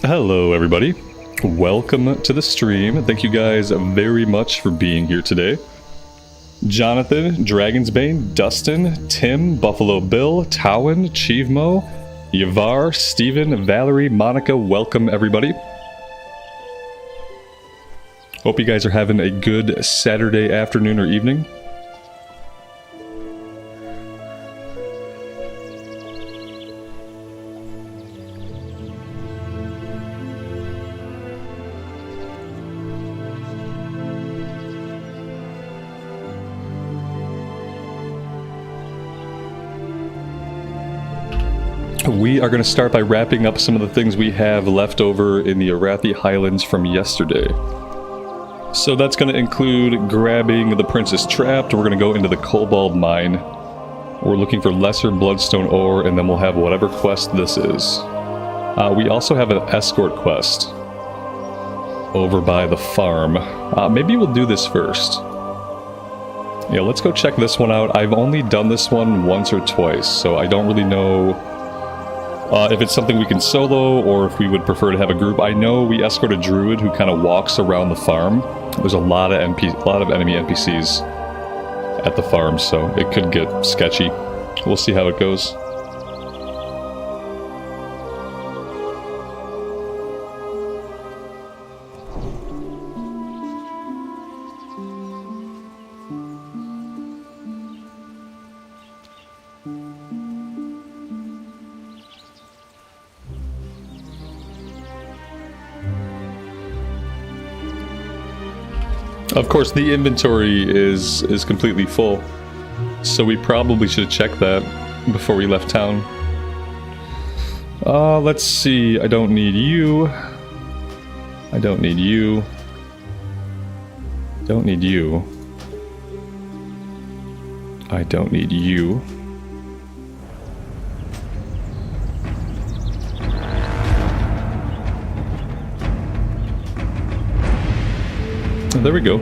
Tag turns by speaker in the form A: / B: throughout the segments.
A: Hello everybody, welcome to the stream. Thank you guys very much for being here today. Jonathan, Dragonsbane, Dustin, Tim, Buffalo Bill, Towan, Chivmo, Yavar, Steven, Valerie, Monica, welcome everybody. Hope you guys are having a good Saturday afternoon or evening. We are going to start by wrapping up some of the things we have left over in the Arathi Highlands from yesterday. So that's going to include grabbing the Princess Trapped. We're going to go into the Cobalt Mine. We're looking for lesser bloodstone ore, and then we'll have whatever quest this is. We also have an escort quest over by the farm. Maybe we'll do this first. Yeah, let's go check this one out. I've only done this one once or twice, so I don't really know if it's something we can solo, or if we would prefer to have a group. I know we escort a druid who kind of walks around the farm. There's a lot of enemy NPCs at the farm, so it could get sketchy. We'll see how it goes. Of course, the inventory is completely full, so we probably should have checked that before we left town. Let's see. I don't need you. I don't need you. Don't need you. I don't need you. There we go.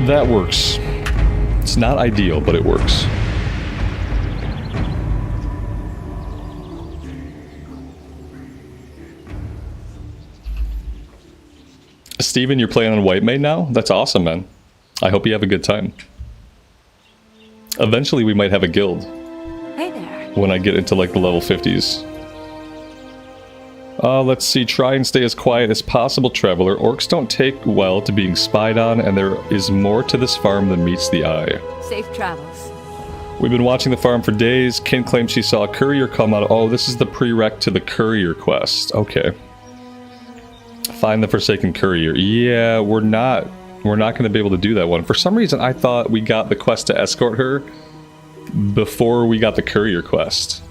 A: That works. It's not ideal, but it works. Steven, you're playing on Whitemane now? That's awesome, man. I hope you have a good time. Eventually we might have a guild.
B: Hey there. When
A: I get into like the level 50s. Let's see, try and stay as quiet as possible, traveler. Orcs don't take well to being spied on, and there is more to this farm than meets the eye.
B: Safe travels.
A: We've been watching the farm for days. Kin claims she saw a courier come out. Oh, this is the prereq to the courier quest. Okay. Find the Forsaken Courier. Yeah, we're not going to be able to do that one. For some reason, I thought we got the quest to escort her before we got the courier quest.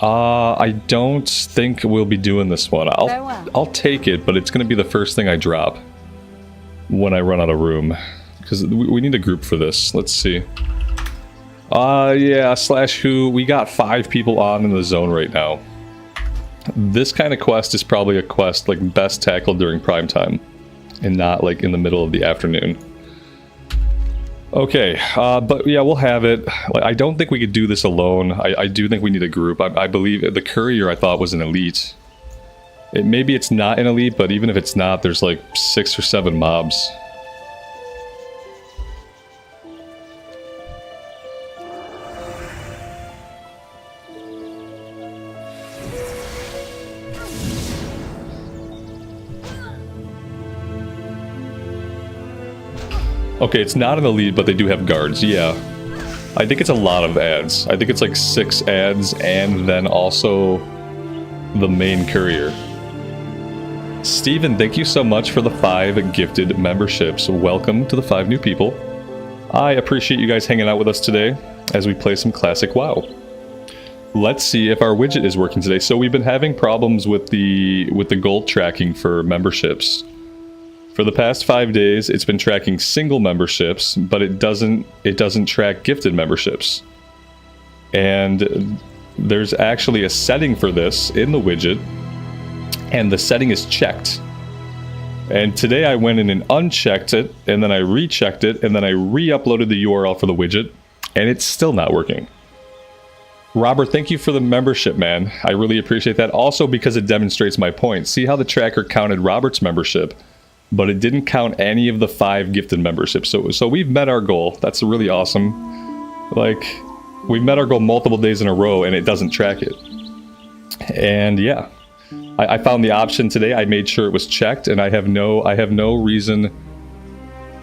A: I don't think we'll be doing this one. I'll take it, but it's going to be the first thing I drop when I run out of room. Because we need a group for this. Let's see. Yeah, /who. We got 5 people on in the zone right now. This kind of quest is probably a quest like best tackled during prime time. And not like in the middle of the afternoon. Okay, but yeah, we'll have it. Like, I don't think we could do this alone. I do think we need a group. I believe the courier I thought was an elite. Maybe it's not an elite, but even if it's not, there's like 6 or 7 mobs. Okay, it's not an elite, but they do have guards, yeah. I think it's a lot of ads. I think it's like 6 ads and then also the main courier. Steven, thank you so much for the 5 gifted memberships. Welcome to the 5 new people. I appreciate you guys hanging out with us today as we play some classic WoW. Let's see if our widget is working today. So we've been having problems with the gold tracking for memberships. For the past 5 days, it's been tracking single memberships, but it doesn't track gifted memberships. And there's actually a setting for this in the widget, and the setting is checked. And today I went in and unchecked it, and then I rechecked it, and then I re-uploaded the URL for the widget, and it's still not working. Robert, thank you for the membership, man. I really appreciate that. Also because it demonstrates my point. See how the tracker counted Robert's membership, but it didn't count any of the 5 gifted memberships. So we've met our goal. That's really awesome. Like, we've met our goal multiple days in a row, and it doesn't track it. And yeah, I found the option today. I made sure it was checked, and I have no reason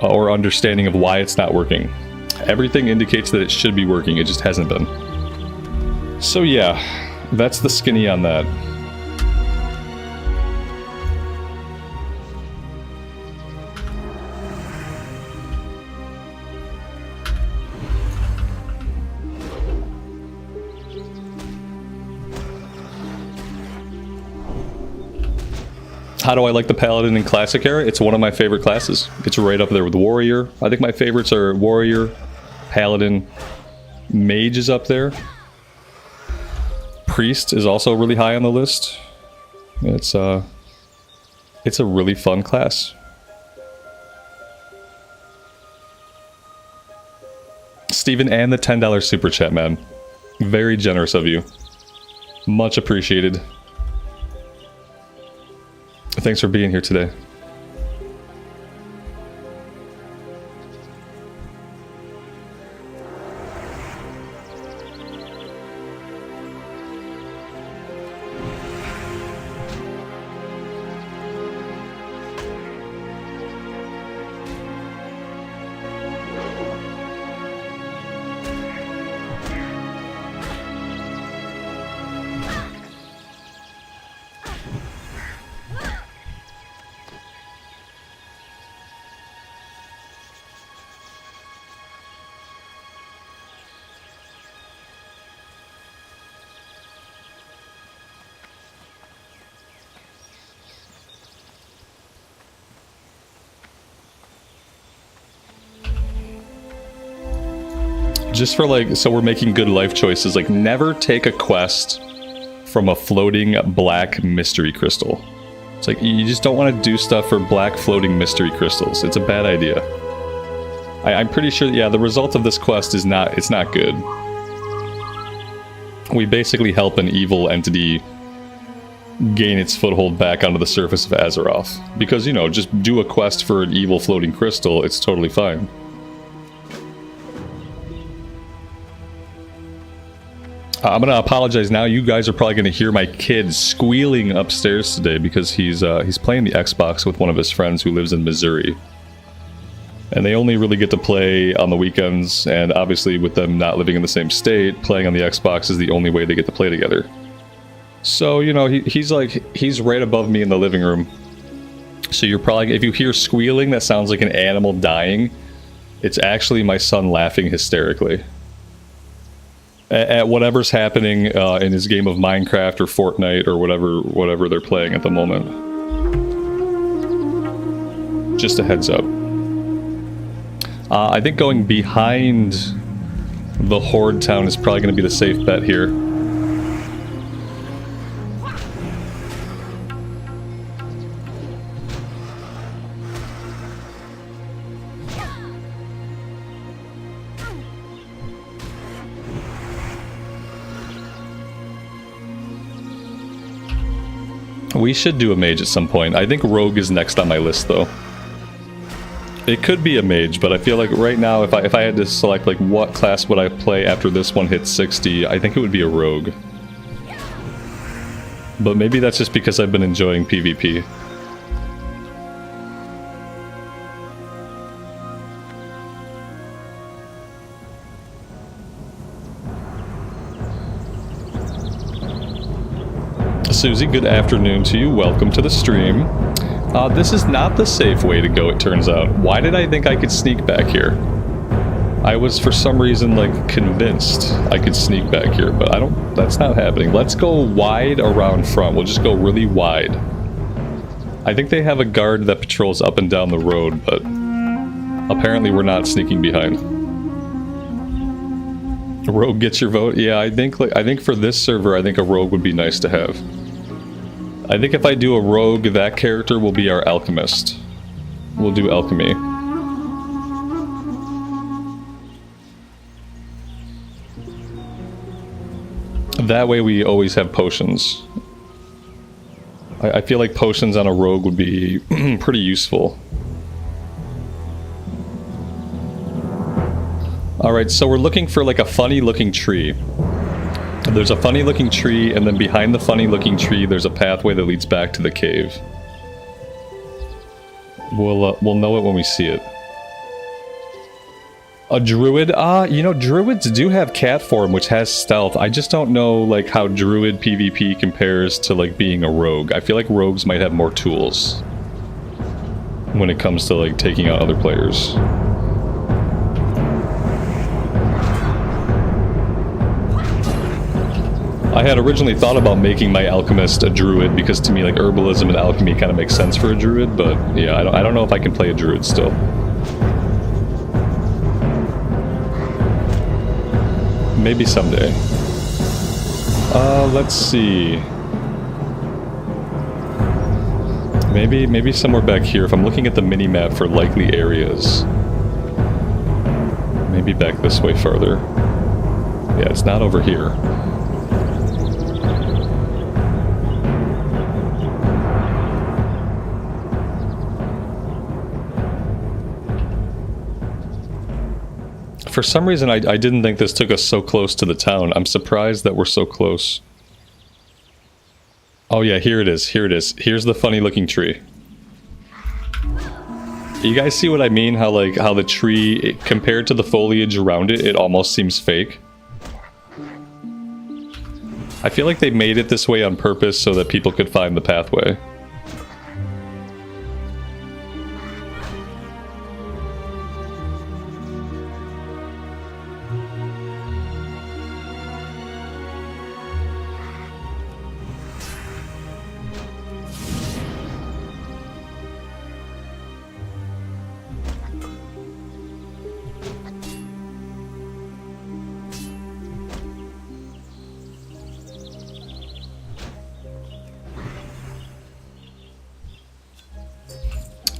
A: or understanding of why it's not working. Everything indicates that it should be working. It just hasn't been. So yeah, that's the skinny on that. How do I like the Paladin in Classic Era? It's one of my favorite classes. It's right up there with Warrior. I think my favorites are Warrior, Paladin, Mage is up there. Priest is also really high on the list. It's a really fun class. Steven, and the $10 super chat, man. Very generous of you. Much appreciated. Thanks for being here today. Just for like, so we're making good life choices, like never take a quest from a floating black mystery crystal. It's like, you just don't want to do stuff for black floating mystery crystals. It's a bad idea. I'm pretty sure, yeah, the result of this quest is not, it's not good. We basically help an evil entity gain its foothold back onto the surface of Azeroth. Because, you know, just do a quest for an evil floating crystal, it's totally fine. I'm gonna apologize now. You guys are probably gonna hear my kid squealing upstairs today because he's playing the Xbox with one of his friends who lives in Missouri. And they only really get to play on the weekends, and obviously with them not living in the same state, playing on the Xbox is the only way they get to play together. So, you know, he's right above me in the living room. So you're probably, if you hear squealing, that sounds like an animal dying. It's actually my son laughing hysterically at whatever's happening in his game of Minecraft or Fortnite or whatever they're playing at the moment. Just a heads up. I think going behind the Horde town is probably going to be the safe bet here. We should do a mage at some point. I think rogue is next on my list, though. It could be a mage, but I feel like right now, if I had to select, like, what class would I play after this one hits 60, I think it would be a rogue. But maybe that's just because I've been enjoying PvP. Susie, good afternoon to you. Welcome to the stream. This is not the safe way to go, it turns out. Why did I think I could sneak back here? I was, for some reason, like, convinced I could sneak back here, but that's not happening. Let's go wide around front. We'll just go really wide. I think they have a guard that patrols up and down the road, but apparently we're not sneaking behind. A rogue gets your vote? Yeah, I think for this server, I think a rogue would be nice to have. I think if I do a rogue, that character will be our alchemist. We'll do alchemy. That way we always have potions. I feel like potions on a rogue would be pretty useful. Alright, so we're looking for like a funny looking tree. There's a funny looking tree, and then behind the funny looking tree there's a pathway that leads back to the cave. We'll know it when we see it. A druid? You know, druids do have cat form, which has stealth. I just don't know, like, how druid PvP compares to, like, being a rogue. I feel like rogues might have more tools when it comes to, like, taking out other players. I had originally thought about making my alchemist a druid, because to me, like, herbalism and alchemy kind of makes sense for a druid, but, yeah, I don't know if I can play a druid still. Maybe someday. Let's see. Maybe somewhere back here. If I'm looking at the mini-map for likely areas. Maybe back this way farther. Yeah, it's not over here. For some reason, I didn't think this took us so close to the town. I'm surprised that we're so close. Oh yeah, here it is, here it is. Here's the funny looking tree. You guys see what I mean? How the tree, compared to the foliage around it, it almost seems fake. I feel like they made it this way on purpose so that people could find the pathway.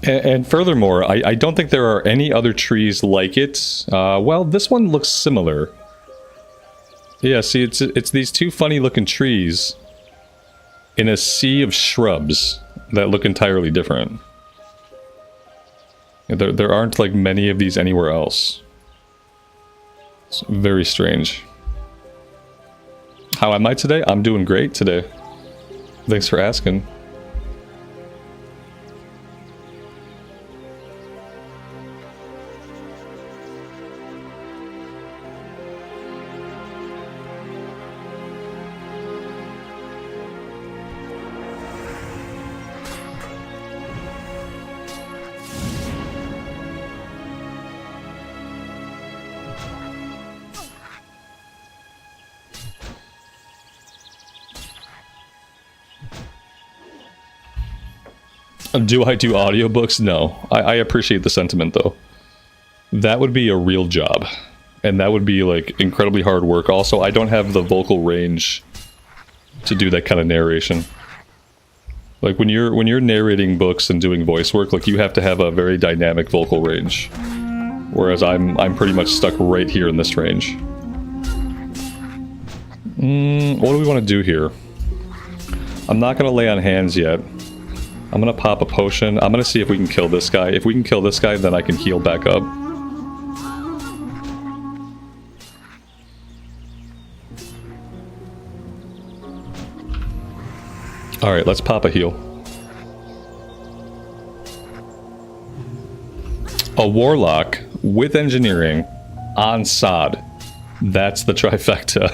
A: And furthermore, I don't think there are any other trees like it. Well, this one looks similar. Yeah, see, it's these two funny-looking trees in a sea of shrubs that look entirely different. There aren't, like, many of these anywhere else. It's very strange. How am I today? I'm doing great today. Thanks for asking. Do I do audiobooks? No. I appreciate the sentiment, though. That would be a real job. And that would be, like, incredibly hard work. Also, I don't have the vocal range to do that kind of narration. Like, when you're narrating books and doing voice work, like, you have to have a very dynamic vocal range. Whereas I'm pretty much stuck right here in this range. What do we want to do here? I'm not going to lay on hands yet. I'm gonna pop a potion. I'm gonna see if we can kill this guy. If we can kill this guy, then I can heal back up. Alright, let's pop a heal. A warlock with engineering on sod. That's the trifecta.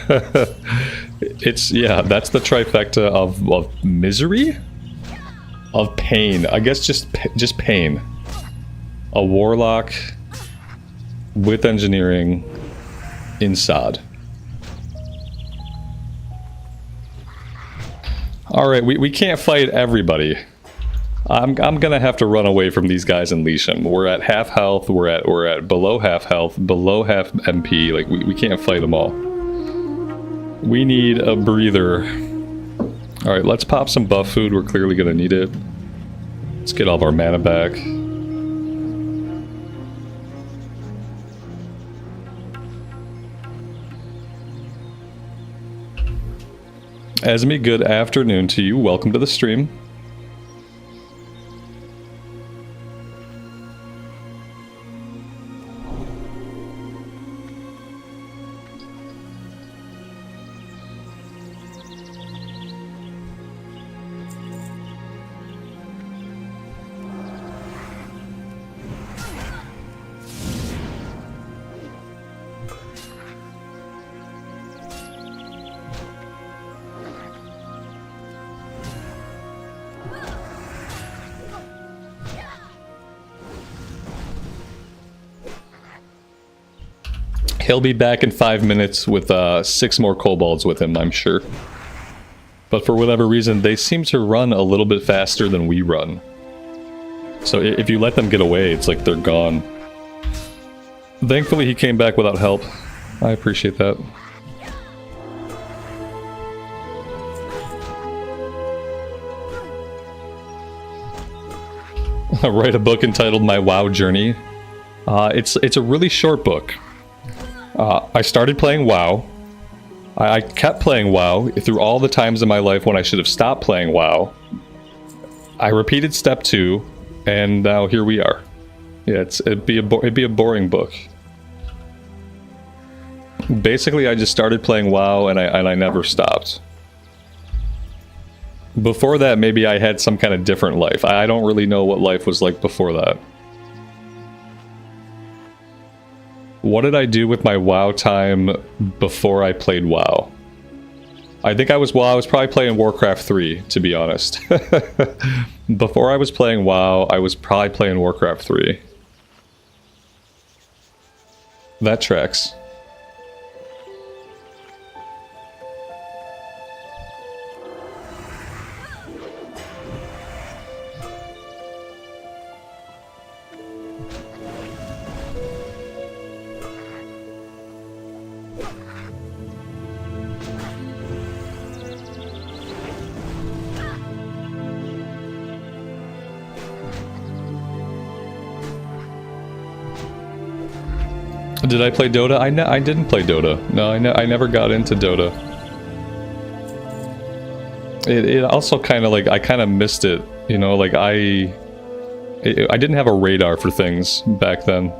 A: That's the trifecta of misery? Of pain. I guess just pain. A warlock with engineering in sod. Alright, we can't fight everybody. I'm gonna have to run away from these guys and leash them. We're at half health, we're at below half health, below half MP. Like, we can't fight them all. We need a breather. Alright, let's pop some buff food. We're clearly gonna need it. Let's get all of our mana back. Esme, good afternoon to you. Welcome to the stream. He'll be back in 5 minutes with 6 more kobolds with him, I'm sure. But for whatever reason, they seem to run a little bit faster than we run. So if you let them get away, it's like they're gone. Thankfully, he came back without help. I appreciate that. I'll write a book entitled My WoW Journey. It's a really short book. I started playing WoW. I kept playing WoW through all the times in my life when I should have stopped playing WoW. I repeated step 2, and now here we are. Yeah, it'd be a boring book. Basically, I just started playing WoW, and I never stopped. Before that, maybe I had some kind of different life. I don't really know what life was like before that. What did I do with my WoW time before I played WoW? I think I was probably playing Warcraft 3, to be honest. Before I was playing WoW, I was probably playing Warcraft 3. That tracks. Did I play Dota? I didn't play Dota. No, I never got into Dota. It also kind of like, I kind of missed it, you know, like I didn't have a radar for things back then,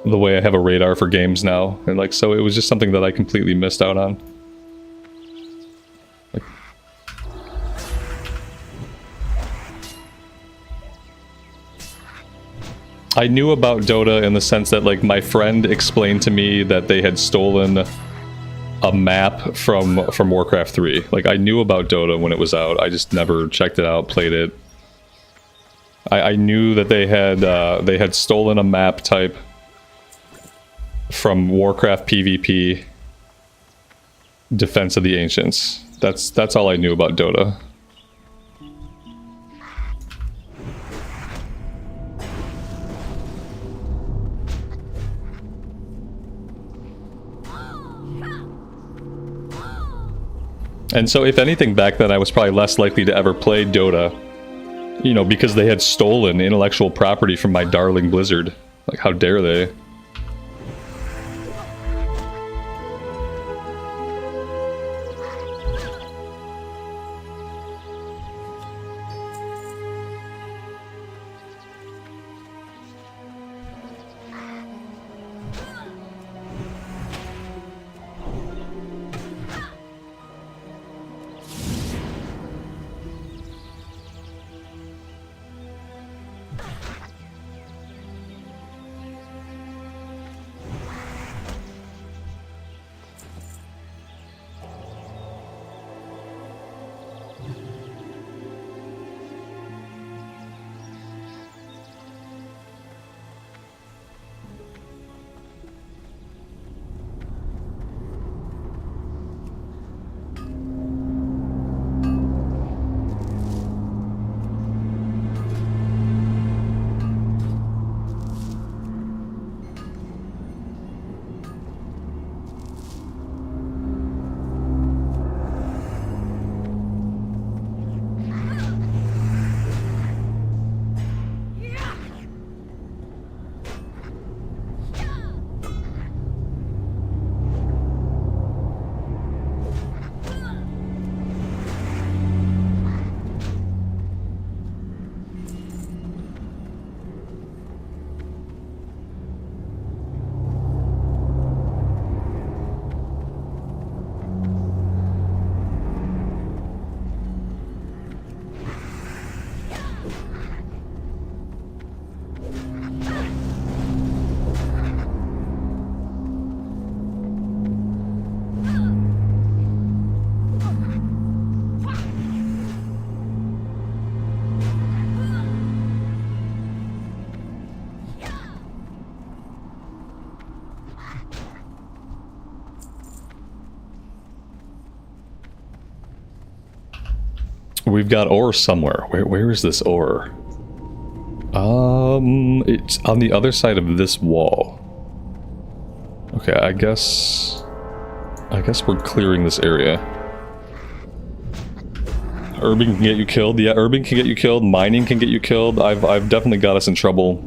A: the way I have a radar for games now, and like, so it was just something that I completely missed out on. I knew about Dota in the sense that, like, my friend explained to me that they had stolen a map from Warcraft 3. Like, I knew about Dota when it was out. I just never checked it out, played it. I knew that they had stolen a map type from Warcraft PvP Defense of the Ancients. That's all I knew about Dota. And so, if anything, back then I was probably less likely to ever play Dota, you know, because they had stolen intellectual property from my darling Blizzard. Like, how dare they? we've got ore somewhere. Where is this ore? It's on the other side of this wall. Okay, I guess we're clearing this area. Herbing can get you killed. Yeah, herbing can get you killed. Mining can get you killed. I've definitely got us in trouble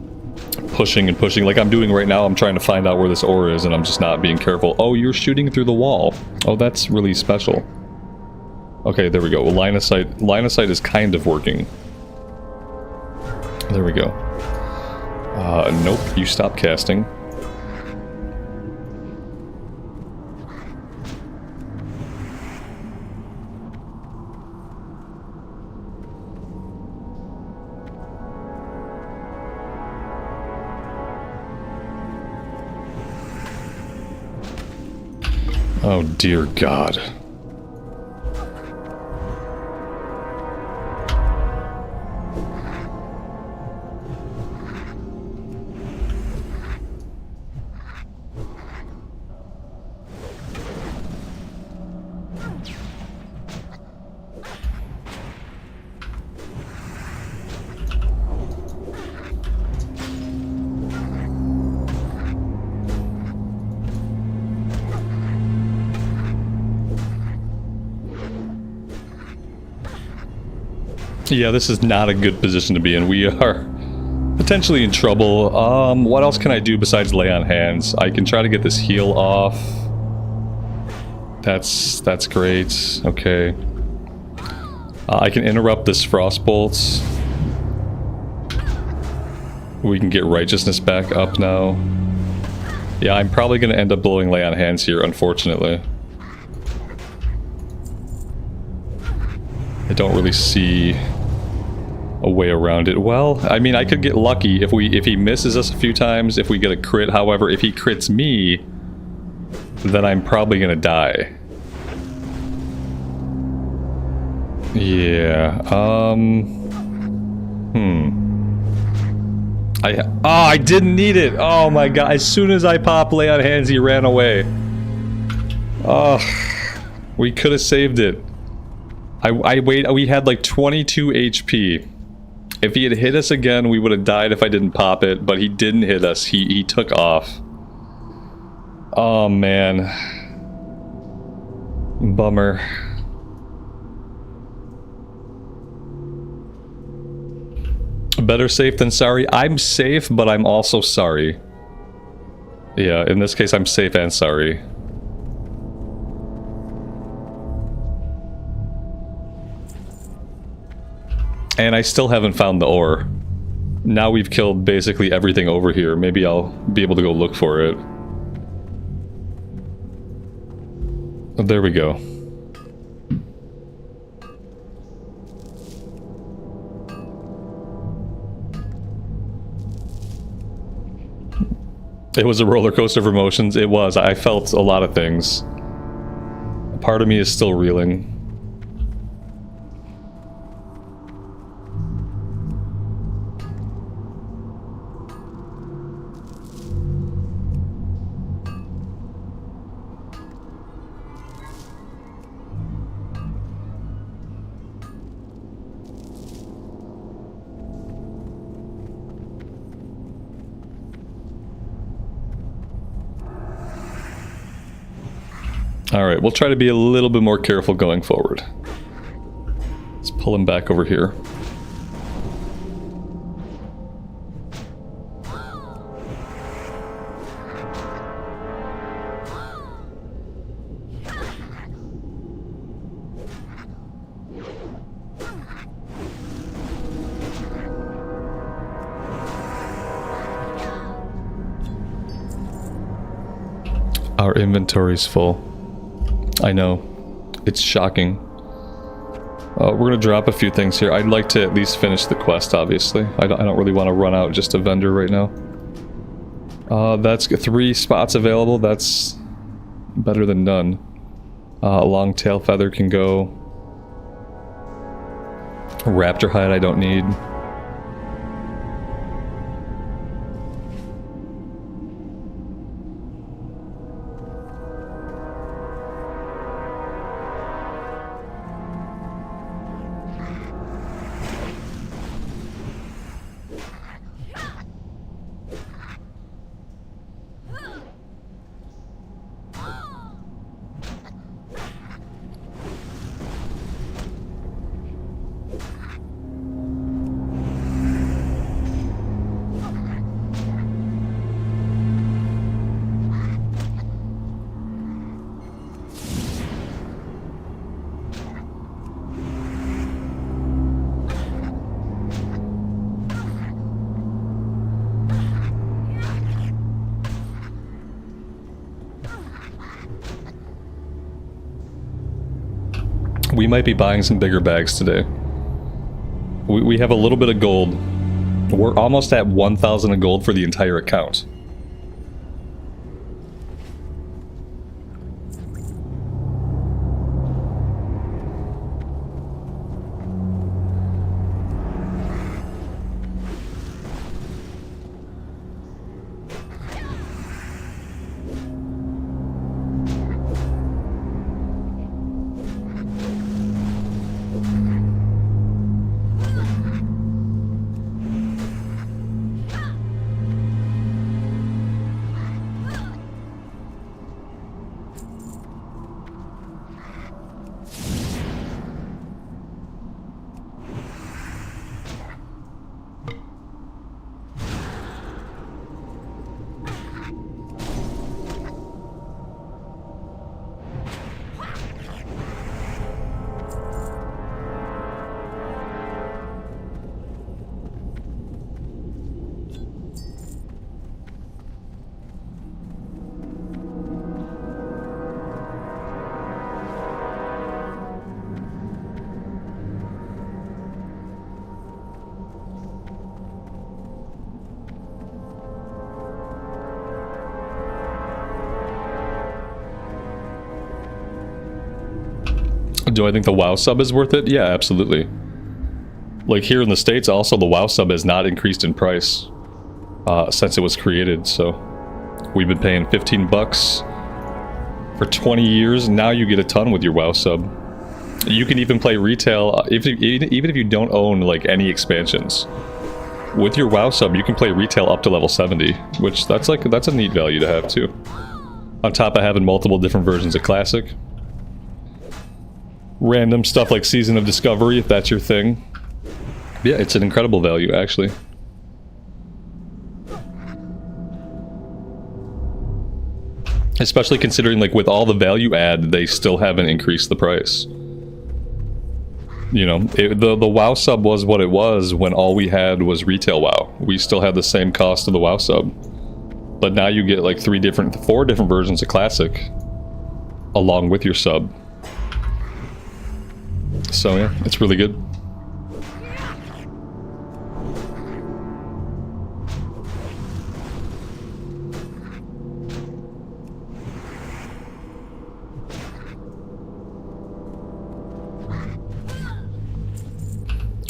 A: pushing and pushing like I'm doing right now. I'm trying to find out where this ore is and I'm just not being careful. Oh, you're shooting through the wall. Oh, that's really special. Okay, there we go. Well, line of sight is kind of working. There we go. Nope, you stop casting. Oh dear God. Yeah, this is not a good position to be in. We are potentially in trouble. What else can I do besides lay on hands? I can try to get this heal off. That's great. Okay. I can interrupt this frostbolts. We can get righteousness back up now. Yeah, I'm probably going to end up blowing lay on hands here, unfortunately. I don't really see a way around it. Well, I mean, I could get lucky if he misses us a few times, if we get a crit. However, if he crits me, then I'm probably gonna die. Yeah, I didn't need it! Oh my god, as soon as I popped lay on hands, he ran away. Oh, we could have saved it. We had like 22 HP. If he had hit us again, we would have died if I didn't pop it, but he didn't hit us. He took off. Oh, man. Bummer. Better safe than sorry. I'm safe, but I'm also sorry. Yeah, in this case, I'm safe and sorry. And I still haven't found the ore. Now we've killed basically everything over here. Maybe I'll be able to go look for it. Oh, there we go. It was a roller coaster of emotions. It was. I felt a lot of things. A part of me is still reeling. Alright, we'll try to be a little bit more careful going forward. Let's pull him back over here. Our inventory's full. I know. It's shocking. We're gonna drop a few things here. I'd like to at least finish the quest, obviously. I don't really want to run out just a vendor right now. That's 3 spots available. That's better than none. A long tail feather can go. Raptor hide I don't need. we might be buying some bigger bags today. We have a little bit of gold. We're almost at 1,000 of gold for the entire account. Do I think the WoW sub is worth it? Yeah, absolutely. Like here in the States, also the WoW sub has not increased in price since it was created, so we've been paying 15 bucks for 20 years. Now you get a ton with your WoW sub. You can even play retail, even if you don't own like any expansions. With your WoW sub, you can play retail up to level 70, which that's a neat value to have too. On top of having multiple different versions of Classic. Random stuff like Season of Discovery, if that's your thing. Yeah, it's an incredible value, actually. Especially considering, like, with all the value add, they still haven't increased the price. You know, the WoW sub was what it was when all we had was retail WoW. We still had the same cost of the WoW sub. But now you get, like, 4 different versions of Classic along with your sub. So yeah, it's really good.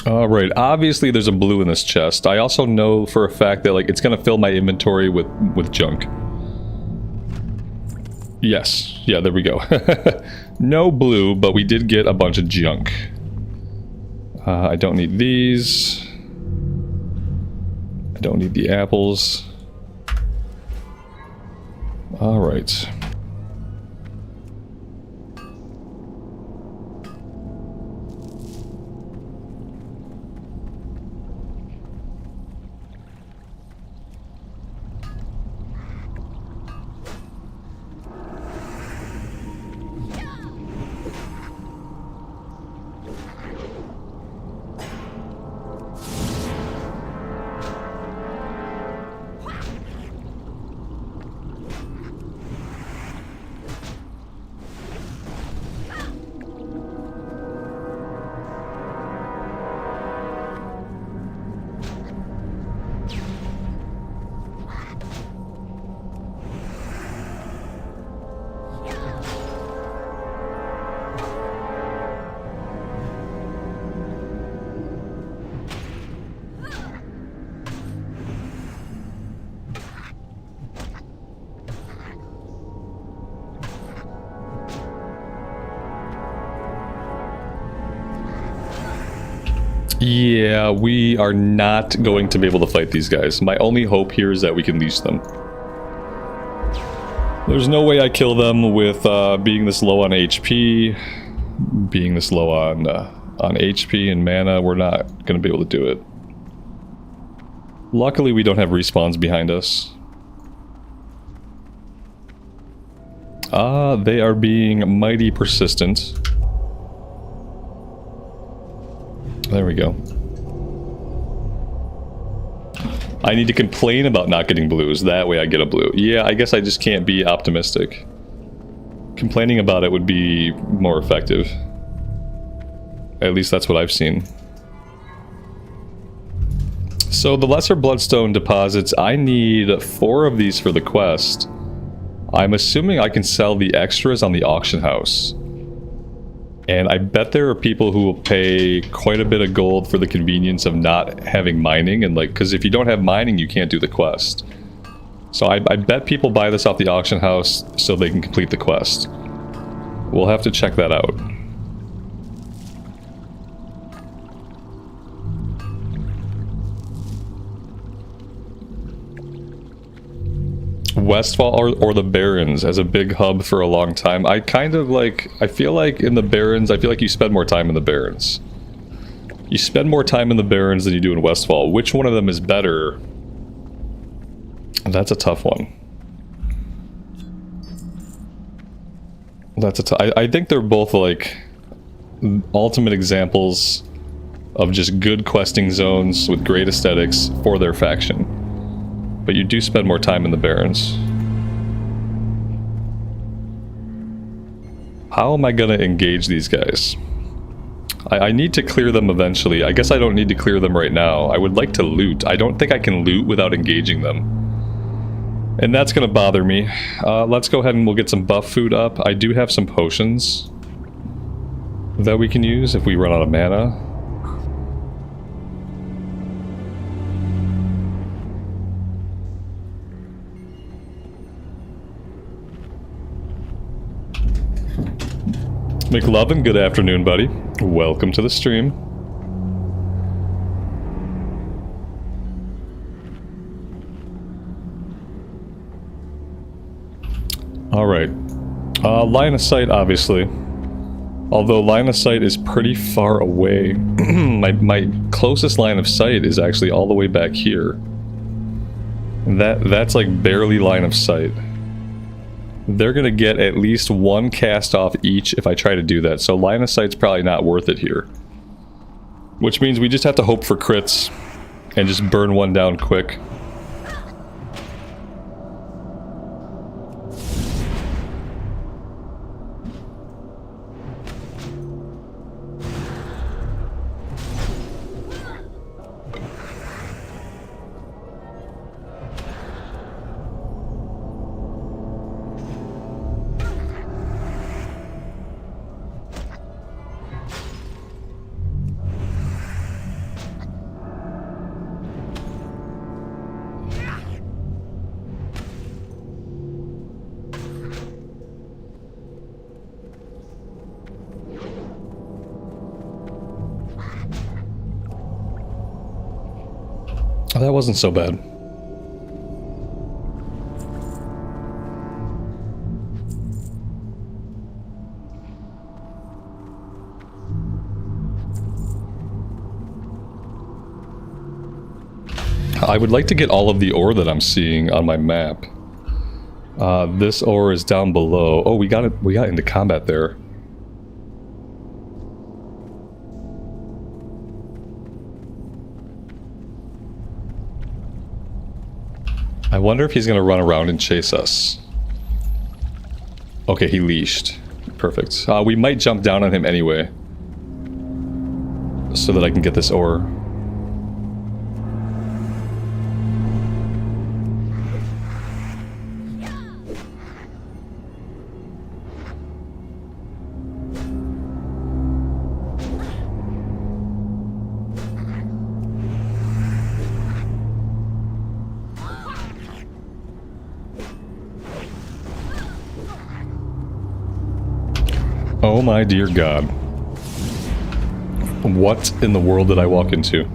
A: Alright, obviously there's a blue in this chest. I also know for a fact that like it's gonna fill my inventory with junk. Yes, yeah, there we go. No blue, but we did get a bunch of junk. I don't need these. I don't need the apples. Alright. Yeah, we are not going to be able to fight these guys. My only hope here is that we can leash them. There's no way I kill them with being this low on HP, being this low on HP and mana. We're not going to be able to do it. Luckily, we don't have respawns behind us. They are being mighty persistent. There we go. I need to complain about not getting blues. That way I get a blue. Yeah, I guess I just can't be optimistic. Complaining about it would be more effective. At least that's what I've seen. So the lesser bloodstone deposits, I need 4 of these for the quest. I'm assuming I can sell the extras on the auction house. And I bet there are people who will pay quite a bit of gold for the convenience of not having mining, and like, because if you don't have mining, you can't do the quest. So I bet people buy this off the auction house so they can complete the quest. We'll have to check that out. Westfall or the Barrens as a big hub for a long time. I kind of like, I feel like in the Barrens, I feel like you spend more time in the Barrens. You spend more time in the Barrens than you do in Westfall. Which one of them is better? That's a tough one. I think they're both like ultimate examples of just good questing zones with great aesthetics for their faction. But you do spend more time in the Barrens. How am I gonna engage these guys? I need to clear them eventually. I guess I don't need to clear them right now. I would like to loot. I don't think I can loot without engaging them. And that's gonna bother me. Let's go ahead and we'll get some buff food up. I do have some potions that we can use if we run out of mana. McLovin, good afternoon, buddy. Welcome to the stream. Alright. Line of sight, obviously. Although line of sight is pretty far away. my closest line of sight is actually all the way back here. That's like barely line of sight. They're gonna get at least 1 cast off each if I try to do that, so line of sight's probably not worth it here. Which means we just have to hope for crits and just burn one down quick. That wasn't so bad. I would like to get all of the ore that I'm seeing on my map. This ore is down below. Oh, we got into combat there. I wonder if he's going to run around and chase us. Okay, he leashed. Perfect. We might jump down on him anyway. So that I can get this ore. Oh my dear God. What in the world did I walk into?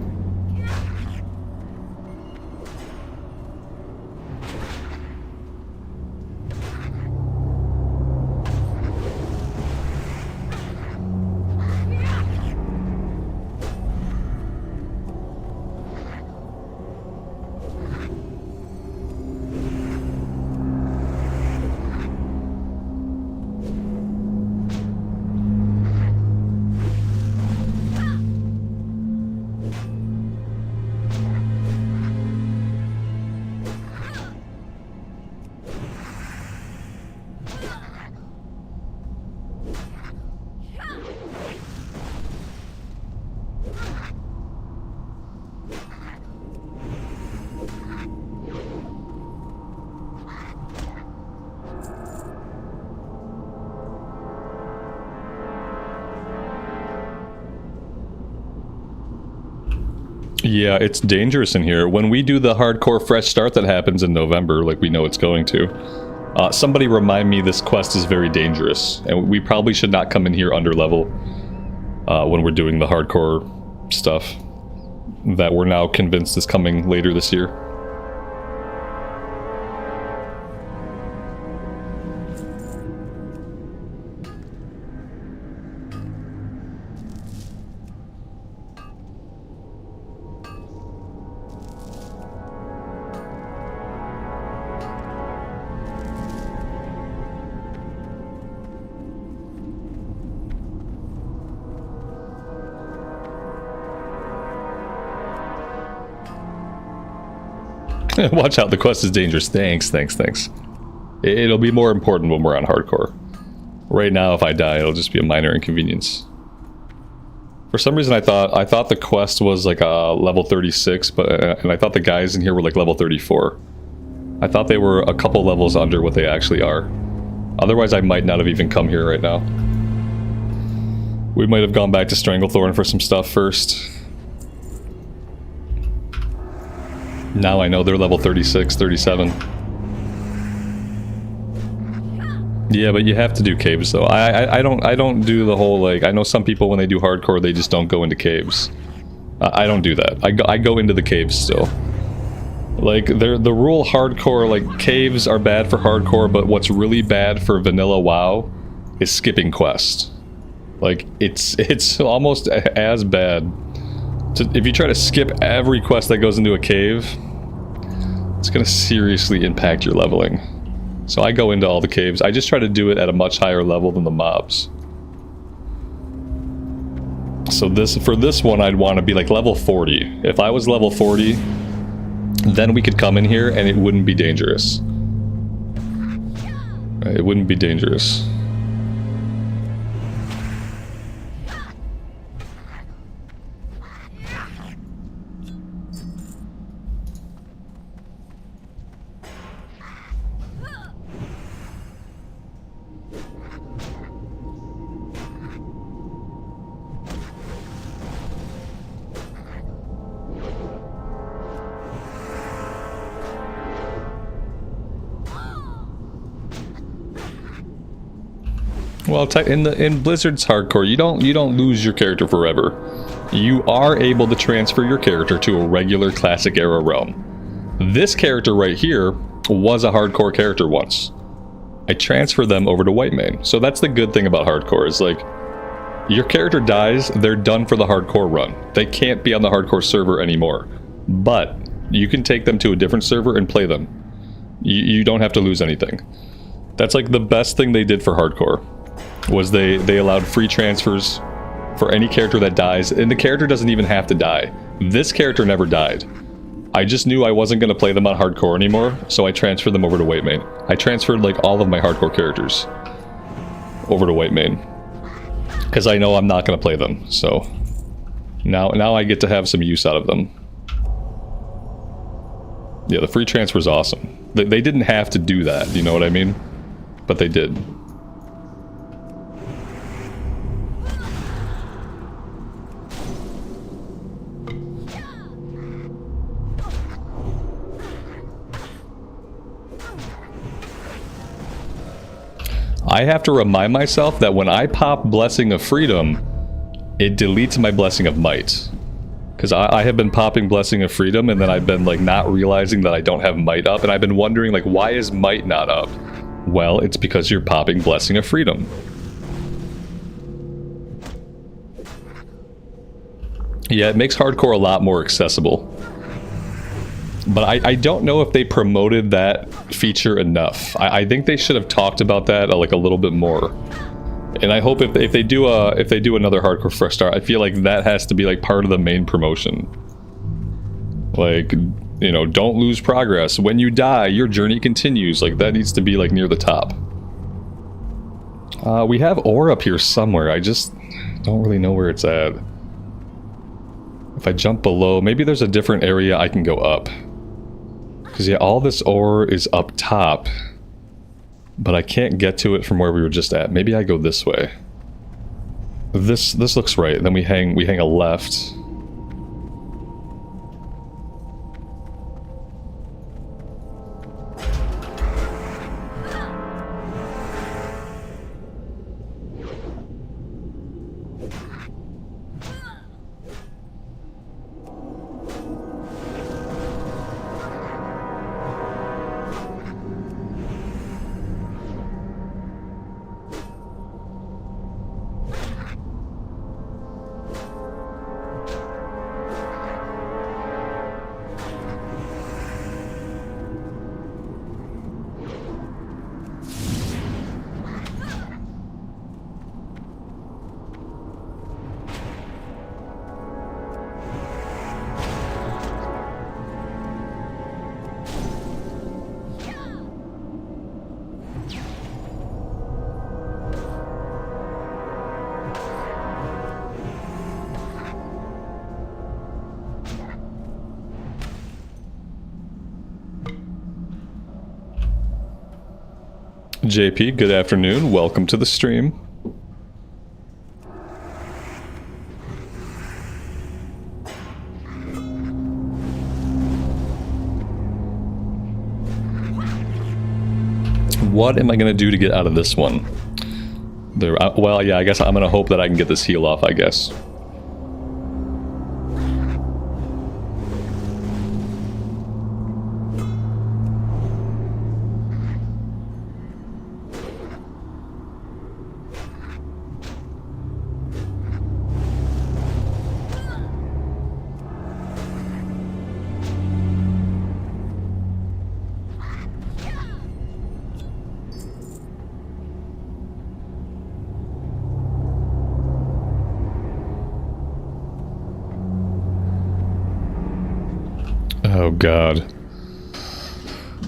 A: Yeah, it's dangerous in here. When we do the hardcore fresh start that happens in November, like we know it's going to, somebody remind me this quest is very dangerous, and we probably should not come in here under level when we're doing the hardcore stuff that we're now convinced is coming later this year. Watch out, the quest is dangerous. Thanks. It'll be more important when we're on hardcore. Right now, if I die, it'll just be a minor inconvenience. For some reason, I thought the quest was like level 36, and I thought the guys in here were like level 34. I thought they were a couple levels under what they actually are. Otherwise, I might not have even come here right now. We might have gone back to Stranglethorn for some stuff first. Now I know they're level 36, 37. Yeah, but you have to do caves though. I don't do the whole, like, I know some people when they do hardcore they just don't go into caves. I don't do that. I go into the caves still. Like, the rule hardcore, like, caves are bad for hardcore, but what's really bad for vanilla WoW is skipping quest. Like, it's almost as bad. If you try to skip every quest that goes into a cave, it's going to seriously impact your leveling. So I go into all the caves. I just try to do it at a much higher level than the mobs. So for this one, I'd want to be like level 40. If I was level 40, then we could come in here and it wouldn't be dangerous. It wouldn't be dangerous. Well, in Blizzard's hardcore, you don't lose your character forever. You are able to transfer your character to a regular classic era realm. This character right here was a hardcore character once. I transferred them over to Whitemane. So that's the good thing about hardcore, is like, your character dies, they're done for the hardcore run. They can't be on the hardcore server anymore. But you can take them to a different server and play them. You don't have to lose anything. That's like the best thing they did for hardcore. Was they allowed free transfers for any character that dies, and the character doesn't even have to die. This character never died. I just knew I wasn't going to play them on hardcore anymore, so I transferred them over to Whitemane. I transferred like all of my hardcore characters over to Whitemane, because I know I'm not going to play them, so now I get to have some use out of them. Yeah, the free transfer is awesome. They didn't have to do that, you know what I mean? But they did. I have to remind myself that when I pop Blessing of Freedom, it deletes my Blessing of Might. Because I have been popping Blessing of Freedom, and then I've been like not realizing that I don't have Might up, and I've been wondering like, why is Might not up? Well, it's because you're popping Blessing of Freedom. Yeah, it makes hardcore a lot more accessible. But I don't know if they promoted that feature enough. I think they should have talked about that like a little bit more. And I hope if they do another hardcore fresh start, I feel like that has to be like part of the main promotion. Like, you know, don't lose progress. When you die, your journey continues. Like, that needs to be like near the top. We have ore up here somewhere. I just don't really know where it's at. If I jump below, maybe there's a different area I can go up. Because, yeah, all this ore is up top. But I can't get to it from where we were just at. Maybe I go this way. This looks right. Then we hang a left. JP, good afternoon. Welcome to the stream. What am I going to do to get out of this one? Well, yeah, I guess I'm going to hope that I can get this heal off, I guess. Oh god.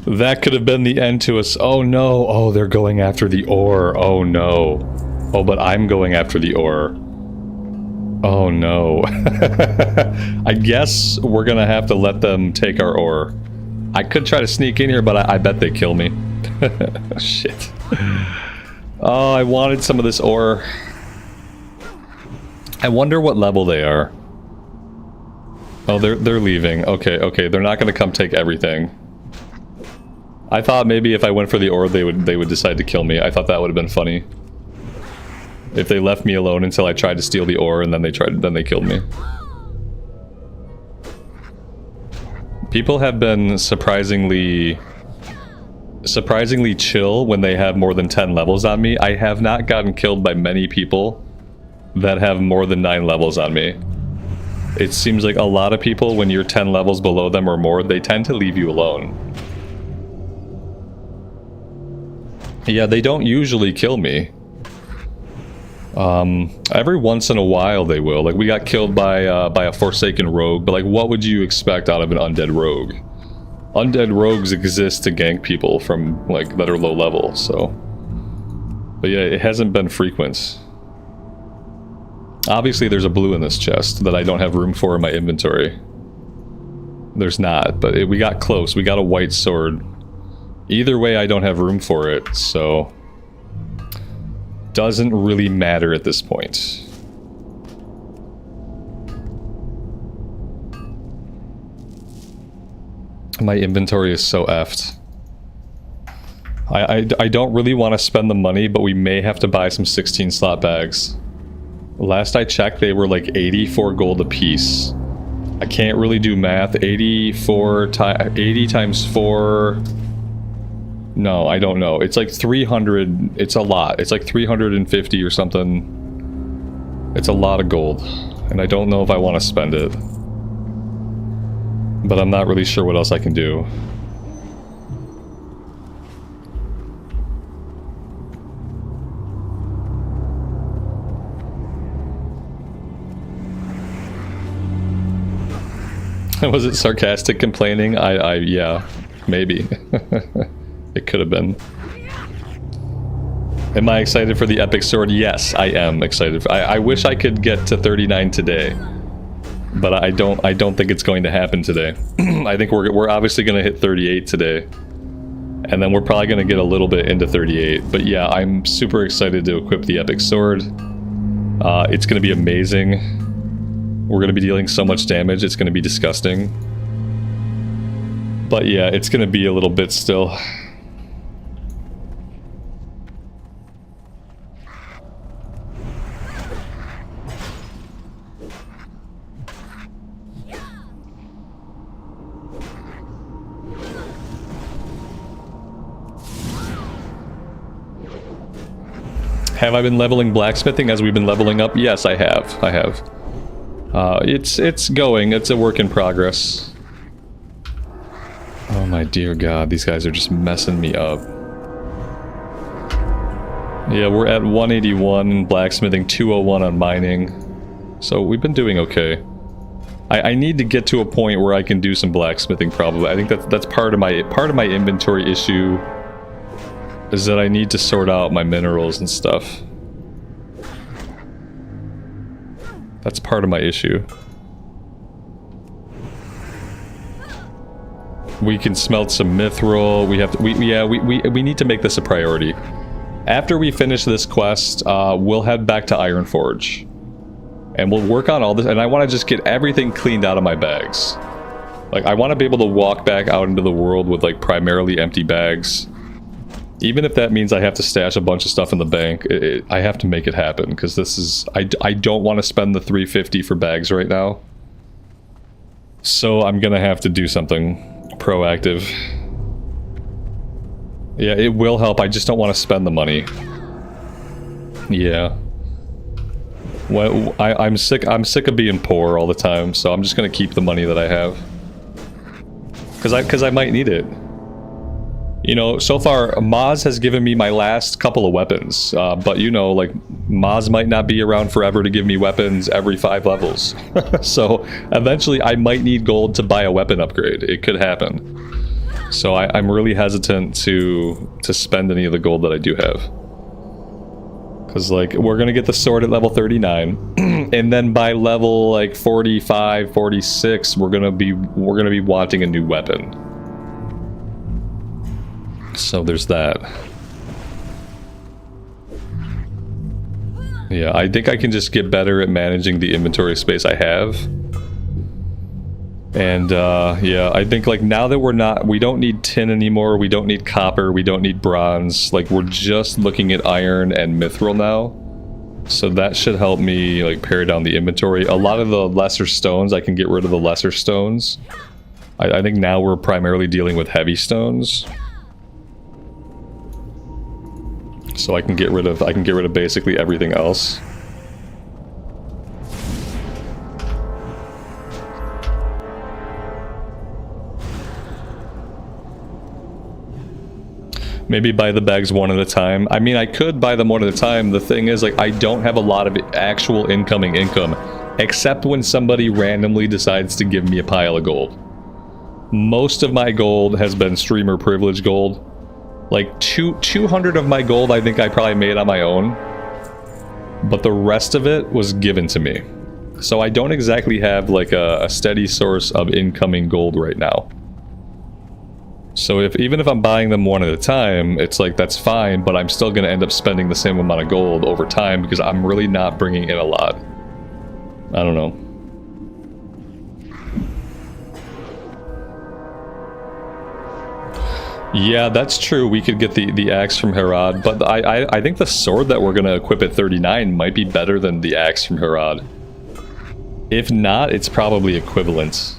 A: That could have been the end to us. Oh no. Oh, they're going after the ore. Oh no. Oh, but I'm going after the ore. Oh no. I guess we're gonna have to let them take our ore. I could try to sneak in here, but I bet they kill me. Shit. Oh, I wanted some of this ore. I wonder what level they are. Oh, they're leaving. Okay, okay, they're not gonna come take everything. I thought maybe if I went for the ore, they would decide to kill me. I thought that would have been funny. If they left me alone until I tried to steal the ore, and then they killed me. People have been surprisingly chill when they have more than 10 levels on me. I have not gotten killed by many people that have more than 9 levels on me. It seems like a lot of people, when you're 10 levels below them or more, they tend to leave you alone. Yeah, they don't usually kill me. Every once in a while they will. Like, we got killed by a Forsaken rogue, but like, what would you expect out of an undead rogue? Undead rogues exist to gank people from, like, that are low level, so... But yeah, it hasn't been frequent. Obviously there's a blue in this chest that I don't have room for in my inventory. There's not, but we got close. We got a white sword. Either way, I don't have room for it, so... Doesn't really matter at this point. My inventory is so effed. I don't really want to spend the money, but we may have to buy some 16 slot bags. Last I checked, they were like 84 gold a piece. I can't really do math. 80 times 4... No, I don't know. It's like 300. It's a lot. It's like 350 or something. It's a lot of gold. And I don't know if I want to spend it. But I'm not really sure what else I can do. Was it sarcastic complaining? Yeah, maybe. It could have been. Am I excited for the epic sword? Yes, I am excited. I wish I could get to 39 today, but I don't think it's going to happen today. I think we're obviously going to hit 38 today, and then we're probably going to get a little bit into 38. But yeah, I'm super excited to equip the epic sword. It's going to be amazing. We're going to be dealing so much damage. It's going to be disgusting. But yeah, it's going to be a little bit still. Have I been leveling blacksmithing as we've been leveling up? Yes, I have. I have. It's going. It's a work in progress. Oh my dear god, these guys are just messing me up. Yeah, we're at 181 in blacksmithing, 201 on mining. So we've been doing okay. I need to get to a point where I can do some blacksmithing probably. I think that's part of my inventory issue. Is that I need to sort out my minerals and stuff. That's part of my issue. We can smelt some mithril. We have to, we need to make this a priority. After we finish this quest, we'll head back to Ironforge. And we'll work on all this, and I want to just get everything cleaned out of my bags. Like, I want to be able to walk back out into the world with, like, primarily empty bags. Even if that means I have to stash a bunch of stuff in the bank, I have to make it happen, because this is... I don't want to spend the $350 for bags right now. So I'm gonna have to do something proactive. Yeah, it will help, I just don't want to spend the money. Yeah. Well, I'm sick of being poor all the time, so I'm just gonna keep the money that I have. Because I might need it. You know, so far, Maz has given me my last couple of weapons, but you know, like, Maz might not be around forever to give me weapons every 5 levels. So, eventually I might need gold to buy a weapon upgrade. It could happen. So I'm really hesitant to spend any of the gold that I do have. Because, like, we're gonna get the sword at level 39, and then by level, like, 45, 46, we're gonna be wanting a new weapon. So there's that. Yeah, I think I can just get better at managing the inventory space I have. And, yeah, I think, like, now that we don't need tin anymore, we don't need copper, we don't need bronze, like, we're just looking at iron and mithril now. So that should help me, like, pare down the inventory. A lot of the lesser stones, I can get rid of the lesser stones. I think now we're primarily dealing with heavy stones. So I can get rid of basically everything else. Maybe buy the bags one at a time. I mean, I could buy them one at a time. The thing is, like, I don't have a lot of actual incoming income, except when somebody randomly decides to give me a pile of gold. Most of my gold has been streamer privilege gold. Like, 200 of my gold I think I probably made on my own, but the rest of it was given to me. So I don't exactly have, like, a steady source of incoming gold right now. So even if I'm buying them one at a time, it's like, that's fine, but I'm still going to end up spending the same amount of gold over time because I'm really not bringing in a lot. I don't know. Yeah, that's true. We could get the axe from Herod, but I think the sword that we're going to equip at 39 might be better than the axe from Herod. If not, it's probably equivalent.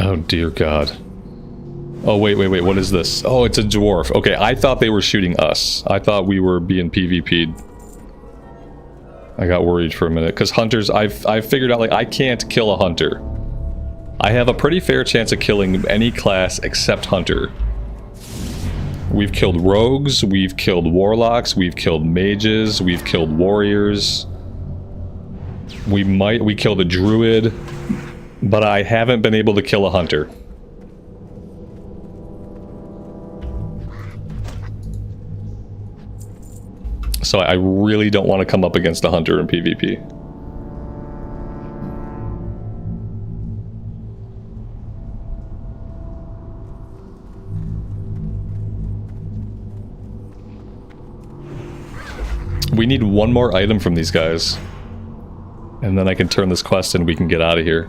A: Oh dear God. Oh wait, what is this? Oh, it's a dwarf. Okay, I thought they were shooting us. I thought we were being PvP'd. I got worried for a minute, because hunters, I've figured out, like, I can't kill a hunter. I have a pretty fair chance of killing any class except hunter. We've killed rogues, we've killed warlocks, we've killed mages, we've killed warriors. We killed a druid, but I haven't been able to kill a hunter. So I really don't want to come up against a hunter in PvP. We need one more item from these guys. And then I can turn this quest and we can get out of here.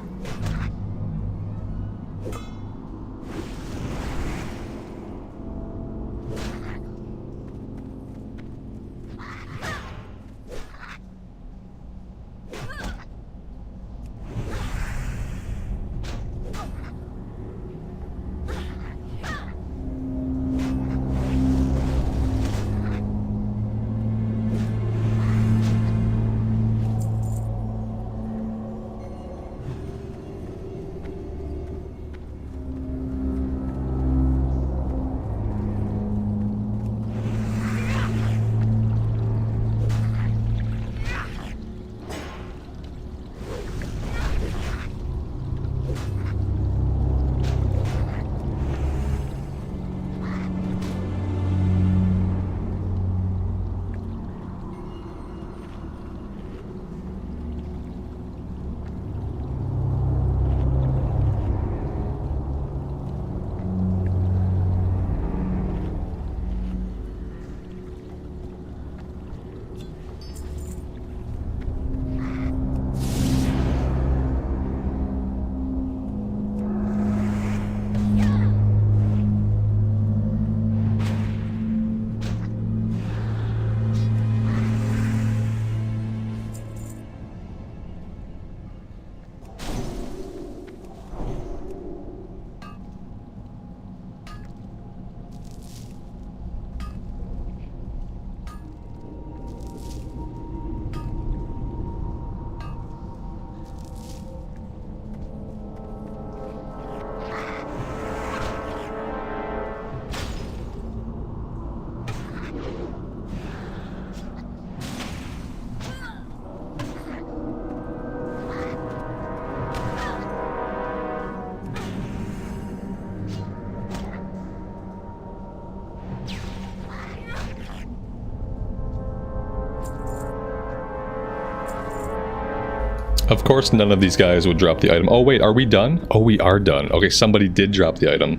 A: Of course, none of these guys would drop the item. Oh, wait, are we done? Oh, we are done. Okay, somebody did drop the item.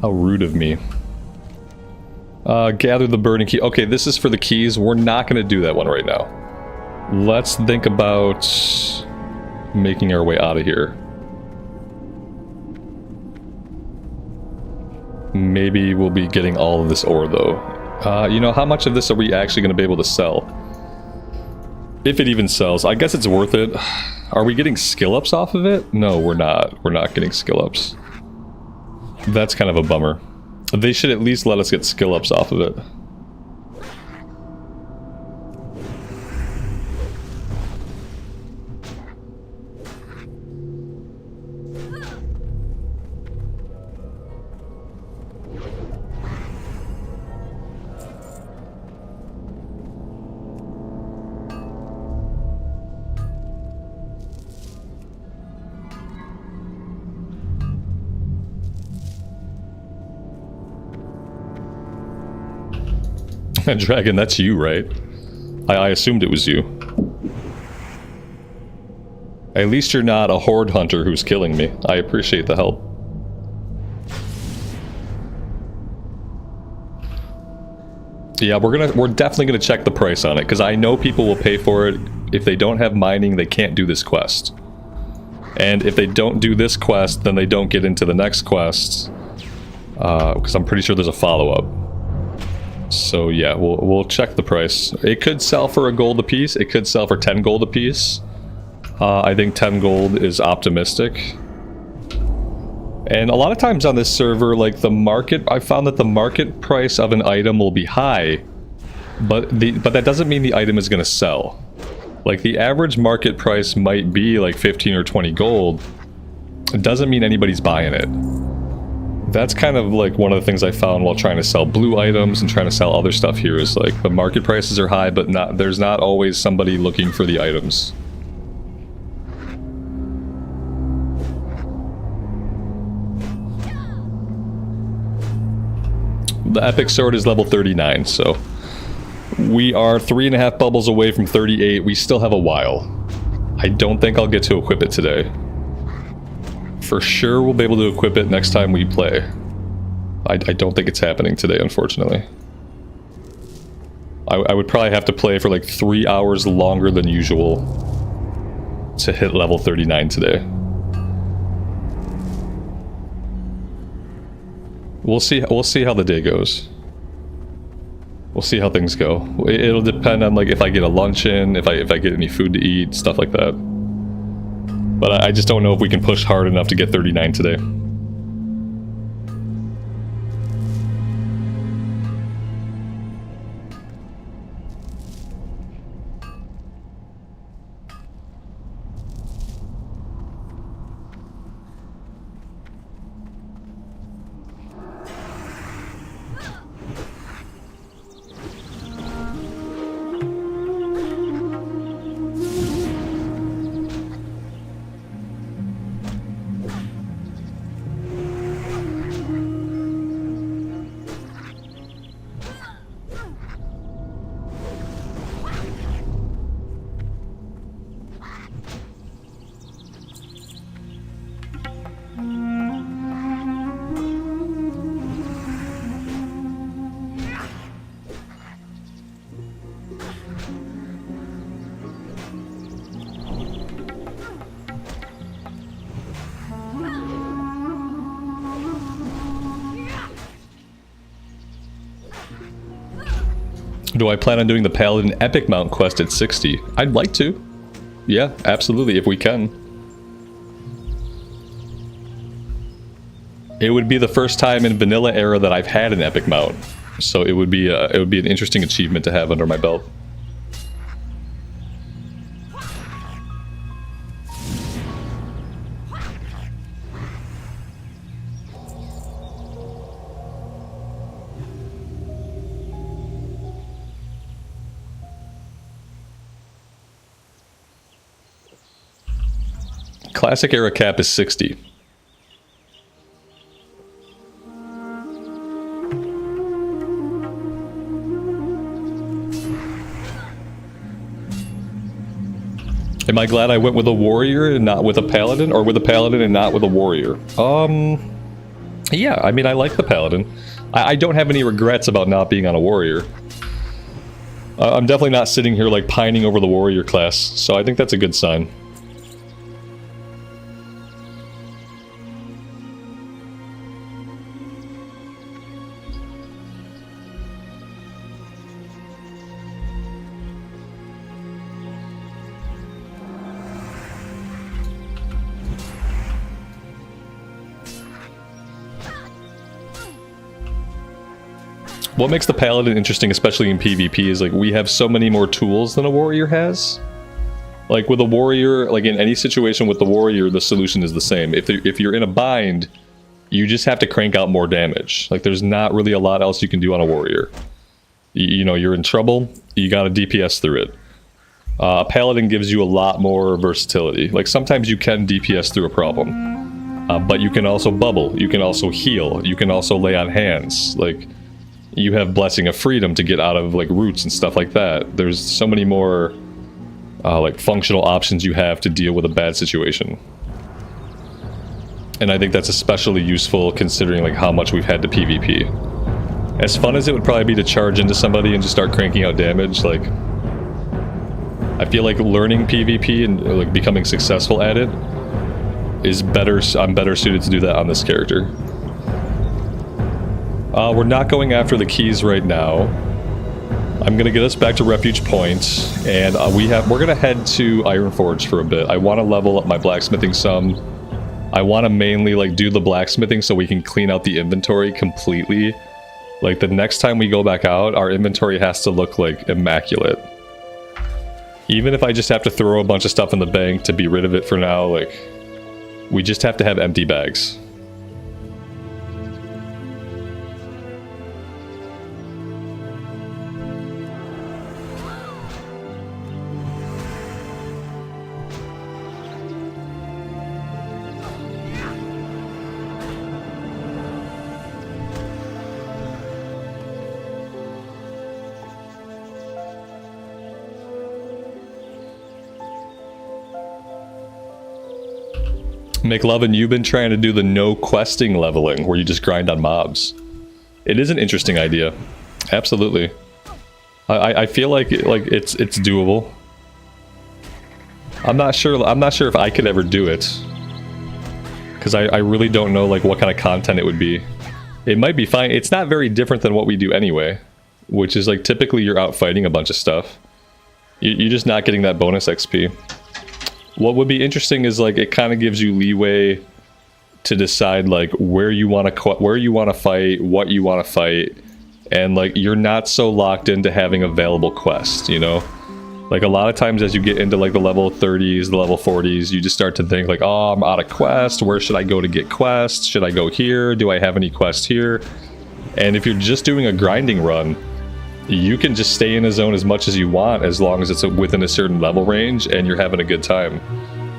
A: How rude of me. Gather the burning key. Okay, this is for the keys. We're not going to do that one right now. Let's think about making our way out of here. Maybe we'll be getting all of this ore, though. You know, how much of this are we actually going to be able to sell? If it even sells. I guess it's worth it. Are we getting skill ups off of it? No, we're not. We're not getting skill ups. That's kind of a bummer. They should at least let us get skill ups off of it. Dragon, that's you, right? I assumed it was you. At least you're not a horde hunter who's killing me. I appreciate the help. Yeah, we're definitely gonna check the price on it, because I know people will pay for it. If they don't have mining, they can't do this quest. And if they don't do this quest, then they don't get into the next quest. Because I'm pretty sure there's a follow-up. So yeah, we'll check the price. It could sell for a gold apiece. It could sell for 10 gold apiece. I think 10 gold is optimistic. And a lot of times on this server, like the market, I found that the market price of an item will be high, but that doesn't mean the item is going to sell. Like the average market price might be like 15 or 20 gold. It doesn't mean anybody's buying it. That's kind of like one of the things I found while trying to sell blue items and trying to sell other stuff here is like the market prices are high, but there's not always somebody looking for the items. The epic sword is level 39, so we are 3.5 bubbles away from 38. We still have a while. I don't think I'll get to equip it today. For sure we'll be able to equip it next time we play. I don't think it's happening today, unfortunately. I would probably have to play for like 3 hours longer than usual to hit level 39 today. We'll see how the day goes. We'll see how things go. It'll depend on like if I get a lunch in, if I get any food to eat, stuff like that. But I just don't know if we can push hard enough to get 39 today. Do I plan on doing the Paladin Epic Mount quest at 60? I'd like to. Yeah, absolutely, if we can. It would be the first time in vanilla era that I've had an Epic Mount, so it would be an interesting achievement to have under my belt. Classic era cap is 60. Am I glad I went with a warrior and not with a paladin, or with a paladin and not with a warrior? Yeah, I mean, I like the paladin. I don't have any regrets about not being on a warrior. I'm definitely not sitting here like pining over the warrior class, so I think that's a good sign. What makes the Paladin interesting, especially in PvP, is like we have so many more tools than a warrior has. Like with a warrior, like in any situation with the warrior, the solution is the same. If you're in a bind, you just have to crank out more damage. Like there's not really a lot else you can do on a warrior. You know, you're in trouble, you gotta DPS through it. A Paladin gives you a lot more versatility. Like sometimes you can DPS through a problem, but you can also bubble, you can also heal, you can also lay on hands. Like you have Blessing of Freedom to get out of like roots and stuff like that. There's so many more like functional options you have to deal with a bad situation. And I think that's especially useful considering like how much we've had to PvP. As fun as it would probably be to charge into somebody and just start cranking out damage, like I feel like learning PvP and like becoming successful at it is better. I'm better suited to do that on this character. We're not going after the keys right now. I'm gonna get us back to Refuge Point, and we're gonna head to Ironforge for a bit. I want to level up my blacksmithing some. I want to mainly like do the blacksmithing so we can clean out the inventory completely. Like the next time we go back out, our inventory has to look like immaculate. Even if I just have to throw a bunch of stuff in the bank to be rid of it for now, like we just have to have empty bags. McLovin, you've been trying to do the no questing leveling, where you just grind on mobs. It is an interesting idea. Absolutely. I feel like it's doable. I'm not sure if I could ever do it. Because I really don't know like what kind of content it would be. It might be fine. It's not very different than what we do anyway. Which is like typically you're out fighting a bunch of stuff. You're just not getting that bonus XP. What would be interesting is like it kind of gives you leeway to decide like where you want to fight, what you want to fight, and like you're not so locked into having available quests, you know? Like a lot of times as you get into like the level 30s, the level 40s, you just start to think like, oh, I'm out of quest, where should I go to get quests? Should I go here? Do I have any quests here? And if you're just doing a grinding run, you can just stay in a zone as much as you want as long as it's within a certain level range and you're having a good time.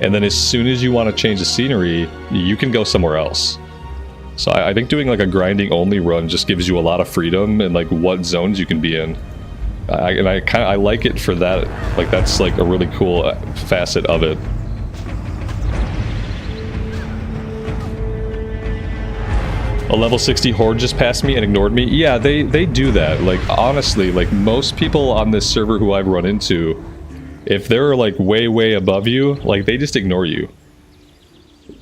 A: And then as soon as you want to change the scenery, you can go somewhere else. So I think doing like a grinding only run just gives you a lot of freedom and like what zones you can be in. I like it for that. Like that's like a really cool facet of it. A level 60 horde just passed me and ignored me. Yeah, they do that. Like honestly, like most people on this server who I've run into, if they're like way above you, like they just ignore you.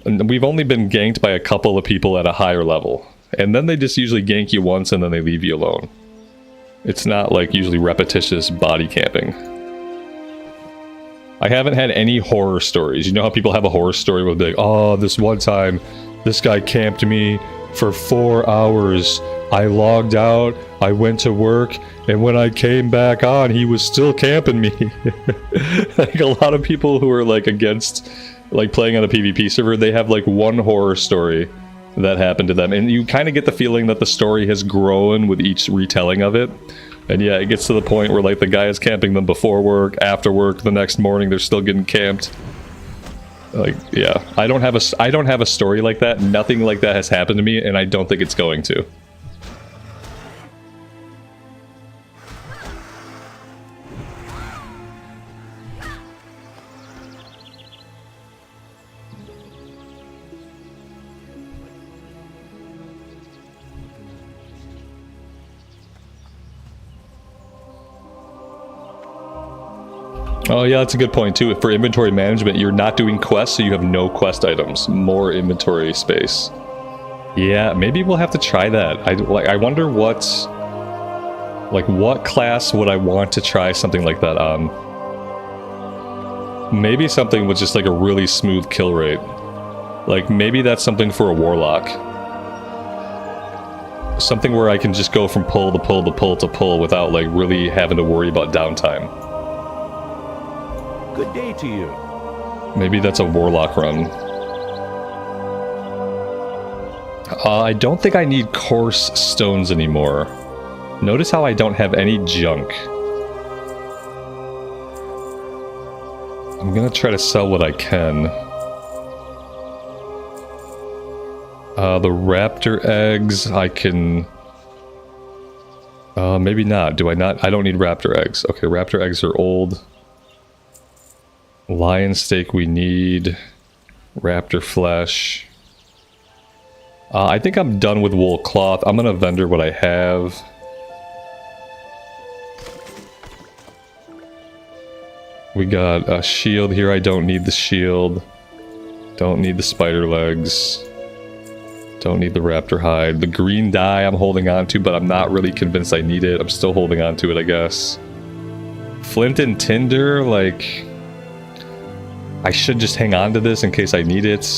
A: And we've only been ganked by a couple of people at a higher level, and then they just usually gank you once and then they leave you alone. It's not like usually repetitious body camping. I haven't had any horror stories. You know how people have a horror story where they're like, oh, this one time this guy camped me for 4 hours. I logged out, I went to work, and when I came back on, he was still camping me. Like a lot of people who are like against like playing on a PvP server, they have like one horror story that happened to them, and you kind of get the feeling that the story has grown with each retelling of it. And yeah, it gets to the point where like the guy is camping them before work, after work, the next morning they're still getting camped. Like, yeah, I don't have a story like that. Nothing like that has happened to me, and I don't think it's going to. Oh yeah, that's a good point too. For inventory management, you're not doing quests, so you have no quest items. More inventory space. Yeah, maybe we'll have to try that. I wonder what class would I want to try something like that on? Maybe something with just like a really smooth kill rate. Like maybe that's something for a warlock. Something where I can just go from pull to pull to pull to pull without like really having to worry about downtime.
C: Good day to you.
A: Maybe that's a warlock run. I don't think I need coarse stones anymore. Notice how I don't have any junk. I'm gonna try to sell what I can. The raptor eggs, I can... maybe not. Do I not? I don't need raptor eggs. Okay, raptor eggs are old. Lion steak we need. Raptor flesh. I think I'm done with wool cloth. I'm gonna vendor what I have. We got a shield here. I don't need the shield. Don't need the spider legs. Don't need the raptor hide. The green dye I'm holding on to, but I'm not really convinced I need it. I'm still holding on to it, I guess. Flint and tinder, like... I should just hang on to this in case I need it.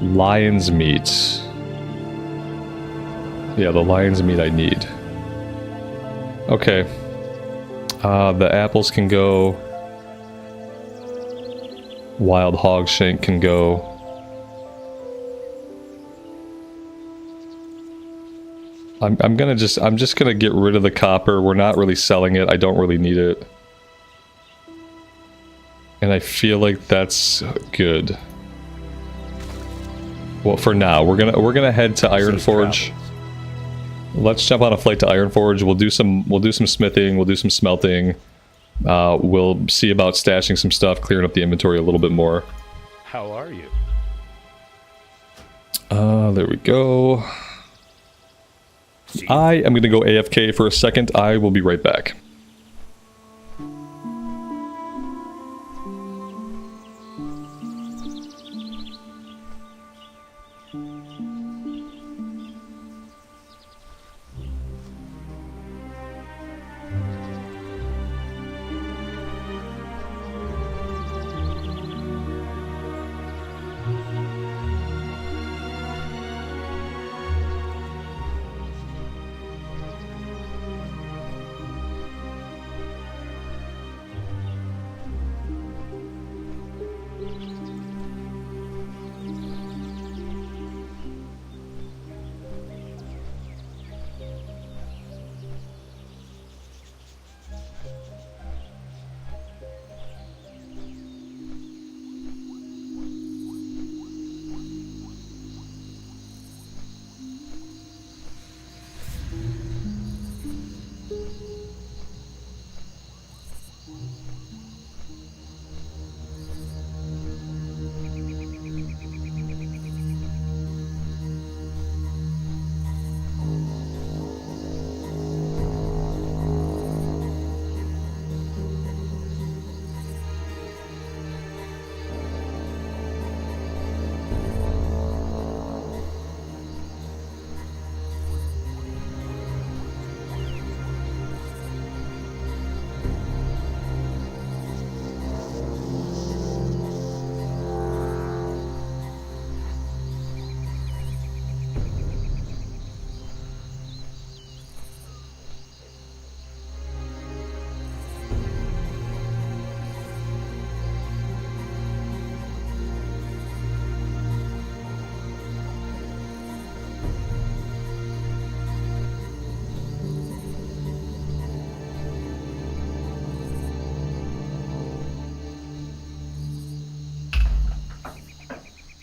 A: Lion's meat. Yeah, the lion's meat I need. Okay. The apples can go. Wild hog shank can go. I'm just gonna get rid of the copper. We're not really selling it. I don't really need it. And I feel like that's good. Well, for now, we're gonna head to Ironforge. Let's jump on a flight to Ironforge. We'll do some smithing. We'll do some smelting. We'll see about stashing some stuff, clearing up the inventory a little bit more.
C: How are you?
A: There we go. I am gonna go AFK for a second. I will be right back.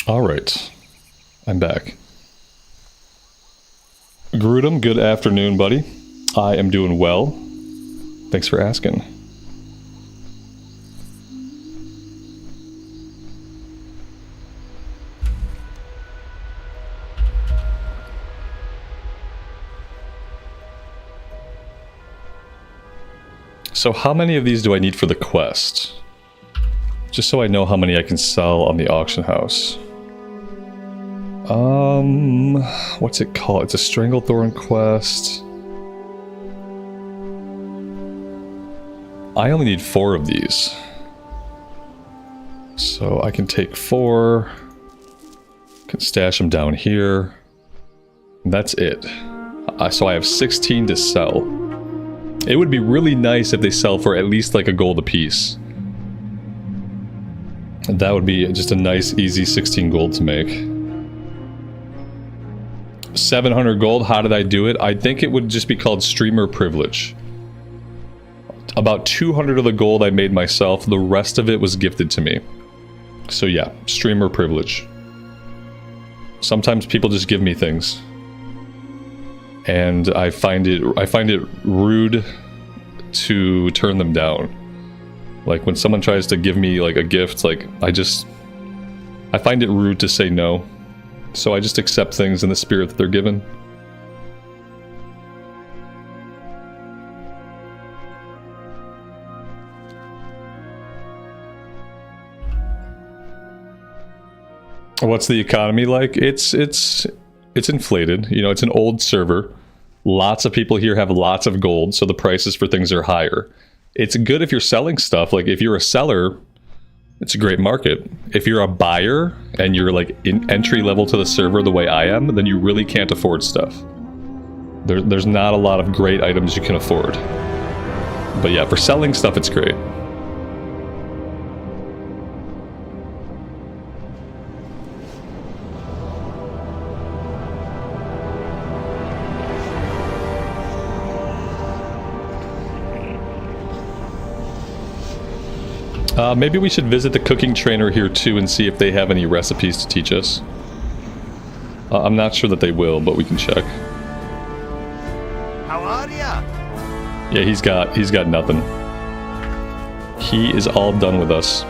A: Alright, I'm back. Grudem, good afternoon, buddy. I am doing well. Thanks for asking. So how many of these do I need for the quest? Just so I know how many I can sell on the auction house. What's it called? It's a Stranglethorn quest. I only need 4 of these. So I can take 4. Can stash them down here. That's it. So I have 16 to sell. It would be really nice if they sell for at least like a gold apiece. That would be just a nice, easy 16 gold to make. 700 gold, how did I do it? I think it would just be called streamer privilege. About 200 of the gold I made myself, the rest of it was gifted to me. So yeah, streamer privilege. Sometimes people just give me things. And I find it rude to turn them down. Like when someone tries to give me like a gift, like I find it rude to say no. So I just accept things in the spirit that they're given. What's the economy like? It's inflated. You know, it's an old server. Lots of people here have lots of gold, so the prices for things are higher. It's good if you're selling stuff. Like if you're a seller, it's a great market. If you're a buyer and you're like in entry level to the server the way I am, then you really can't afford stuff. There's not a lot of great items you can afford. But yeah, for selling stuff, it's great. Maybe we should visit the cooking trainer here too and see if they have any recipes to teach us. I'm not sure that they will, but we can check.
D: How are ya?
A: Yeah, he's got nothing. He is all done with us.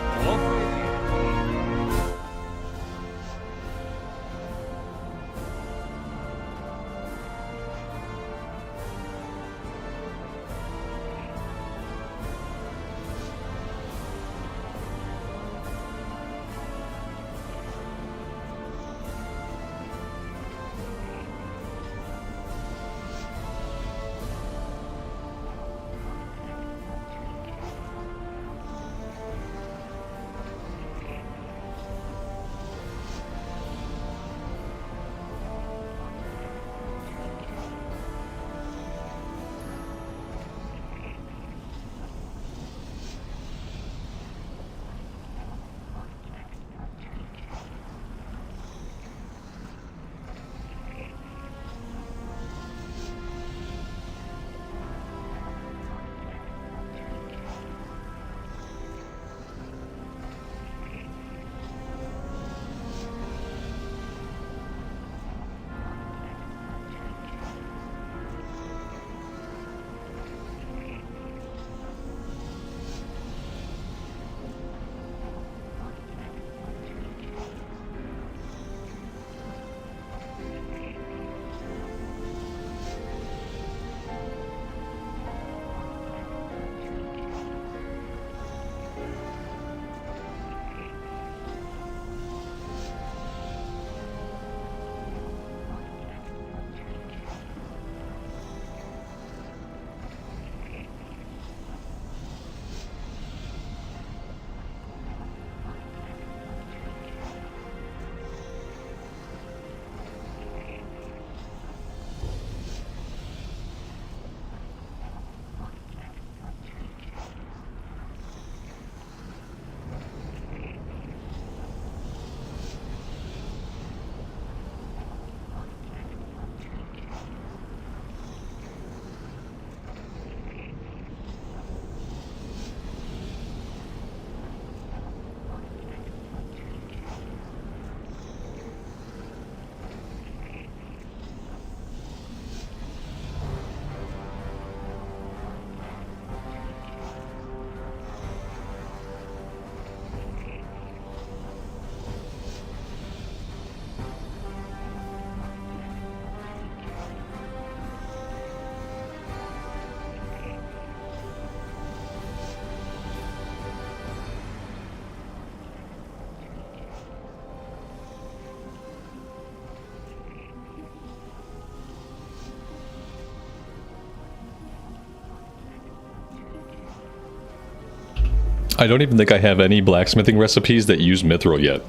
A: I don't even think I have any blacksmithing recipes that use mithril yet.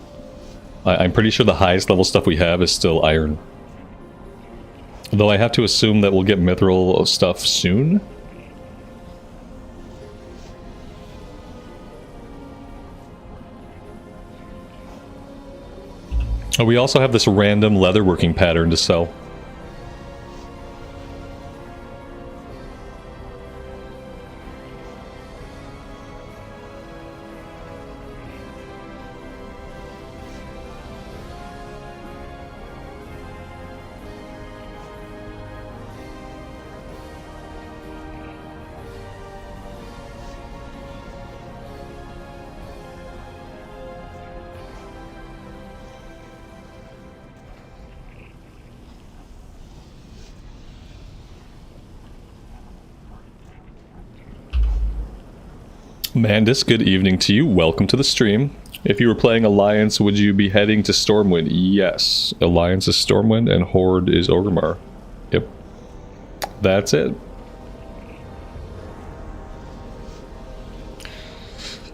A: I'm pretty sure the highest level stuff we have is still iron. Though I have to assume that we'll get mithril stuff soon. Oh, we also have this random leatherworking pattern to sell. Mandus, good evening to you. Welcome to the stream. If you were playing Alliance, would you be heading to Stormwind? Yes. Alliance is Stormwind and Horde is Orgrimmar. Yep. That's it.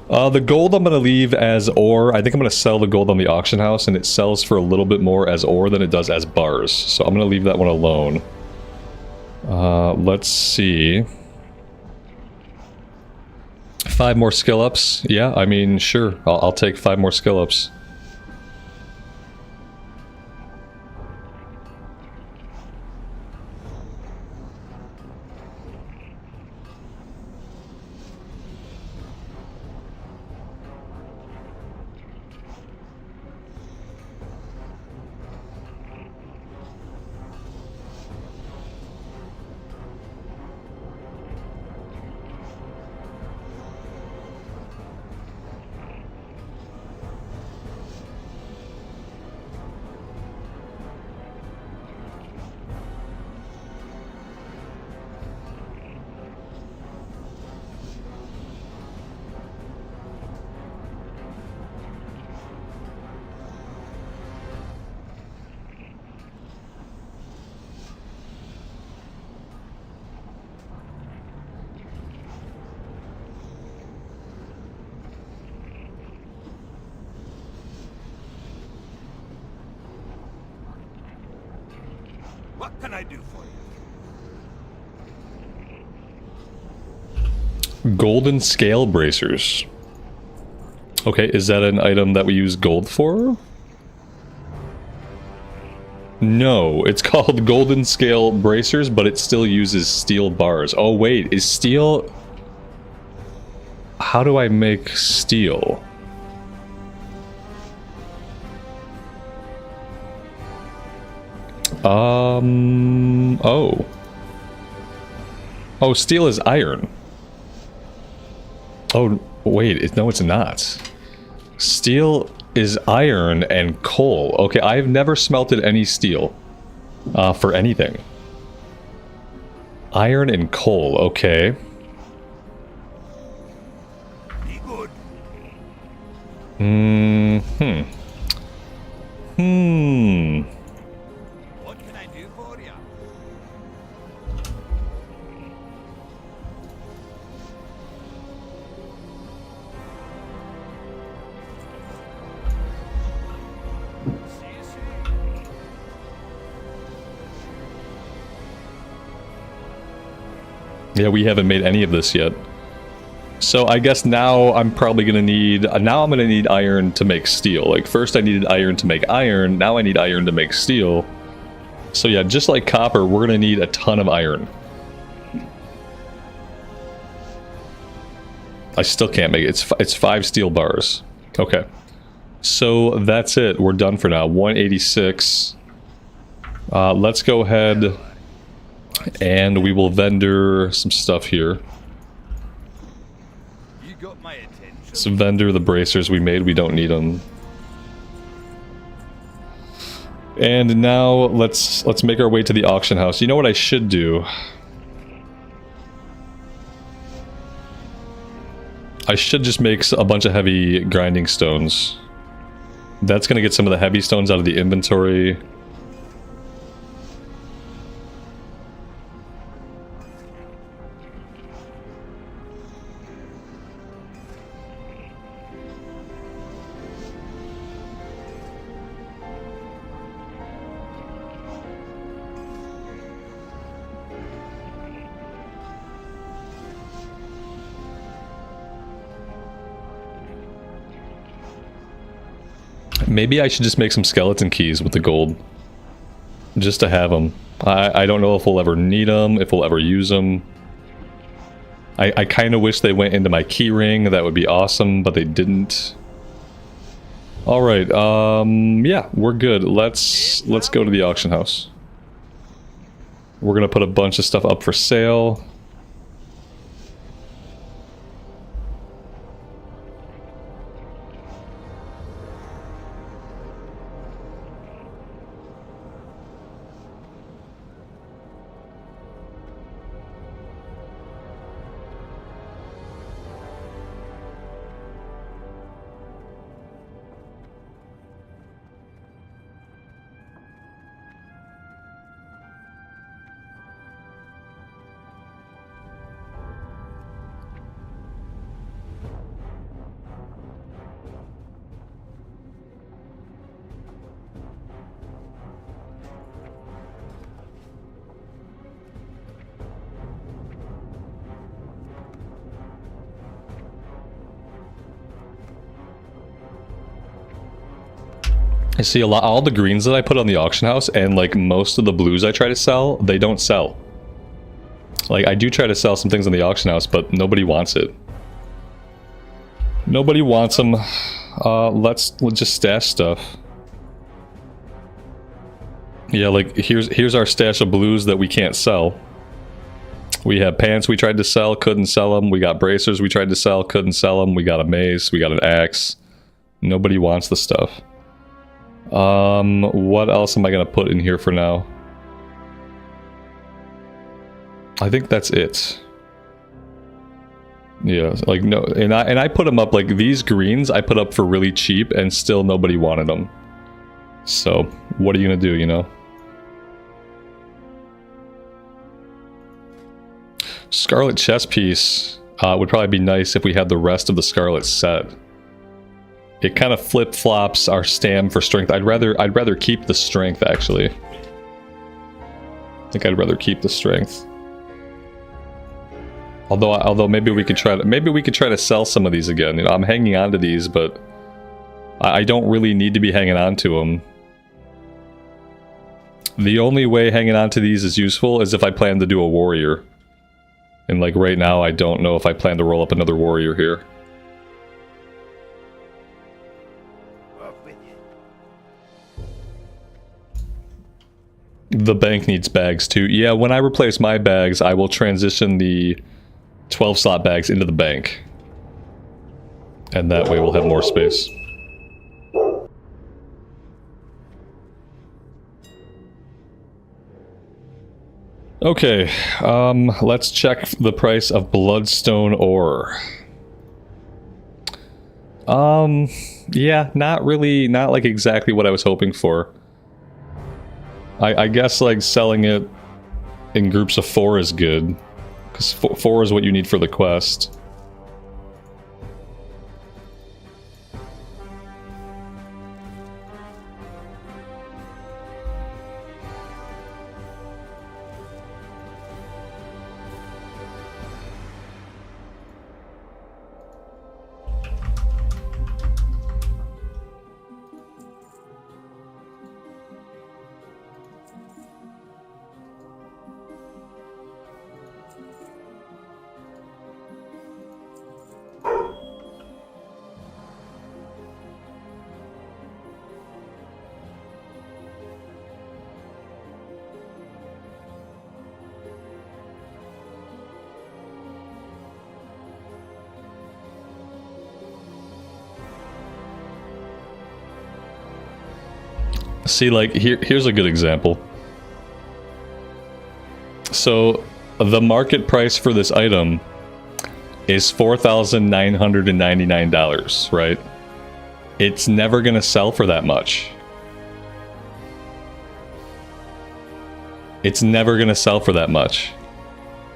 A: The gold I'm going to leave as ore. I think I'm going to sell the gold on the auction house, and it sells for a little bit more as ore than it does as bars. So I'm going to leave that one alone. Let's see. 5 more skill ups. Yeah, I mean, sure. I'll take 5 more skill ups.
D: What can I do for you?
A: Golden scale bracers. Okay, is that an item that we use gold for? No, it's called golden scale bracers, but it still uses steel bars. Oh wait, is steel... How do I make steel? Oh. Oh, steel is iron. Oh, wait, no, it's not. Steel is iron and coal. Okay, I've never smelted any steel for anything. Iron and coal, okay.
D: Be good. What can I do for you?
A: Yeah, we haven't made any of this yet. So I guess now I'm probably gonna need... now I'm gonna need iron to make steel. Like, first I needed iron to make iron, now I need iron to make steel. So yeah, just like copper, we're gonna need a ton of iron. I still can't make it. It's 5 steel bars. Okay. So that's it. We're done for now. 186. Let's go ahead and we will vendor some stuff here.
D: You got my attention.
A: So vendor the bracers we made. We don't need them. And now let's make our way to the auction house. You know what I should do? I should just make a bunch of heavy grinding stones. That's gonna get some of the heavy stones out of the inventory. Maybe I should just make some skeleton keys with the gold. Just to have them. I don't know if we'll ever need them, if we'll ever use them. I kind of wish they went into my key ring. That would be awesome, but they didn't. Alright, yeah, we're good. Let's go to the auction house. We're gonna put a bunch of stuff up for sale. I see a lot, all the greens that I put on the auction house and like most of the blues I try to sell, they don't sell. Like I do try to sell some things on the auction house, but nobody wants it. Nobody wants them. Let's just stash stuff. Yeah, like here's our stash of blues that we can't sell. We have pants we tried to sell, couldn't sell them. We got bracers we tried to sell, couldn't sell them. We got a mace, we got an axe. Nobody wants the stuff. What else am I gonna put in here for now? I think that's it. Yeah, like no, and I put them up, like these greens I put up for really cheap and still nobody wanted them. So, what are you gonna do, you know? Scarlet chess piece would probably be nice if we had the rest of the Scarlet set. It kind of flip-flops our stam for strength. I'd rather keep the strength, actually. I think I'd rather keep the strength. Although maybe we could try to sell some of these again. You know, I'm hanging on to these, but I don't really need to be hanging on to them. The only way hanging on to these is useful is if I plan to do a warrior. And like right now, I don't know if I plan to roll up another warrior here. The bank needs bags too. Yeah, when I replace my bags, I will transition the 12 slot bags into the bank. And that way we'll have more space. Okay, let's check the price of bloodstone ore. Yeah, not really, not like exactly what I was hoping for. I guess like selling it in groups of 4 is good, because 4 is what you need for the quest. See, like, here's a good example. So, the market price for this item is $4,999, right? It's never gonna sell for that much. It's never gonna sell for that much.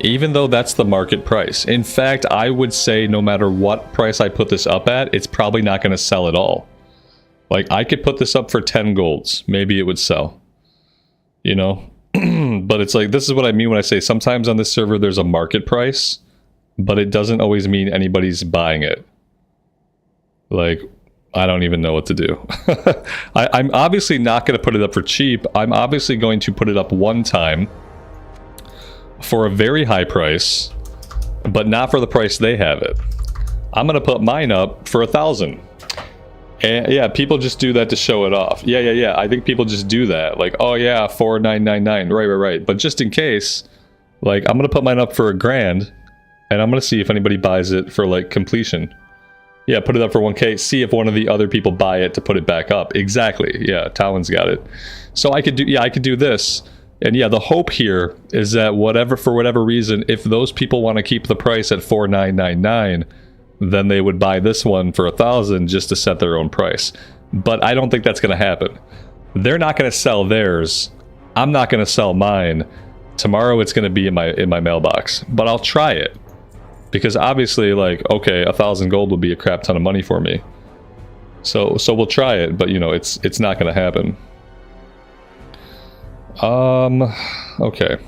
A: Even though that's the market price. In fact, I would say no matter what price I put this up at, it's probably not gonna sell at all. Like, I could put this up for 10 golds. Maybe it would sell. You know? But it's like, this is what I mean when I say sometimes on this server there's a market price, but it doesn't always mean anybody's buying it. Like, I don't even know what to do. I'm obviously not going to put it up for cheap. I'm obviously going to put it up one time for a very high price, but not for the price they have it. I'm going to put mine up for 1,000. And yeah, people just do that to show it off. Yeah. I think people just do that. Like, oh yeah, 4,999. Right. But just in case, like, I'm going to put mine up for $1,000, and I'm going to see if anybody buys it for, like, completion. Yeah, put it up for 1K. See if one of the other people buy it to put it back up. Exactly. Yeah, Talon's got it. So I could do this. And yeah, the hope here is that for whatever reason, if those people want to keep the price at 4,999, then they would buy this one for 1,000 just to set their own price. But I don't think that's going to happen. They're not going to sell theirs. I'm not going to sell mine. Tomorrow it's going to be in my mailbox. But I'll try it. Because obviously, like, okay, 1,000 gold would be a crap ton of money for me. So we'll try it, but you know, it's not gonna happen. Okay.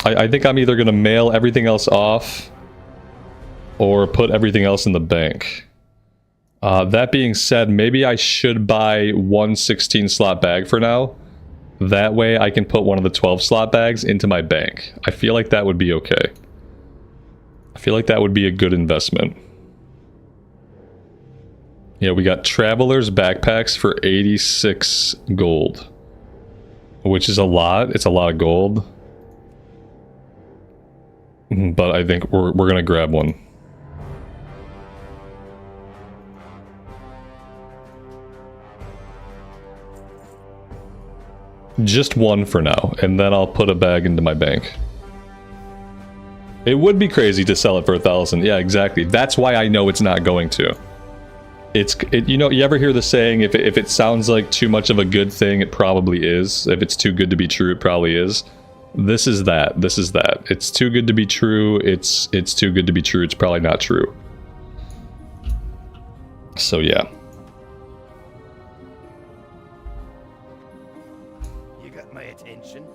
A: I think I'm either gonna mail everything else off or put everything else in the bank. That being said, maybe I should buy one 16 slot bag for now. That way I can put one of the 12 slot bags into my bank. I feel like that would be okay. I feel like that would be a good investment. Yeah, we got travelers backpacks for 86 gold. Which is a lot. It's a lot of gold. But I think we're gonna grab one. Just one for now, and then I'll put a bag into my bank. It would be crazy to sell it for 1,000. Yeah, exactly. That's why I know it's not going to. You know, you ever hear the saying, if it sounds like too much of a good thing, it probably is. If it's too good to be true, it probably is. This is that. This is that. It's too good to be true. It's too good to be true. It's probably not true. So yeah.
D: You got my attention.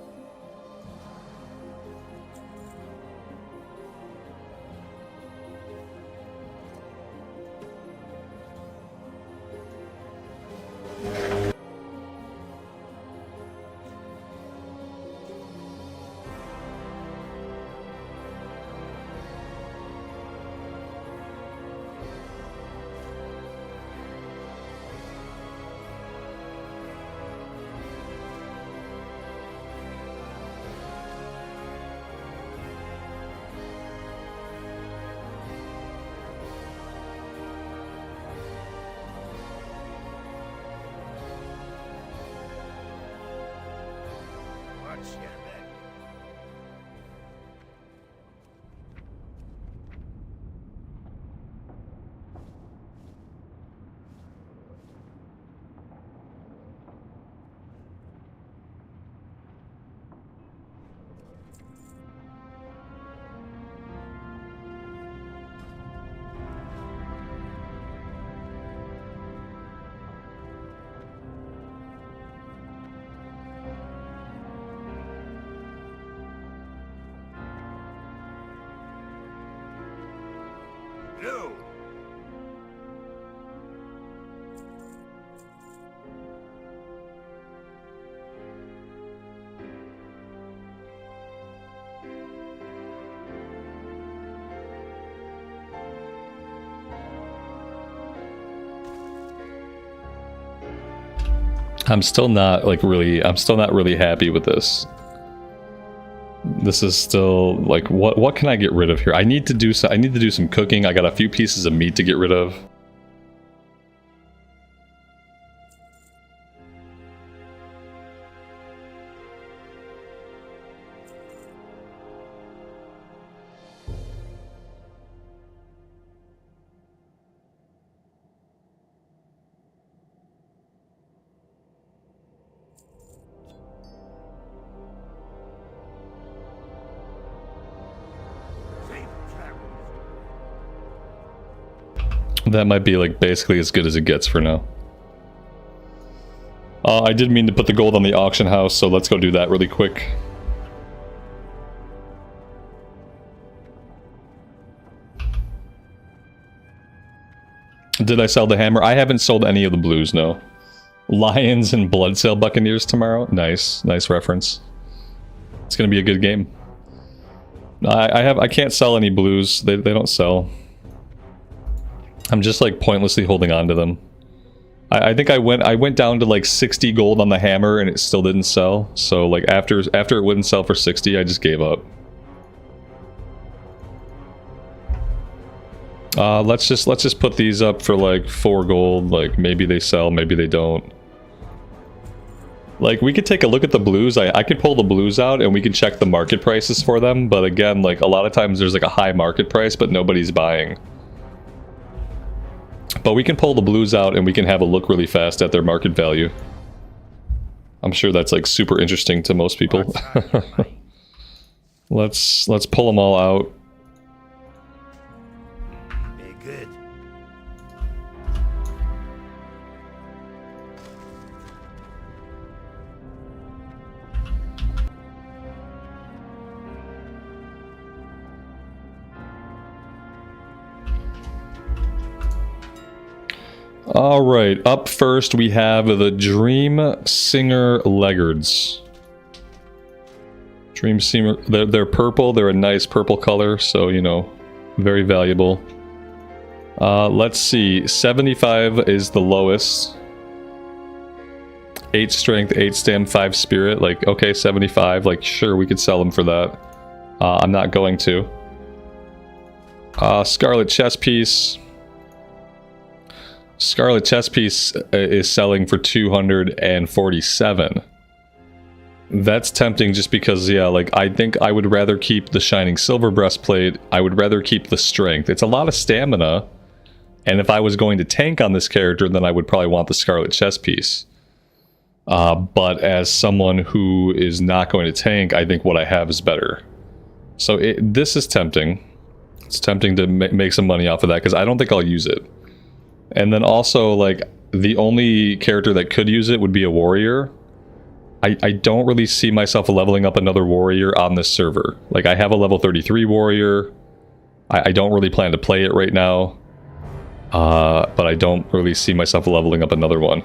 D: No.
A: I'm still not really happy with this. This is still like, what can I get rid of here? I need to do some cooking. I got a few pieces of meat to get rid of. That might be like basically as good as it gets for now. I did mean to put the gold on the auction house, so let's go do that really quick. Did I sell the hammer? I haven't sold any of the blues, no. Lions and Bloodsail Buccaneers tomorrow. Nice. Nice reference. It's gonna be a good game. I can't sell any blues. They don't sell. I'm just like pointlessly holding on to them. I think I went down to like 60 gold on the hammer and it still didn't sell. So like after it wouldn't sell for 60, I just gave up. Let's just put these up for like 4 gold. Like maybe they sell, maybe they don't. Like we could take a look at the blues. I could pull the blues out and we can check the market prices for them. But again, like a lot of times there's like a high market price, but nobody's buying. But we can pull the blues out and we can have a look really fast at their market value. I'm sure that's like super interesting to most people. Let's pull them all out.
D: Be good.
A: Alright, up first we have the Dream Singer Leggards. Dream Singer, they're purple, they're a nice purple color, so you know, very valuable. Let's see, 75 is the lowest. 8 strength, 8 stam, 5 spirit, like okay, 75, like sure we could sell them for that. I'm not going to. Scarlet Chest Piece. Scarlet Chest Piece is selling for 247. That's tempting just because, yeah, like, I think I would rather keep the Shining Silver Breastplate. I would rather keep the Strength. It's a lot of stamina, and if I was going to tank on this character, then I would probably want the Scarlet Chest Piece. But as someone who is not going to tank, I think what I have is better. So this is tempting. It's tempting to make some money off of that, because I don't think I'll use it. And then also, like, the only character that could use it would be a warrior. I don't really see myself leveling up another warrior on this server. Like, I have a level 33 warrior. I don't really plan to play it right now. But I don't really see myself leveling up another one.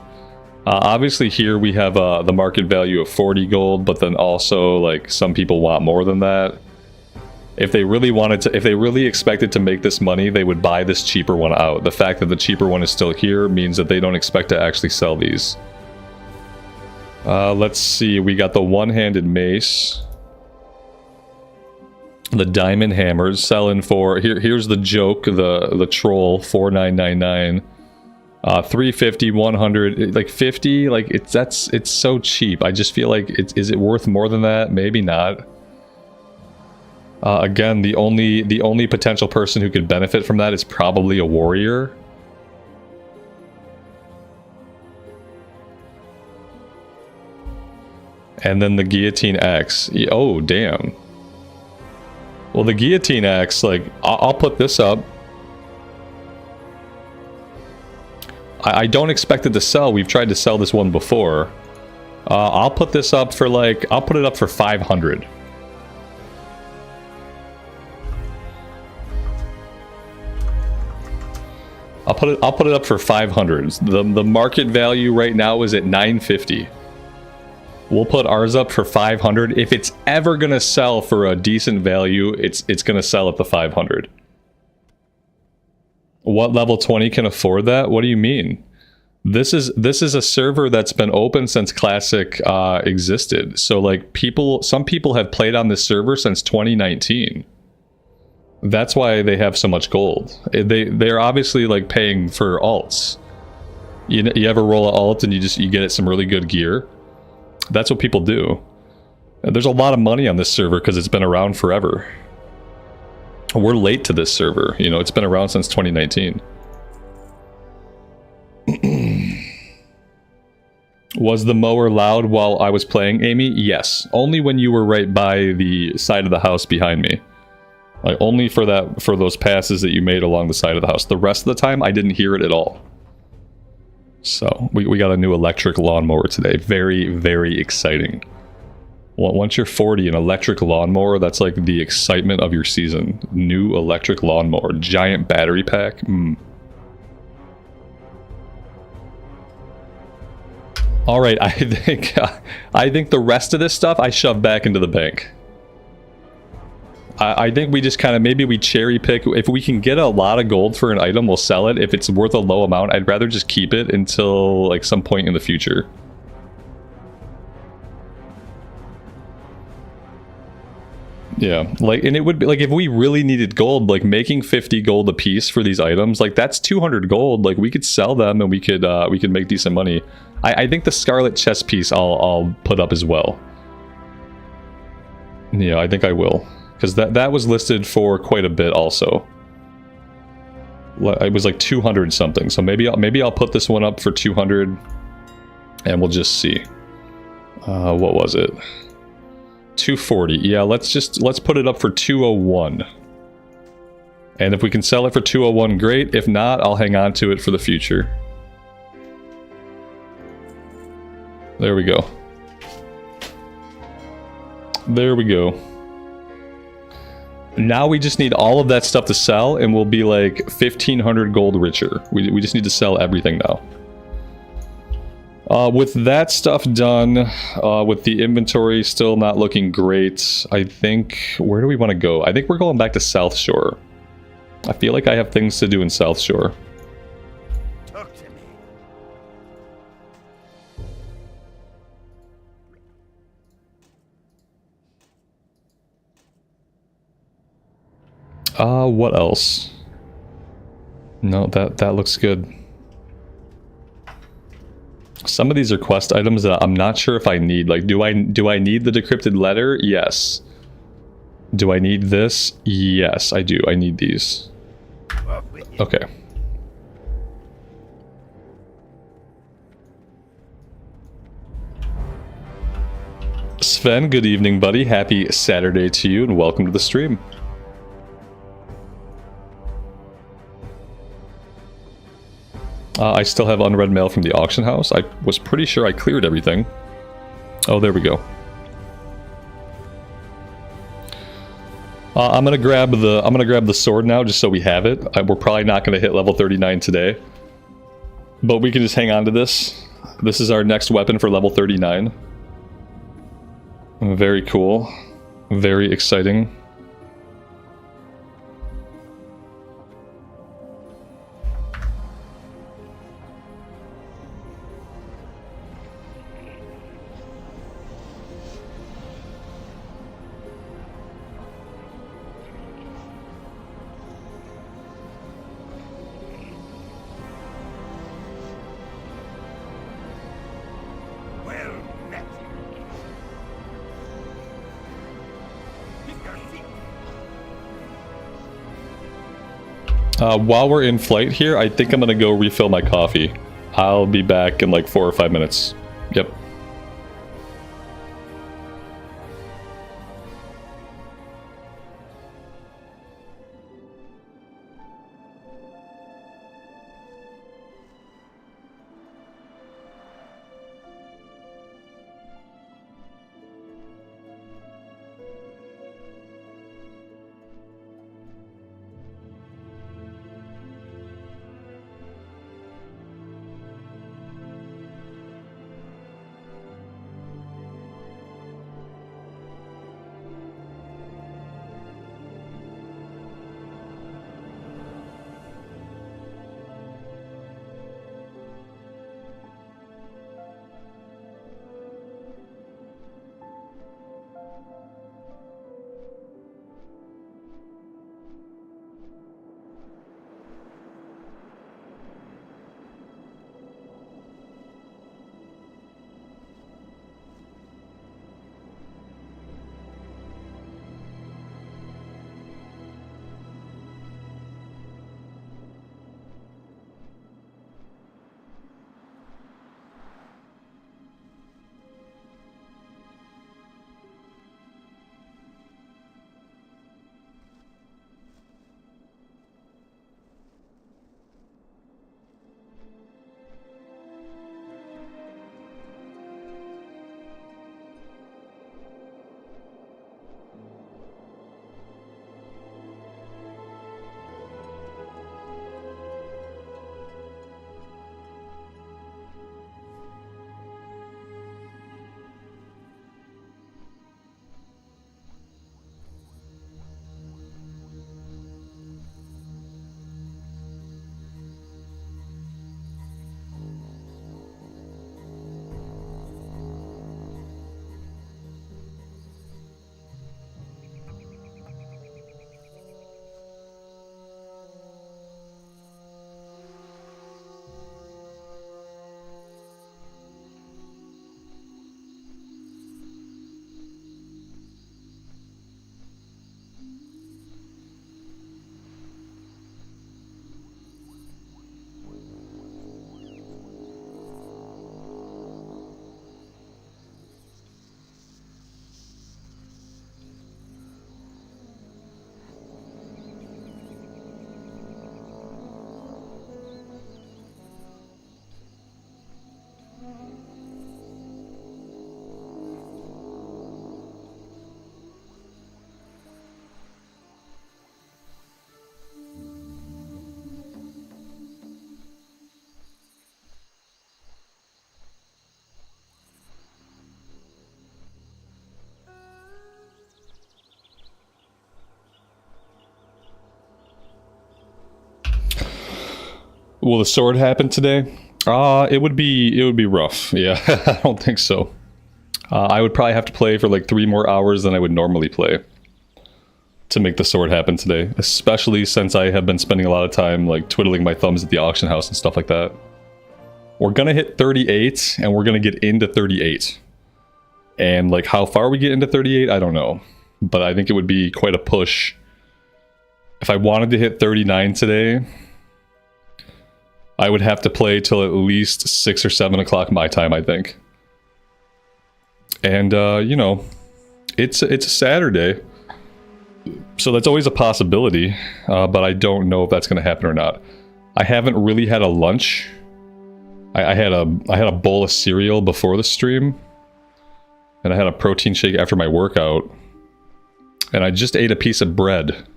A: Obviously here we have the market value of 40 gold, but then also, like, some people want more than that. If they really wanted to, if they really expected to make this money, they would buy this cheaper one out. The fact that the cheaper one is still here means that they don't expect to actually sell these. Let's see, we got the one-handed mace. The diamond hammers selling for, here's the joke, the troll, 4999. 350, 100, like 50, like it's so cheap. I just feel like is it worth more than that? Maybe not. Again, the only potential person who could benefit from that is probably a warrior. And then the guillotine axe. Oh, damn. Well, the guillotine axe, like, I'll put this up. I don't expect it to sell. We've tried to sell this one before. I'll put this up for, like, I'll put it up for 500. I'll put it up for 500. The market value right now is at 950. We'll put ours up for 500. If it's ever gonna sell for a decent value, it's gonna sell at the 500. What level 20 can afford that? What do you mean? This is a server that's been open since Classic existed. So like some people have played on this server since 2019. That's why they have so much gold. They're obviously like paying for alts. You ever roll an alt and you get some really good gear? That's what people do. And there's a lot of money on this server because it's been around forever. We're late to this server, you know, it's been around since 2019. Was the mower loud while I was playing, Amy? Yes. Only when you were right by the side of the house behind me. Like, only for those passes that you made along the side of the house. The rest of the time, I didn't hear it at all. So, we got a new electric lawnmower today. Very, very exciting. Well, once you're 40, an electric lawnmower, that's like the excitement of your season. New electric lawnmower. Giant battery pack. All right, I think the rest of this stuff I shove back into the bank. I think we just kind of, maybe we cherry pick. If we can get a lot of gold for an item, we'll sell it. If it's worth a low amount, I'd rather just keep it until like some point in the future. Yeah, like, and it would be like if we really needed gold, like making 50 gold a piece for these items, like that's 200 gold. Like we could sell them and we could make decent money. I think the Scarlet chest piece I'll put up as well. Yeah, I think I will. Because that was listed for quite a bit also. It was like 200 something. So maybe I'll put this one up for 200 and we'll just see. What was it? 240. Yeah, let's put it up for 201. And if we can sell it for 201, great. If not, I'll hang on to it for the future. There we go. There we go. Now we just need all of that stuff to sell and we'll be like 1,500 gold richer. We just need to sell everything now. With that stuff done, with the inventory still not looking great, I think, where do we want to go? I think we're going back to South Shore. I feel like I have things to do in South Shore.
D: Talk to me.
A: What else? No, that looks good. Some of these are quest items that I'm not sure if I need. Like, do I need the decrypted letter? Yes. Do I need this? Yes, I do. I need these. Okay. Sven, good evening, buddy. Happy Saturday to you, and welcome to the stream. I still have unread mail from the auction house. I was pretty sure I cleared everything. Oh, there we go. I'm gonna grab the sword now, just so we have it. We're probably not gonna hit level 39 today, but we can just hang on to this. This is our next weapon for level 39. Very cool. Very exciting. While we're in flight here, I think I'm gonna go refill my coffee. I'll be back in like 4 or 5 minutes. Yep. Will the sword happen today? It would be rough. Yeah, I don't think so. I would probably have to play for like 3 more hours than I would normally play to make the sword happen today, especially since I have been spending a lot of time like twiddling my thumbs at the auction house and stuff like that. We're gonna hit 38 and we're gonna get into 38. And like how far we get into 38, I don't know. But I think it would be quite a push. If I wanted to hit 39 today, I would have to play till at least 6 or 7 o'clock my time, I think. And, you know, it's a Saturday. So that's always a possibility. But I don't know if that's going to happen or not. I haven't really had a lunch. I had a bowl of cereal before the stream. And I had a protein shake after my workout. And I just ate a piece of bread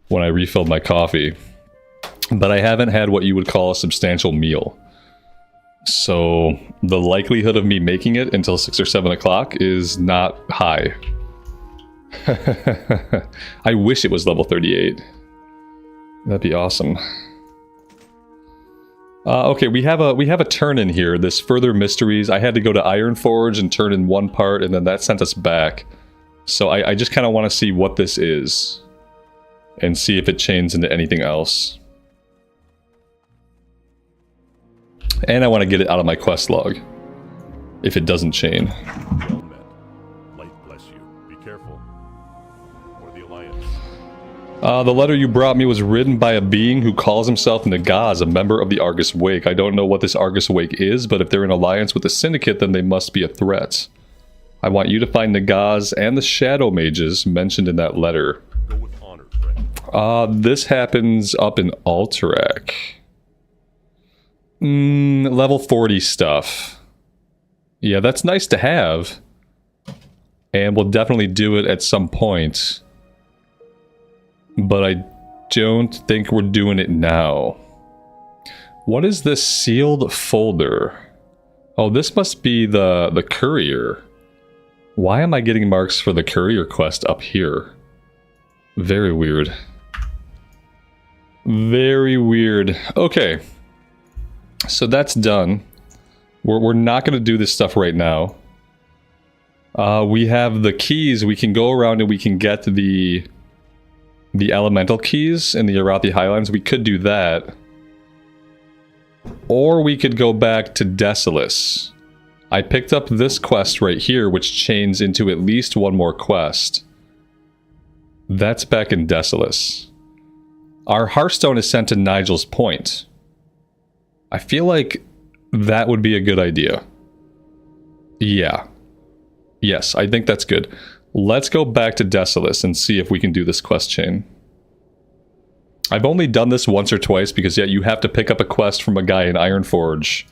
A: when I refilled my coffee. But I haven't had what you would call a substantial meal. So the likelihood of me making it until 6 or 7 o'clock is not high. I wish it was level 38. That'd be awesome. Okay, we have a turn in here. This further mysteries. I had to go to Ironforge and turn in one part, and then that sent us back. So I just kind of want to see what this is, and see if it chains into anything else. And I want to get it out of my quest log, if it doesn't chain.
C: Well met. Light bless you. Be careful. Or the Alliance.
A: The letter you brought me was written by a being who calls himself Nagaz, a member of the Argus Wake. I don't know what this Argus Wake is, but if they're in alliance with the Syndicate, then they must be a threat. I want you to find Nagaz and the Shadow Mages mentioned in that letter.
C: Go with honor, friend.
A: This happens up in Alterac. Level 40 stuff. Yeah, that's nice to have. And we'll definitely do it at some point. But I don't think we're doing it now. What is this sealed folder? Oh, this must be the courier. Why am I getting marks for the courier quest up here? Very weird. Very weird. Okay. So that's done. We're not going to do this stuff right now. We have the keys. We can go around and we can get the elemental keys in the Arathi Highlands. We could do that. Or we could go back to Desolace. I picked up this quest right here, which chains into at least one more quest. That's back in Desolace. Our Hearthstone is sent to Nigel's Point. I feel like that would be a good idea. Yeah. Yes, I think that's good. Let's go back to Desolace and see if we can do this quest chain. I've only done this once or twice because, yeah, you have to pick up a quest from a guy in Ironforge.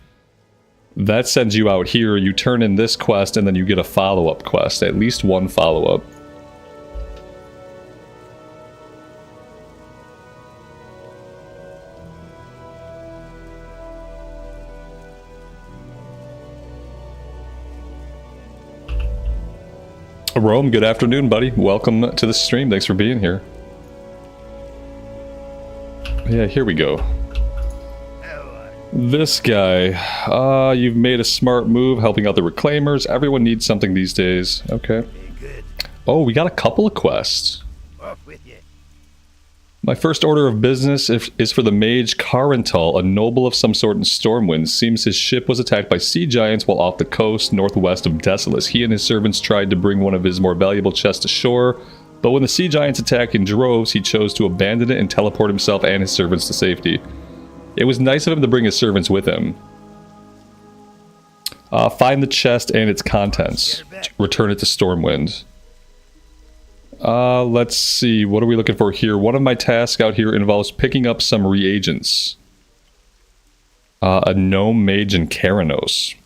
A: That sends you out here, you turn in this quest, and then you get a follow-up quest. At least one follow-up. Rome, good afternoon, buddy. Welcome to the stream. Thanks for being here. Yeah, here we go. This guy. You've made a smart move helping out the Reclaimers. Everyone needs something these days. Okay. Oh, we got a couple of quests. My first order of business is for the mage Carental, a noble of some sort in Stormwind. Seems his ship was attacked by sea giants while off the coast northwest of Desolace. He and his servants tried to bring one of his more valuable chests ashore, but when the sea giants attacked in droves, he chose to abandon it and teleport himself and his servants to safety. It was nice of him to bring his servants with him. Find the chest and its contents. Return it to Stormwind. Let's see. What are we looking for here? One of my tasks out here involves picking up some reagents. A gnome mage in Karanos.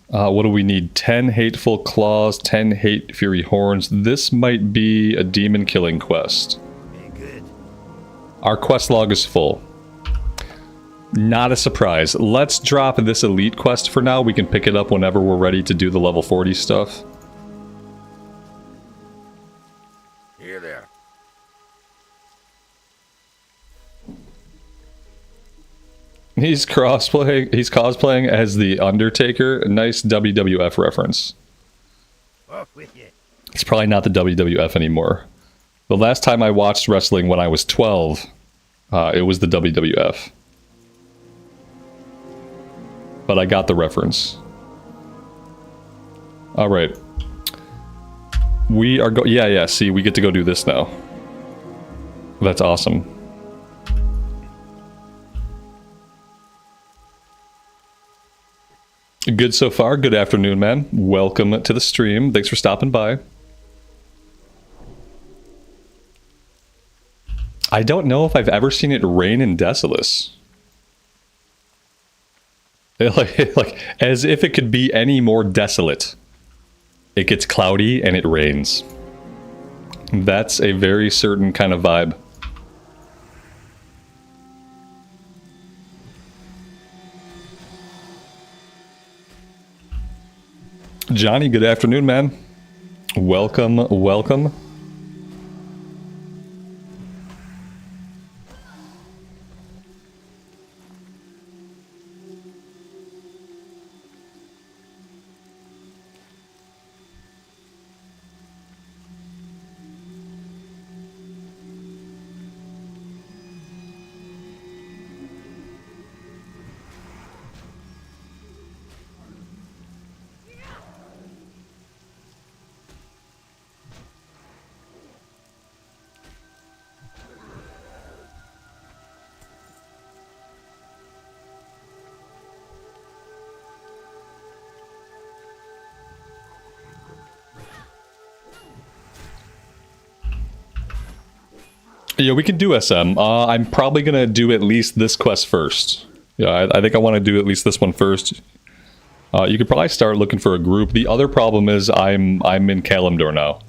A: What do we need? 10 hateful claws, 10 hate fury horns. This might be a demon killing quest. Our quest log is full. Not a surprise. Let's drop this elite quest for now. We can pick it up whenever we're ready to do the level 40 stuff.
D: Here there.
A: He's crossplay. He's cosplaying as the Undertaker. Nice WWF reference.
D: Off with you.
A: It's probably not the WWF anymore. The last time I watched wrestling when I was 12, it was the WWF. But I got the reference. All right. We are yeah, see, we get to go do this now. That's awesome. Good so far. Good afternoon, man. Welcome to the stream. Thanks for stopping by. I don't know if I've ever seen it rain in Desolus. Like, as if it could be any more desolate. It gets cloudy and it rains. That's a very certain kind of vibe. Johnny, good afternoon, man. Welcome, welcome. Yeah, we can do SM. I'm probably gonna do at least this quest first. Yeah, I think I want to do at least this one first. You could probably start looking for a group. The other problem is I'm in Kalimdor now.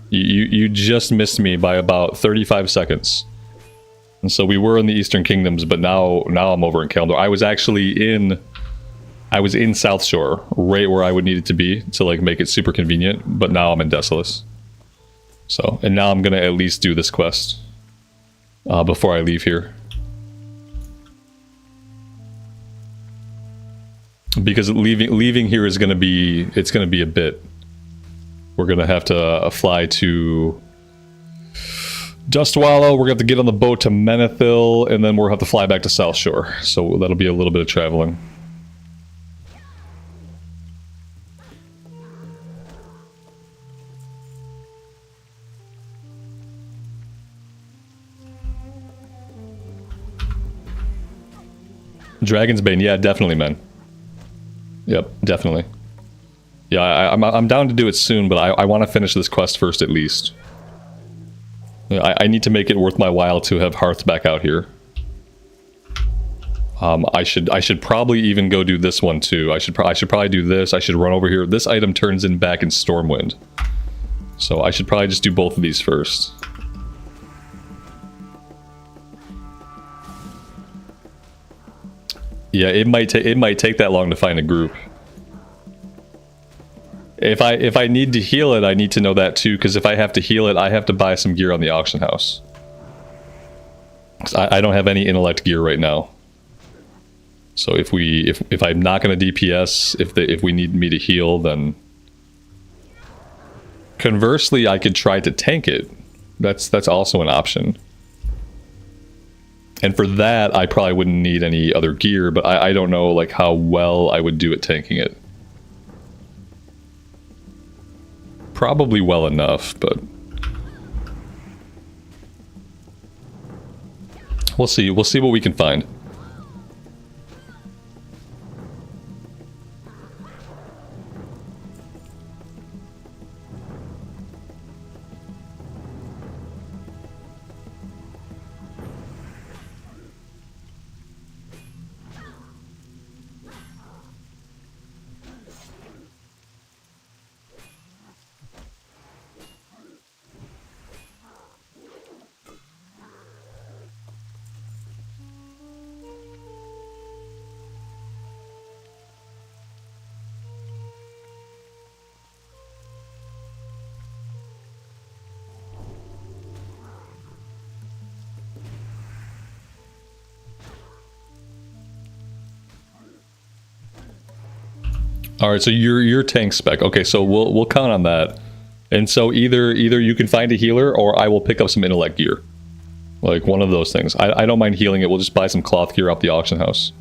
A: You just missed me by about 35 seconds. And so we were in the Eastern Kingdoms, but now I'm over in Kalimdor. I was in South Shore, right where I would need it to be to like make it super convenient. But now I'm in Desolus. So, and now I'm gonna at least do this quest. Before I leave here. Because leaving here is going to be, it's going to be a bit. We're going to have to fly to Dustwallow, we're going to have to get on the boat to Menethil, and then we'll have to fly back to South Shore. So that'll be a little bit of traveling. Dragon's Bane, yeah, definitely, man. Yep, definitely. Yeah, I'm down to do it soon, but I want to finish this quest first at least. I need to make it worth my while to have Hearth back out here. I should probably even go do this one too. I should probably do this. I should run over here. This item turns in back in Stormwind, so I should probably just do both of these first. Yeah, it might take that long to find a group. If I need to heal it, I need to know that too, because if I have to heal it, I have to buy some gear on the auction house. I don't have any intellect gear right now. So if I'm not going to DPS, if we need me to heal, then conversely, I could try to tank it. That's also an option. And for that, I probably wouldn't need any other gear, but I don't know like how well I would do at tanking it. Probably well enough, but we'll see. We'll see what we can find. All right, so you're tank spec. Okay, so we'll count on that. And so either you can find a healer, or I will pick up some intellect gear. Like one of those things. I don't mind healing it. We'll just buy some cloth gear off the auction house.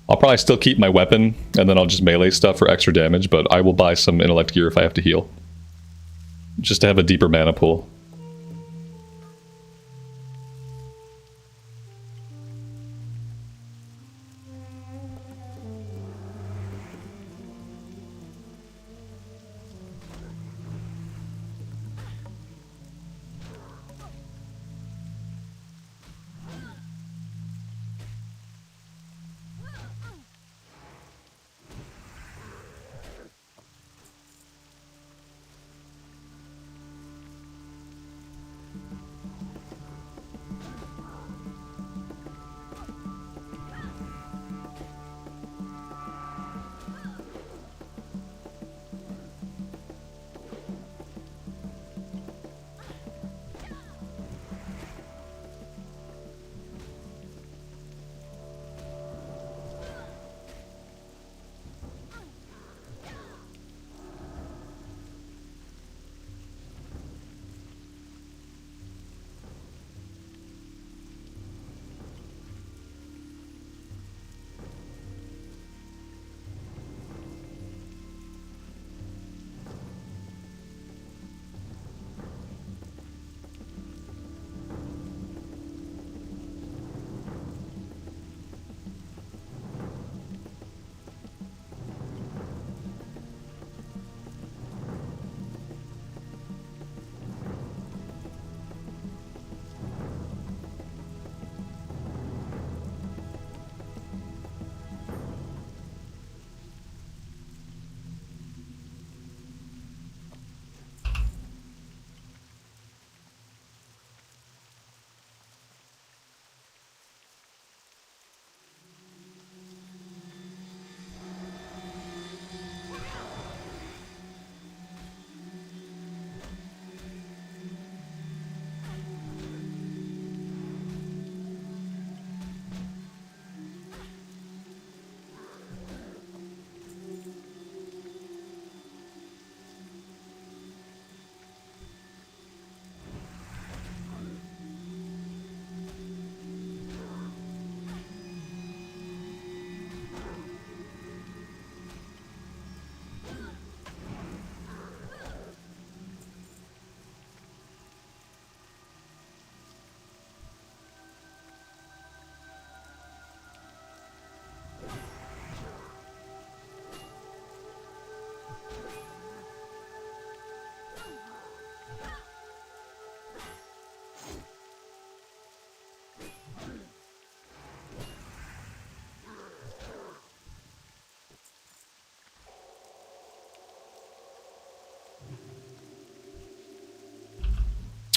A: I'll probably still keep my weapon, and then I'll just melee stuff for extra damage, but I will buy some intellect gear if I have to heal. Just to have a deeper mana pool.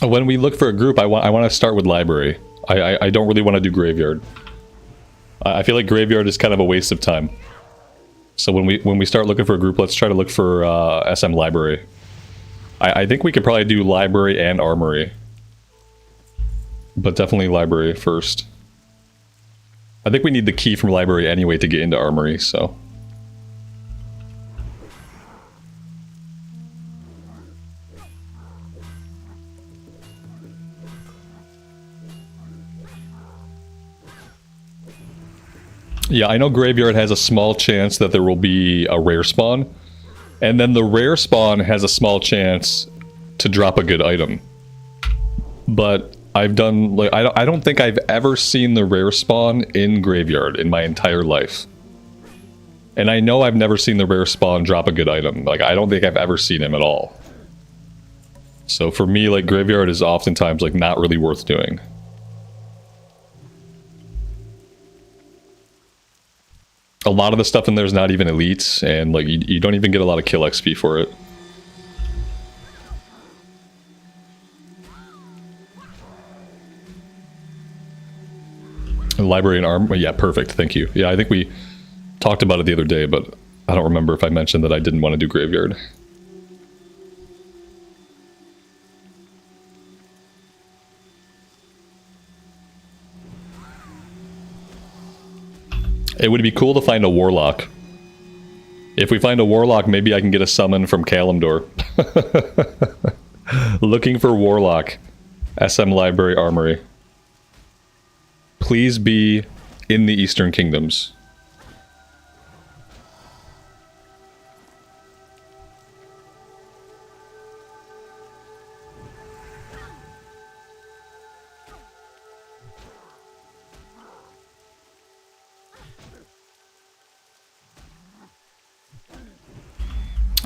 A: When we look for a group, I want to start with library. I don't really want to do graveyard. I feel like graveyard is kind of a waste of time. So when we start looking for a group, let's try to look for SM library. I think we could probably do library and armory, but definitely library first. I think we need the key from library anyway to get into armory, so. Yeah, I know Graveyard has a small chance that there will be a rare spawn. And then the rare spawn has a small chance to drop a good item. But I've done, like, I don't think I've ever seen the rare spawn in Graveyard in my entire life. And I know I've never seen the rare spawn drop a good item. Like, I don't think I've ever seen him at all. So for me, like, Graveyard is oftentimes, like, not really worth doing. A lot of the stuff in there is not even elites, and like you don't even get a lot of kill XP for it. Library and arm, yeah, perfect, thank you. Yeah, I think we talked about it the other day, but I don't remember if I mentioned that I didn't want to do graveyard. It would be cool to find a warlock. If we find a warlock, maybe I can get a summon from Kalimdor. Looking for warlock. SM Library Armory. Please be in the Eastern Kingdoms.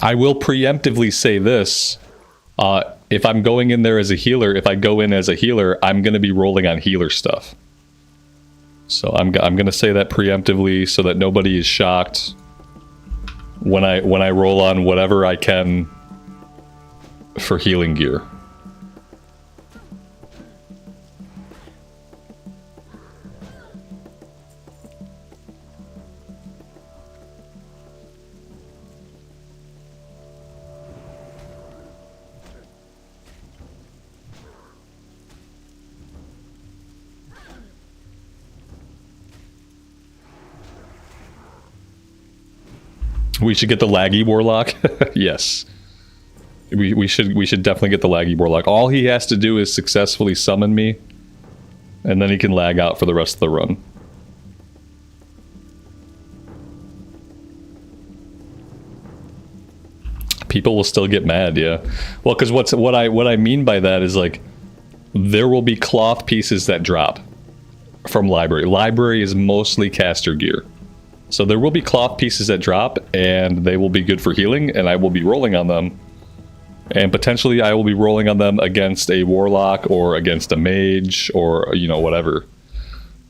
A: I will preemptively say this. If I'm going in there as a healer, if I go in as a healer, I'm going to be rolling on healer stuff. So I'm going to say that preemptively so that nobody is shocked when I roll on whatever I can for healing gear. We should get the laggy warlock. Yes. We should definitely get the laggy warlock. All he has to do is successfully summon me, and then he can lag out for the rest of the run. People will still get mad, yeah. Well, because what I mean by that is, like, there will be cloth pieces that drop from library. Library is mostly caster gear. So there will be cloth pieces that drop, and they will be good for healing, and I will be rolling on them. And potentially I will be rolling on them against a warlock, or against a mage, or, you know, whatever.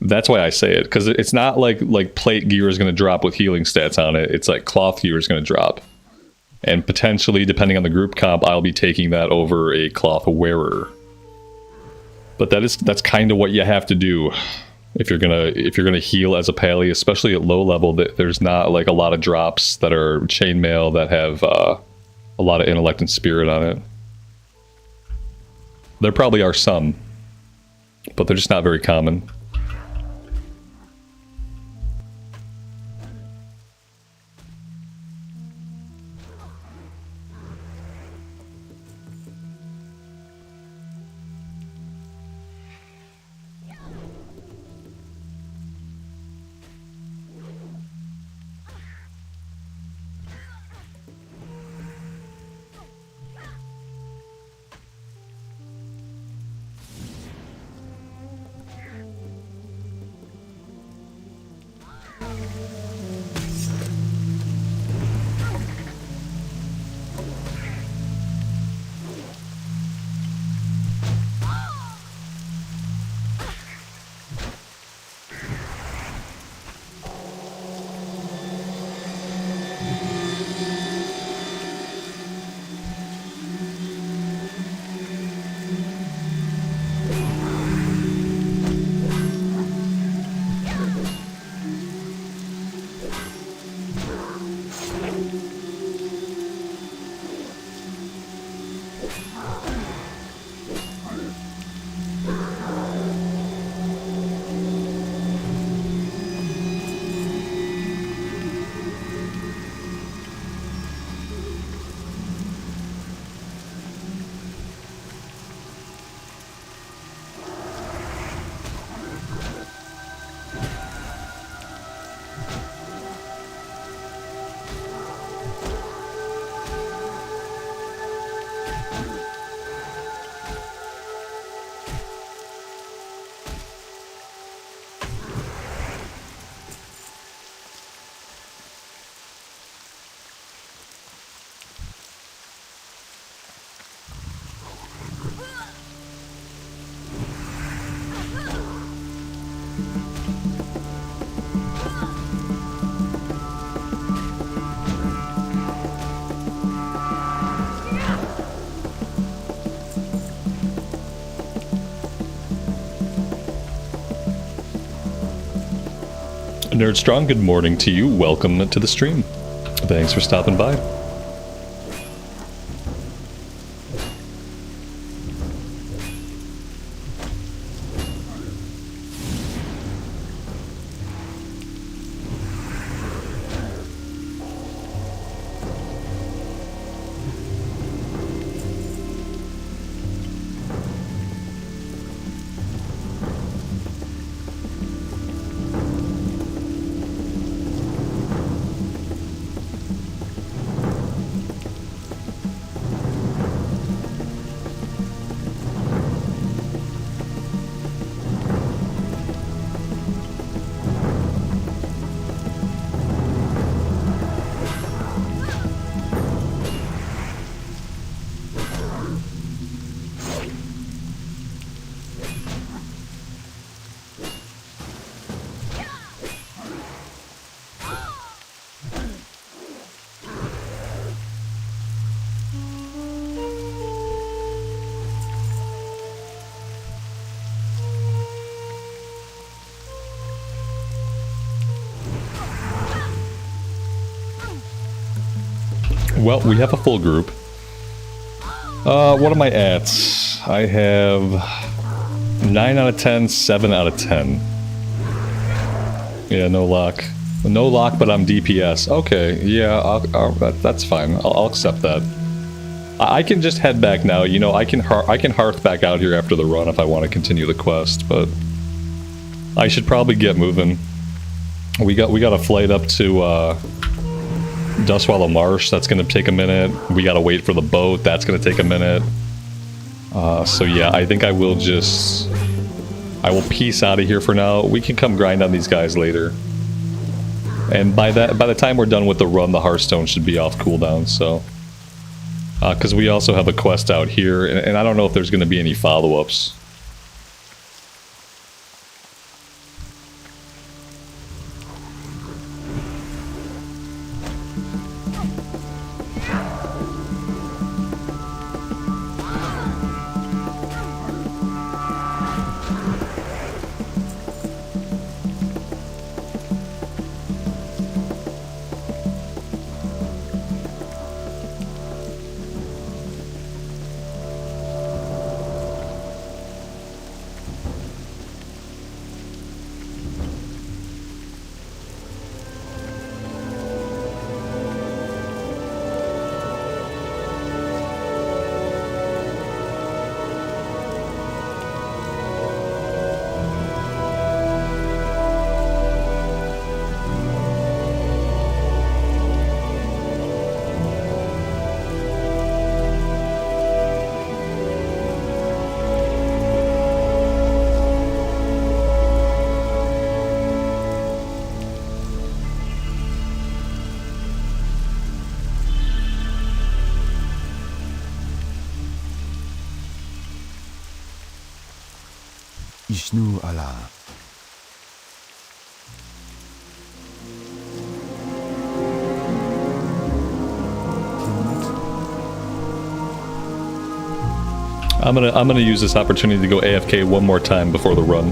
A: That's why I say it, because it's not like plate gear is going to drop with healing stats on it. It's like cloth gear is going to drop. And potentially, depending on the group comp, I'll be taking that over a cloth wearer. But that's kind of what you have to do. If you're gonna heal as a pally, especially at low level, there's not like a lot of drops that are chainmail that have a lot of intellect and spirit on it. There probably are some, but they're just not very common. Nerdstrong, good morning to you. Welcome to the stream. Thanks for stopping by. Well, we have a full group. What am I at? I have 9 out of 10, 7 out of 10. Yeah, no lock. No lock, but I'm DPS. Okay, yeah, that's fine. I'll accept that. I can just head back now. You know, I can hearth back out here after the run if I want to continue the quest, but I should probably get moving. We got a flight up to Dustwallow Marsh. That's gonna take a minute. We gotta wait for the boat. That's gonna take a minute. So yeah, I think I will peace out of here for now. We can come grind on these guys later. And by the time we're done with the run, the Hearthstone should be off cooldown, so. Because we also have a quest out here, and I don't know if there's going to be any follow-ups.
E: Ishnu Allah.
A: I'm gonna use this opportunity to go AFK one more time before the run.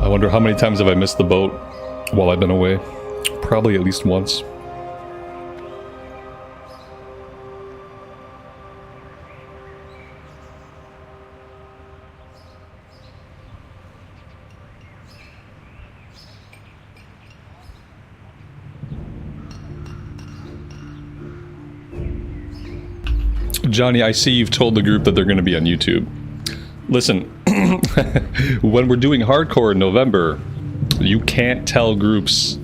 A: I wonder how many times have I missed the boat while I've been away? Probably at least once. Johnny, I see you've told the group that they're going to be on YouTube. Listen, when we're doing hardcore in November, you can't tell groups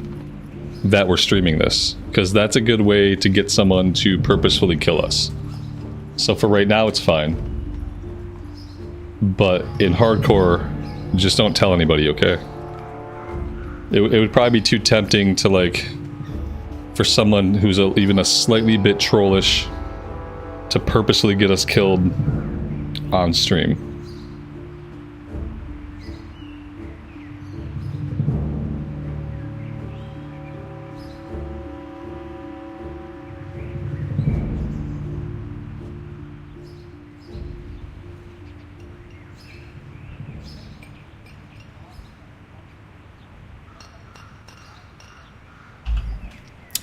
A: that we're streaming this, because that's a good way to get someone to purposefully kill us. So for right now, it's fine. But in hardcore, just don't tell anybody, okay? It would probably be too tempting to, like, for someone who's even a slightly bit trollish to purposely get us killed on stream.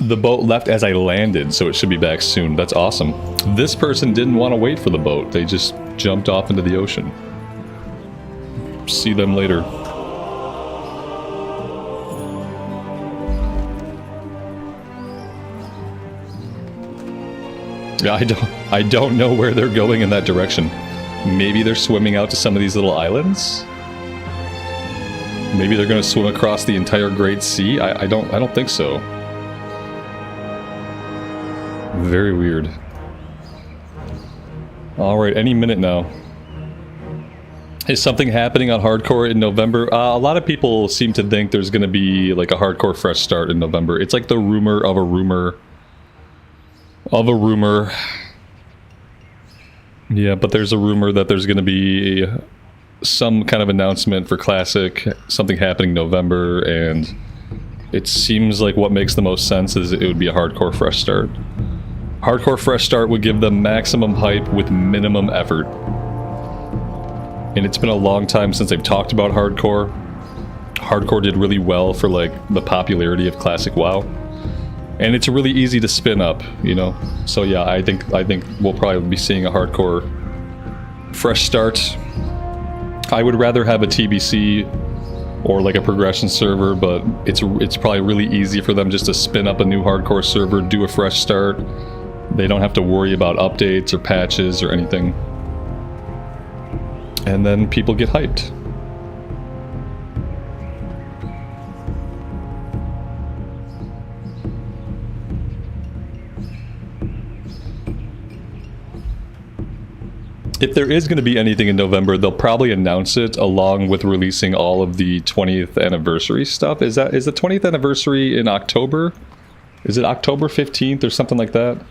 A: The boat left as I landed, so it should be back soon. That's awesome. This person didn't want to wait for the boat. They just jumped off into the ocean. See them later. Yeah, I don't know where they're going in that direction. Maybe they're swimming out to some of these little islands. Maybe they're going to swim across the entire Great Sea. I don't think so. Very weird. Alright, any minute now. Is something happening on hardcore in November? A lot of people seem to think there's going to be like a hardcore fresh start in November. It's like the rumor of a rumor of a rumor. Yeah, but there's a rumor that there's going to be some kind of announcement for Classic, something happening in November, and it seems like what makes the most sense is it would be a hardcore fresh start. Hardcore fresh start would give them maximum hype with minimum effort. And it's been a long time since they've talked about hardcore. Hardcore did really well for like the popularity of Classic WoW. And it's really easy to spin up, you know? So yeah, I think we'll probably be seeing a hardcore fresh start. I would rather have a TBC or like a progression server, but it's probably really easy for them just to spin up a new hardcore server, do a fresh start. They don't have to worry about updates or patches or anything. And then people get hyped. If there is going to be anything in November, they'll probably announce it along with releasing all of the 20th anniversary stuff. Is the 20th anniversary in October? Is it October 15th or something like that?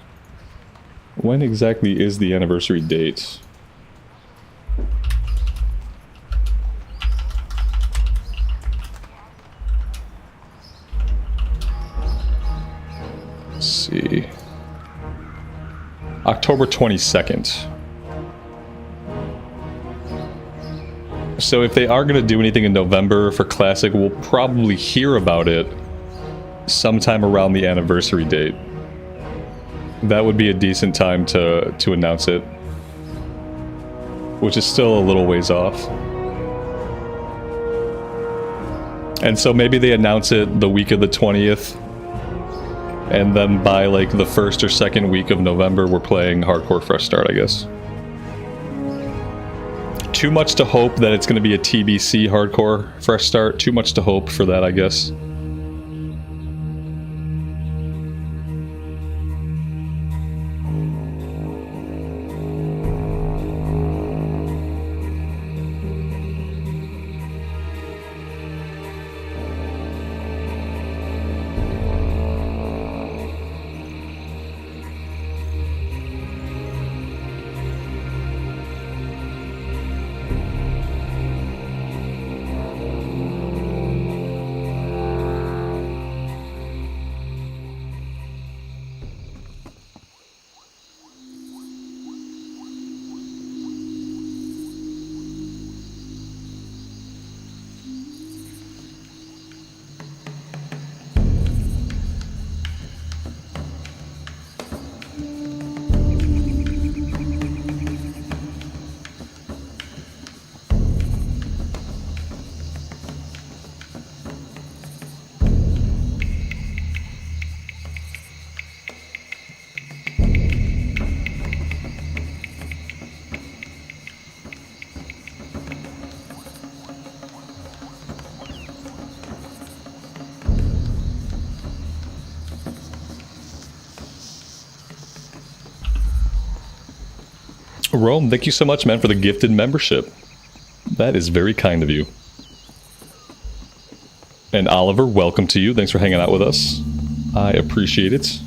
A: When exactly is the anniversary date? Let's see. October 22nd. So if they are going to do anything in November for Classic, we'll probably hear about it sometime around the anniversary date. That would be a decent time to announce it, which is still a little ways off. And so maybe they announce it the week of the 20th, and then by like the first or second week of November, we're playing Hardcore Fresh Start, I guess. Too much to hope that it's going to be a TBC Hardcore Fresh Start. Too much to hope for that, I guess. Rome, thank you so much, man, for the gifted membership. That is very kind of you. And Oliver, welcome to you. Thanks for hanging out with us. I appreciate it.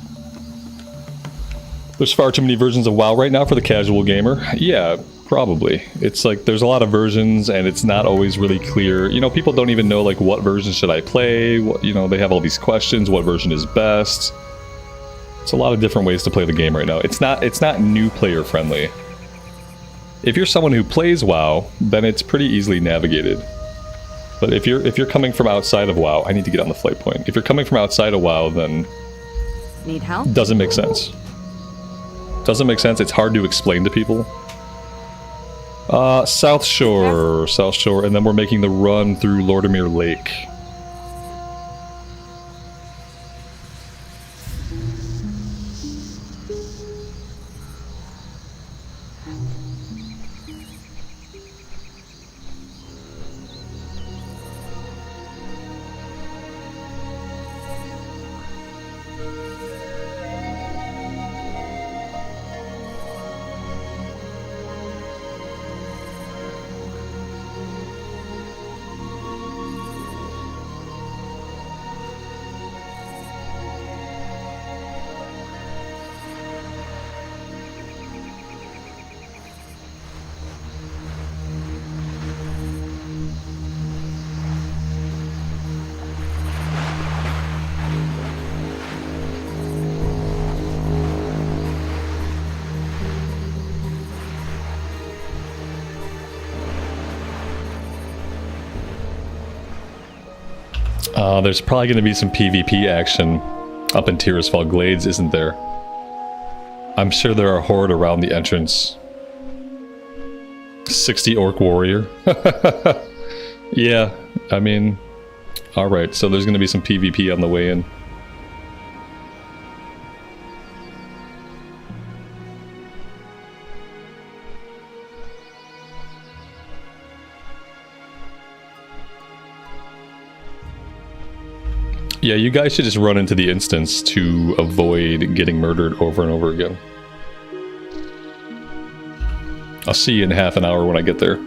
A: There's far too many versions of WoW right now for the casual gamer. Yeah, probably. It's like there's a lot of versions and it's not always really clear. You know, people don't even know like what version should I play? What, you know, they have all these questions. What version is best? It's a lot of different ways to play the game right now. It's not new player friendly. If you're someone who plays WoW, then it's pretty easily navigated. But if you're coming from outside of WoW, I need to get on the flight point. If you're coming from outside of WoW, then
B: Need help?
A: Doesn't make sense. Doesn't make sense. It's hard to explain to people. South Shore, and then we're making the run through Lordamere Lake. There's probably going to be some PvP action up in Tirisfal Glades, isn't there? I'm sure there are horde around the entrance. 60 orc warrior. Yeah, I mean, alright, so there's gonna be some PvP on the way in. Yeah, you guys should just run into the instance to avoid getting murdered over and over again. I'll see you in half an hour when I get there.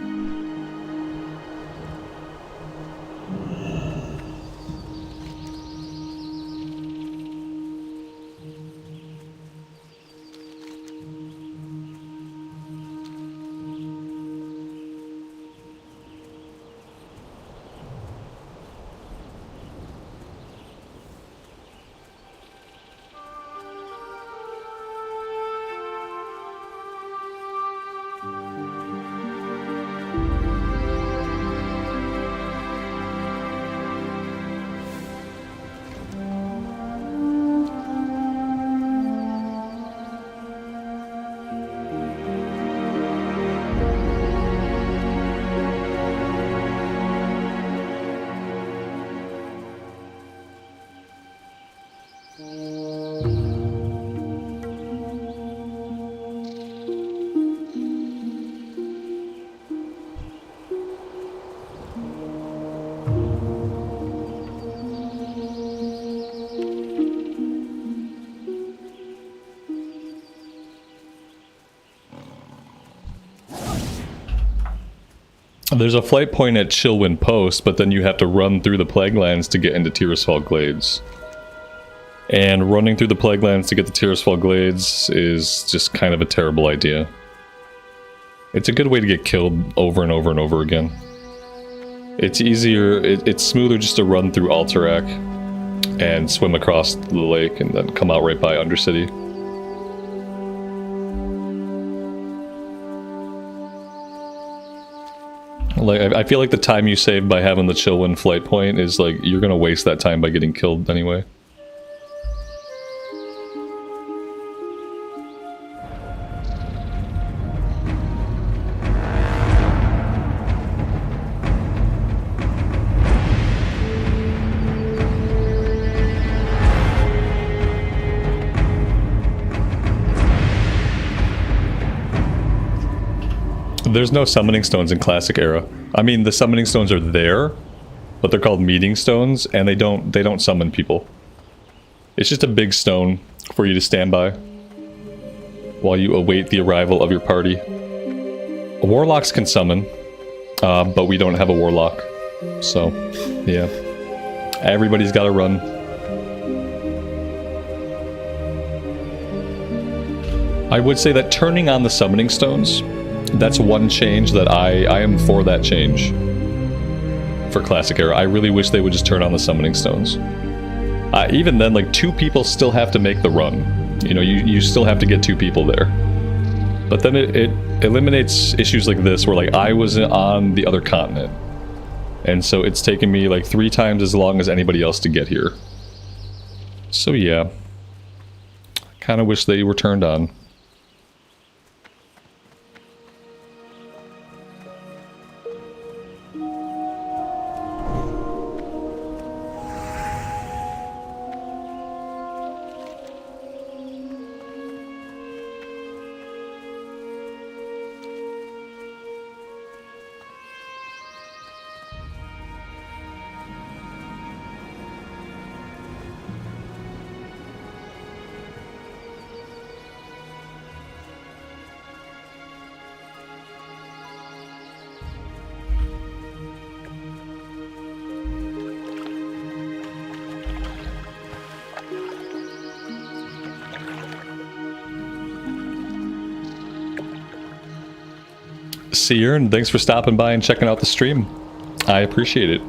A: There's a flight point at Chillwind Post, but then you have to run through the Plaguelands to get into Tirisfal Glades. And running through the Plaguelands to get to Tirisfal Glades is just kind of a terrible idea. It's a good way to get killed over and over and over again. It's easier, it's smoother just to run through Alterac and swim across the lake and then come out right by Undercity. Like, I feel like the time you save by having the Chillwind flight point is like, you're gonna waste that time by getting killed anyway. There's no summoning stones in Classic Era. I mean, the summoning stones are there, but they're called meeting stones, and they don't summon people. It's just a big stone for you to stand by while you await the arrival of your party. Warlocks can summon, but we don't have a warlock, so yeah, everybody's got to run. I would say that turning on the summoning stones, that's one change that I am for that change for Classic Era. I really wish they would just turn on the summoning stones. Even then, like, 2 people still have to make the run. You know, you still have to get 2 people there. But then it eliminates issues like this, where, like, I was on the other continent. And so it's taken me, like, 3 times as long as anybody else to get here. So yeah. I kind of wish they were turned on. Seern, thanks for stopping by and checking out the stream. I appreciate it.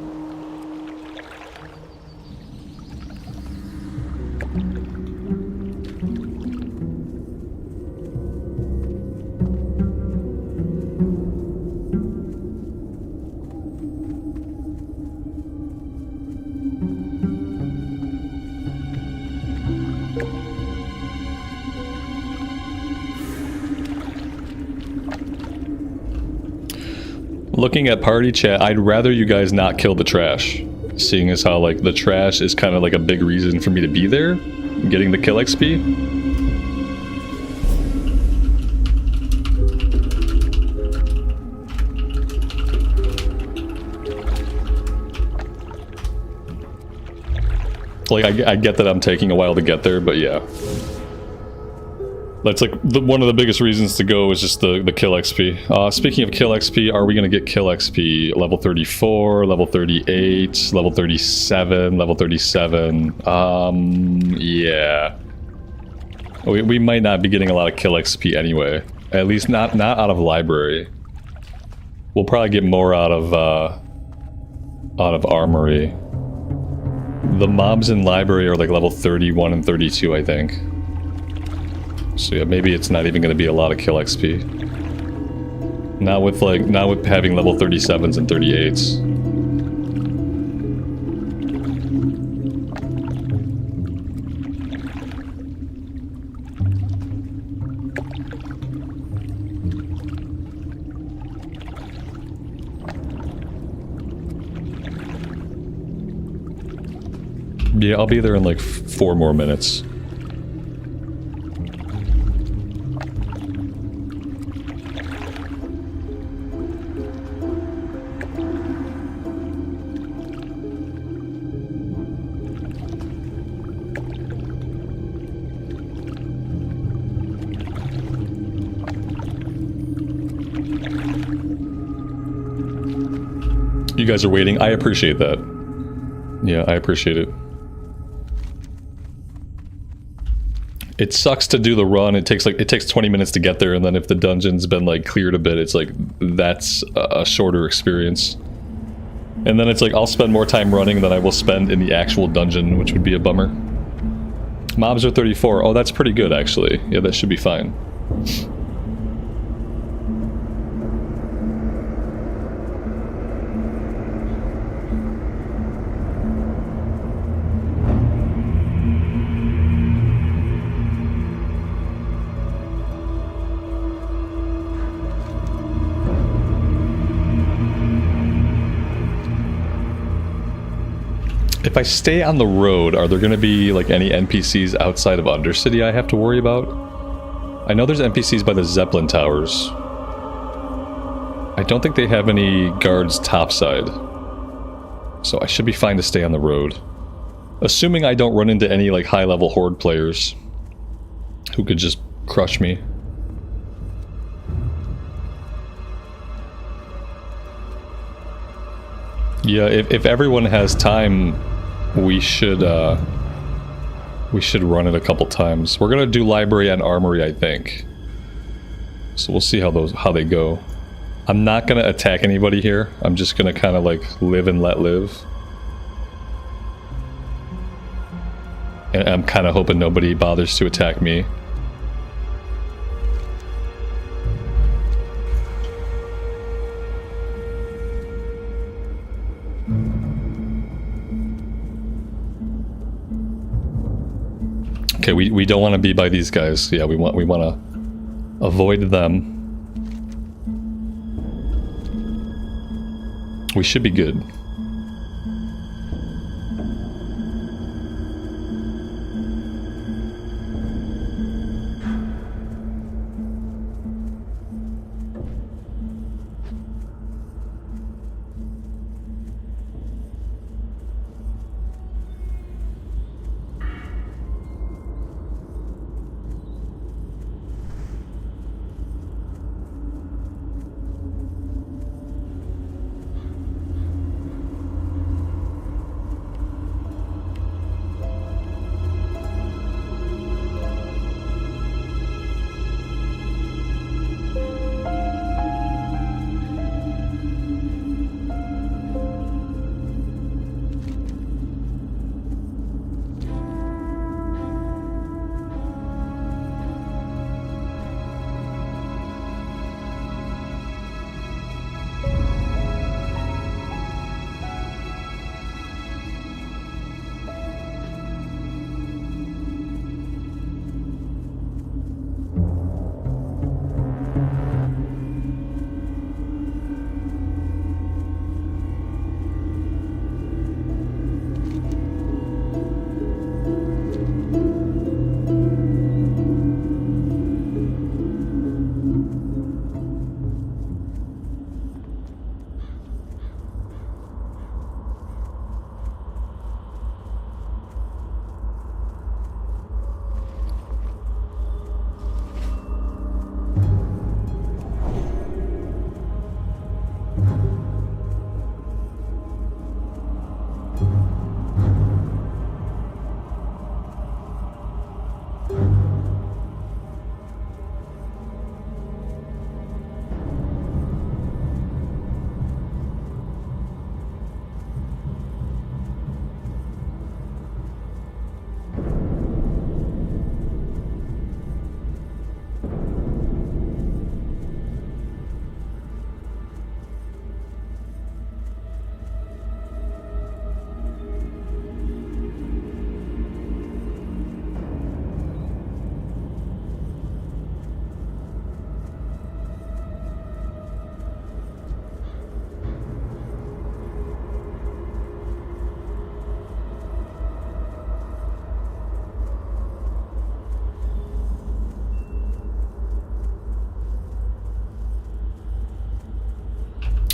A: Looking at party chat, I'd rather you guys not kill the trash. Seeing as how, like, the trash is kind of like a big reason for me to be there. Getting the kill XP. Like, I get that I'm taking a while to get there, but yeah. That's like one of the biggest reasons to go is just the kill XP. Speaking of kill XP, are we going to get kill XP? Level 34, level 38, level 37, level 37. Yeah. We might not be getting a lot of kill XP anyway. At least not out of library. We'll probably get more out of armory. The mobs in library are like level 31 and 32, I think. So yeah, maybe it's not even going to be a lot of kill XP. Not with having level 37s and 38s. Yeah, I'll be there in like 4 more minutes. You guys are waiting. I appreciate that. Yeah, I appreciate it. It sucks to do the run. It takes 20 minutes to get there, and then if the dungeon's been like cleared a bit, it's like that's a shorter experience. And then it's like I'll spend more time running than I will spend in the actual dungeon, which would be a bummer. Mobs are 34. Oh, that's pretty good actually. Yeah, that should be fine. If I stay on the road, are there going to be like any NPCs outside of Undercity I have to worry about? I know there's NPCs by the Zeppelin towers. I don't think they have any guards topside. So I should be fine to stay on the road. Assuming I don't run into any like high-level horde players who could just crush me. Yeah, if everyone has time, we should run it a couple times. We're gonna do library and armory, I think. So we'll see how they go. I'm not gonna attack anybody here. I'm just gonna kind of like live and let live. And I'm kind of hoping nobody bothers to attack me. Okay, we don't want to be by these guys. Yeah, we want to avoid them. We should be good.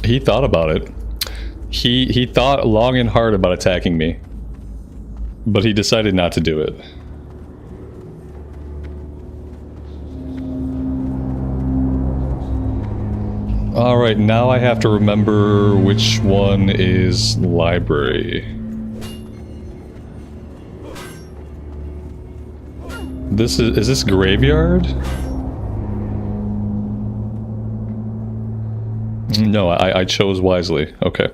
A: He thought about it. He thought long and hard about attacking me. But he decided not to do it. Alright, now I have to remember which one is library. Is this graveyard? No, I chose wisely. Okay.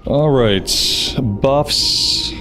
A: Alright, buffs.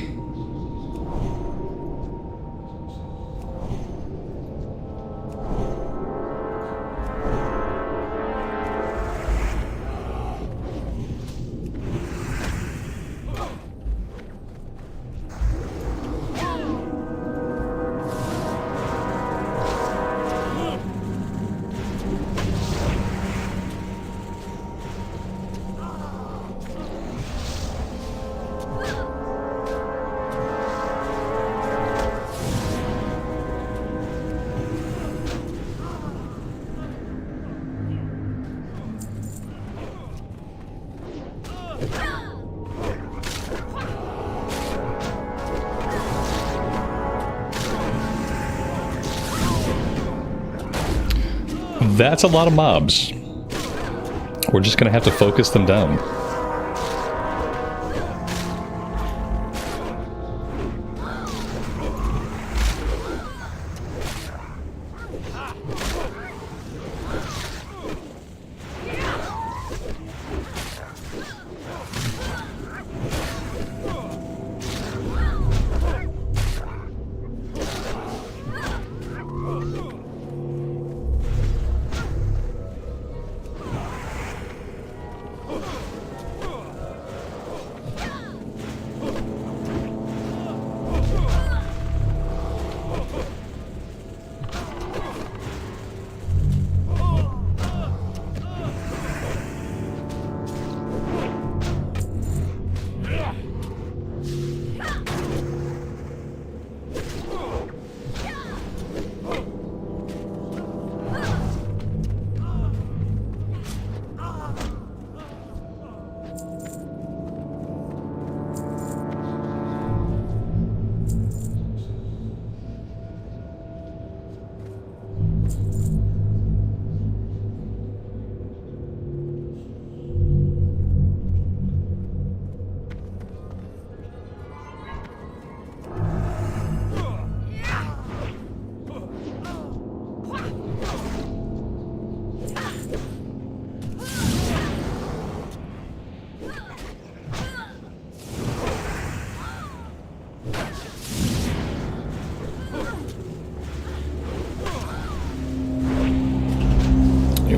A: That's a lot of mobs. We're just gonna have to focus them down.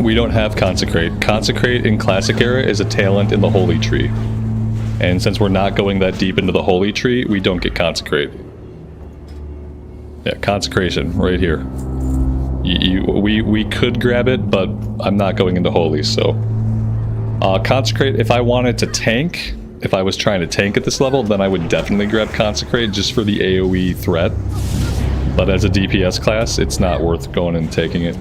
A: We don't have Consecrate. Consecrate in Classic Era is a talent in the Holy Tree. And since we're not going that deep into the Holy Tree, we don't get Consecrate. Yeah, Consecration, right here. We could grab it, but I'm not going into Holy, so... Consecrate, if I wanted to tank, if I was trying to tank at this level, then I would definitely grab Consecrate just for the AoE threat. But as a DPS class, it's not worth going and taking it.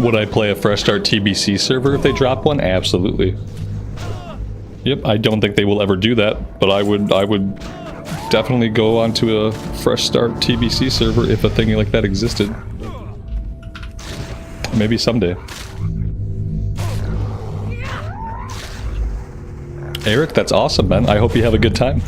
A: Would I play a Fresh Start TBC server if they drop one? Absolutely. Yep, I don't think they will ever do that, but I would definitely go onto a Fresh Start TBC server if a thing like that existed. Maybe someday. Eric, that's awesome, man. I hope you have a good time.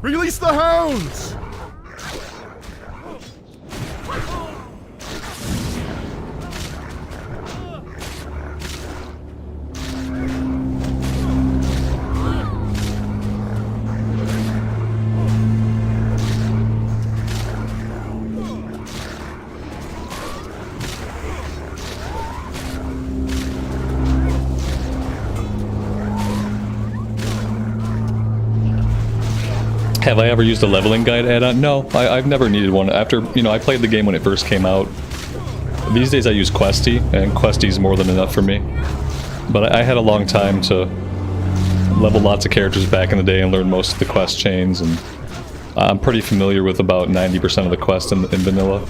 C: Release the hounds!
A: Have I ever used a leveling guide add-on? No, I've never needed one. After, you know, I played the game when it first came out. These days I use Questie, and Questie's more than enough for me. But I had a long time to level lots of characters back in the day and learn most of the quest chains, and I'm pretty familiar with about 90% of the quests in vanilla.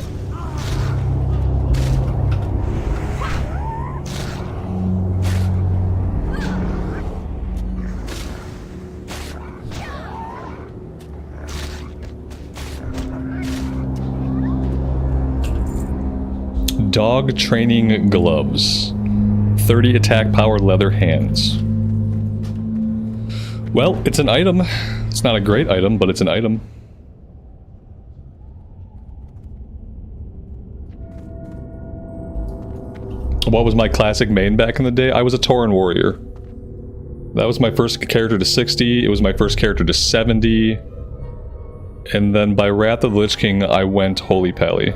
A: Dog training gloves. 30 attack power leather hands. Well, it's an item. It's not a great item, but it's an item. What was my classic main back in the day? I was a Tauren warrior. That was my first character to 60. It was my first character to 70. And then by Wrath of the Lich King, I went Holy Pally.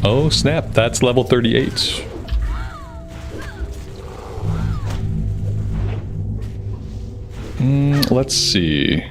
A: Oh snap, that's level 38. Let's see.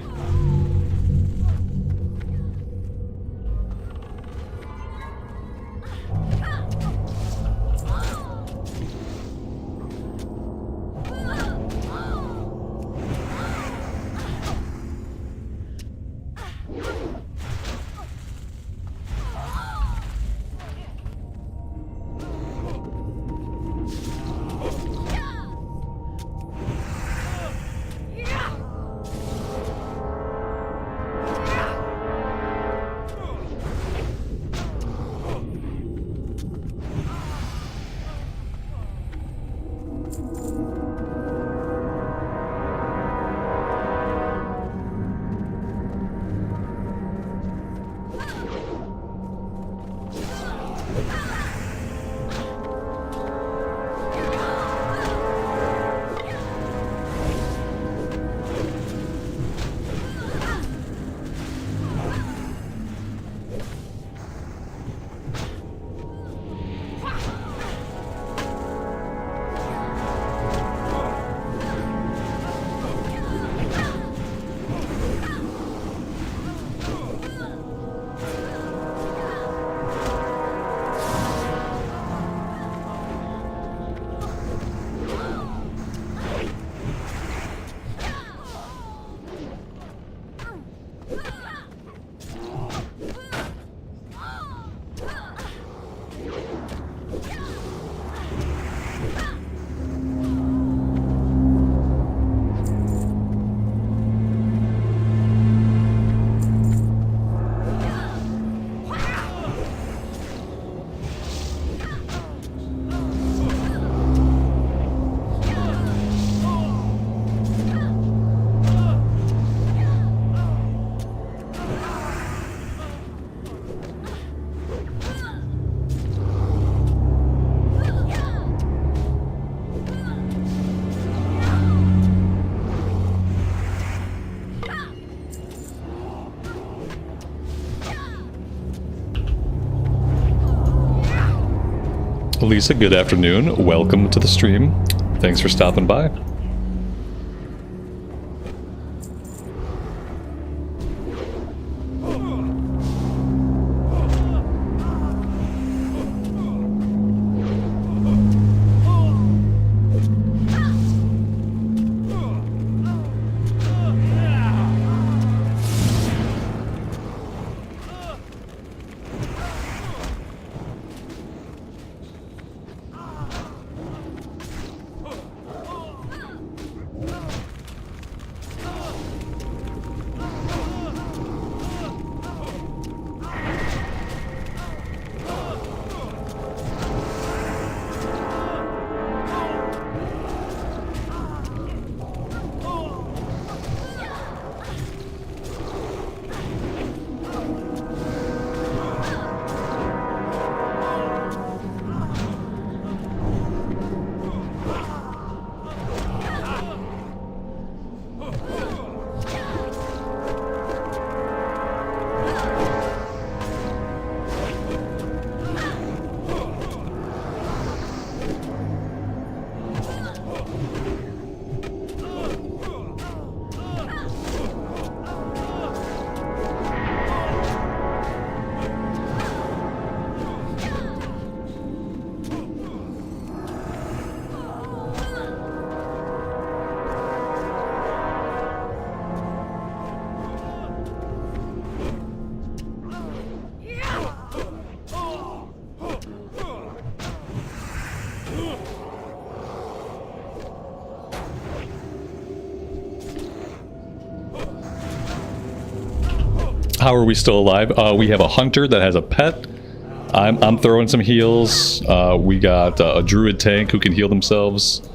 A: Lisa, good afternoon. Welcome to the stream. Thanks for stopping by. How are we still alive? We have a hunter that has a pet. I'm throwing some heals. We got a druid tank who can heal themselves.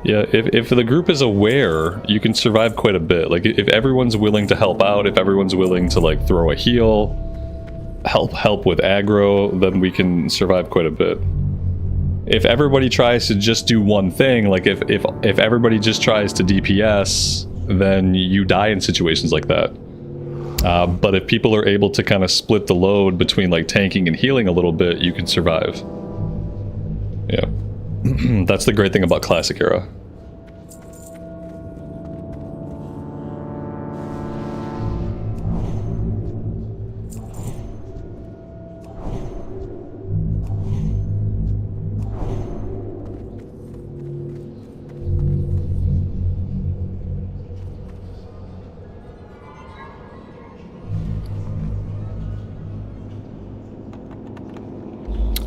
A: Yeah, if the group is aware, you can survive quite a bit. Like, if everyone's willing to help out, if everyone's willing to, like, throw a heal, help with aggro, then we can survive quite a bit. If everybody tries to just do one thing, like, if everybody just tries to DPS, then you die in situations like that. But if people are able to kind of split the load between like tanking and healing a little bit, you can survive. Yeah. That's the great thing about Classic Era.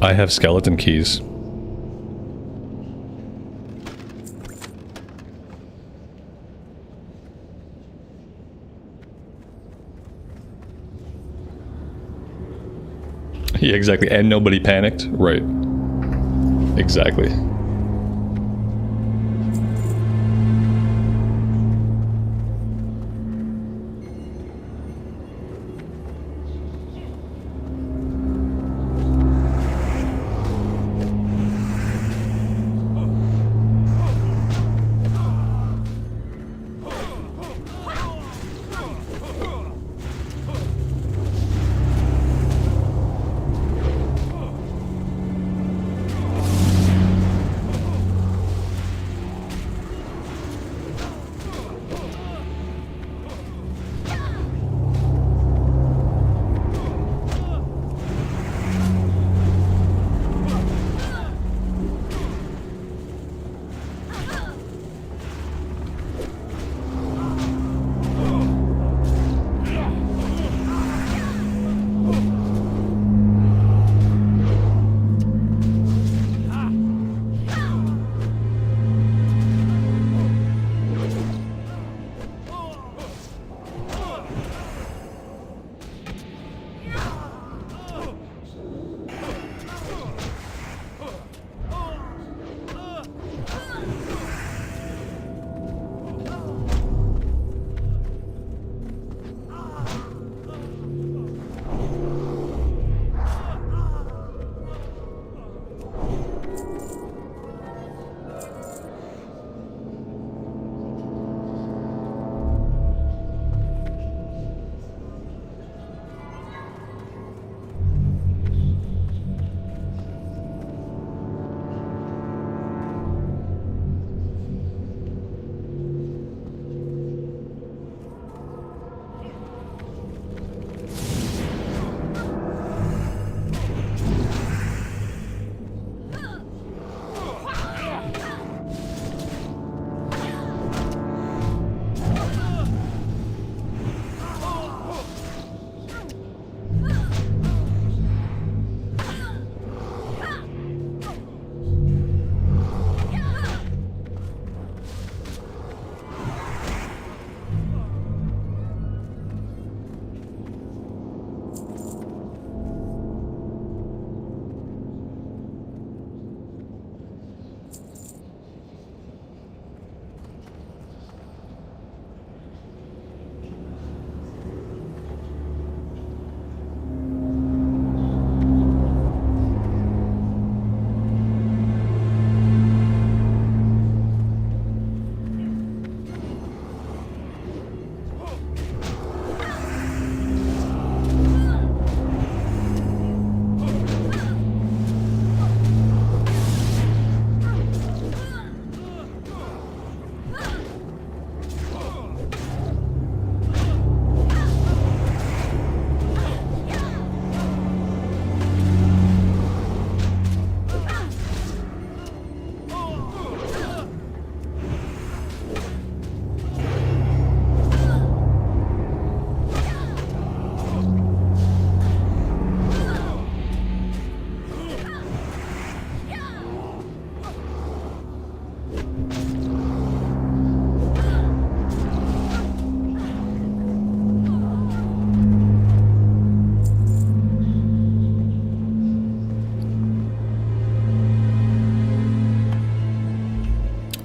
A: I have skeleton keys. Yeah, exactly. And nobody panicked. Right. Exactly.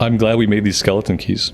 A: I'm glad we made these skeleton keys.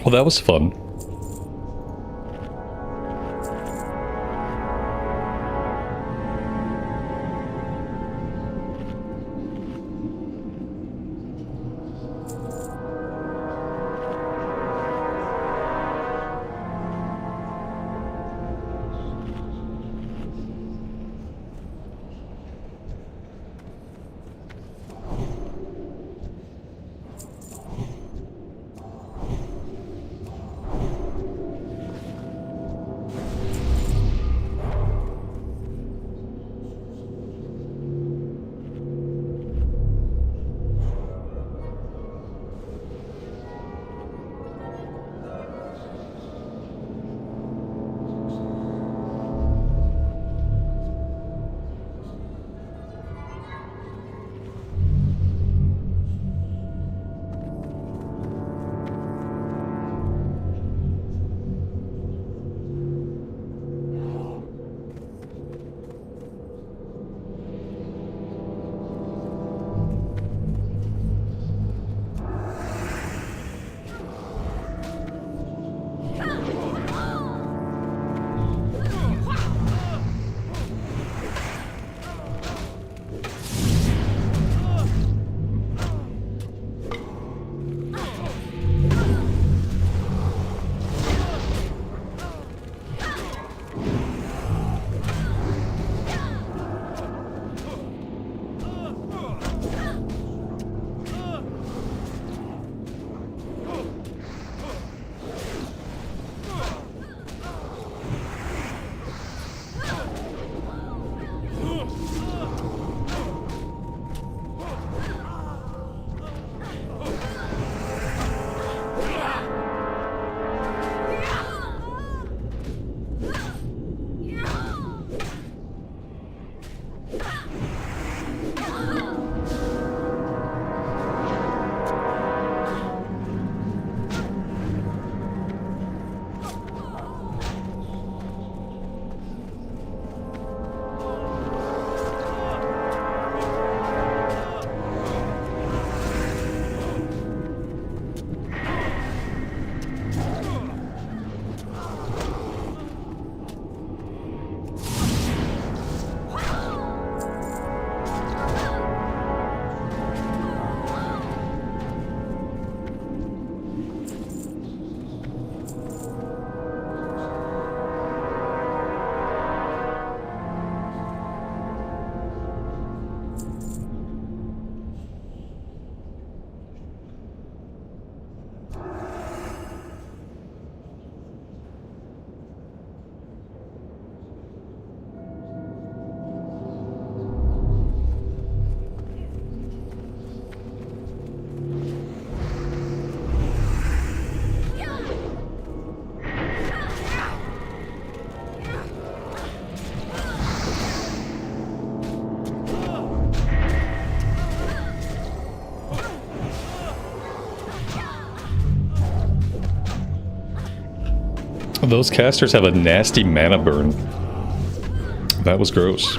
A: Well, that was fun. Those casters have a nasty mana burn. That was gross.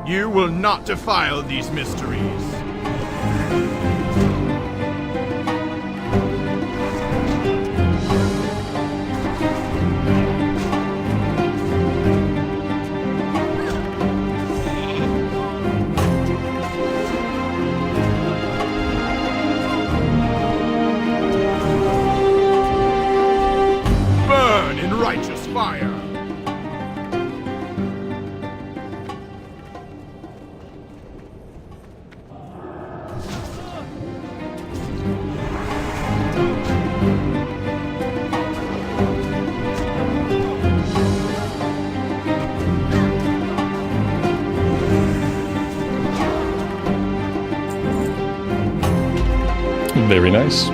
E: You will not defile these mysteries. Burn in righteous fire.
A: Very nice.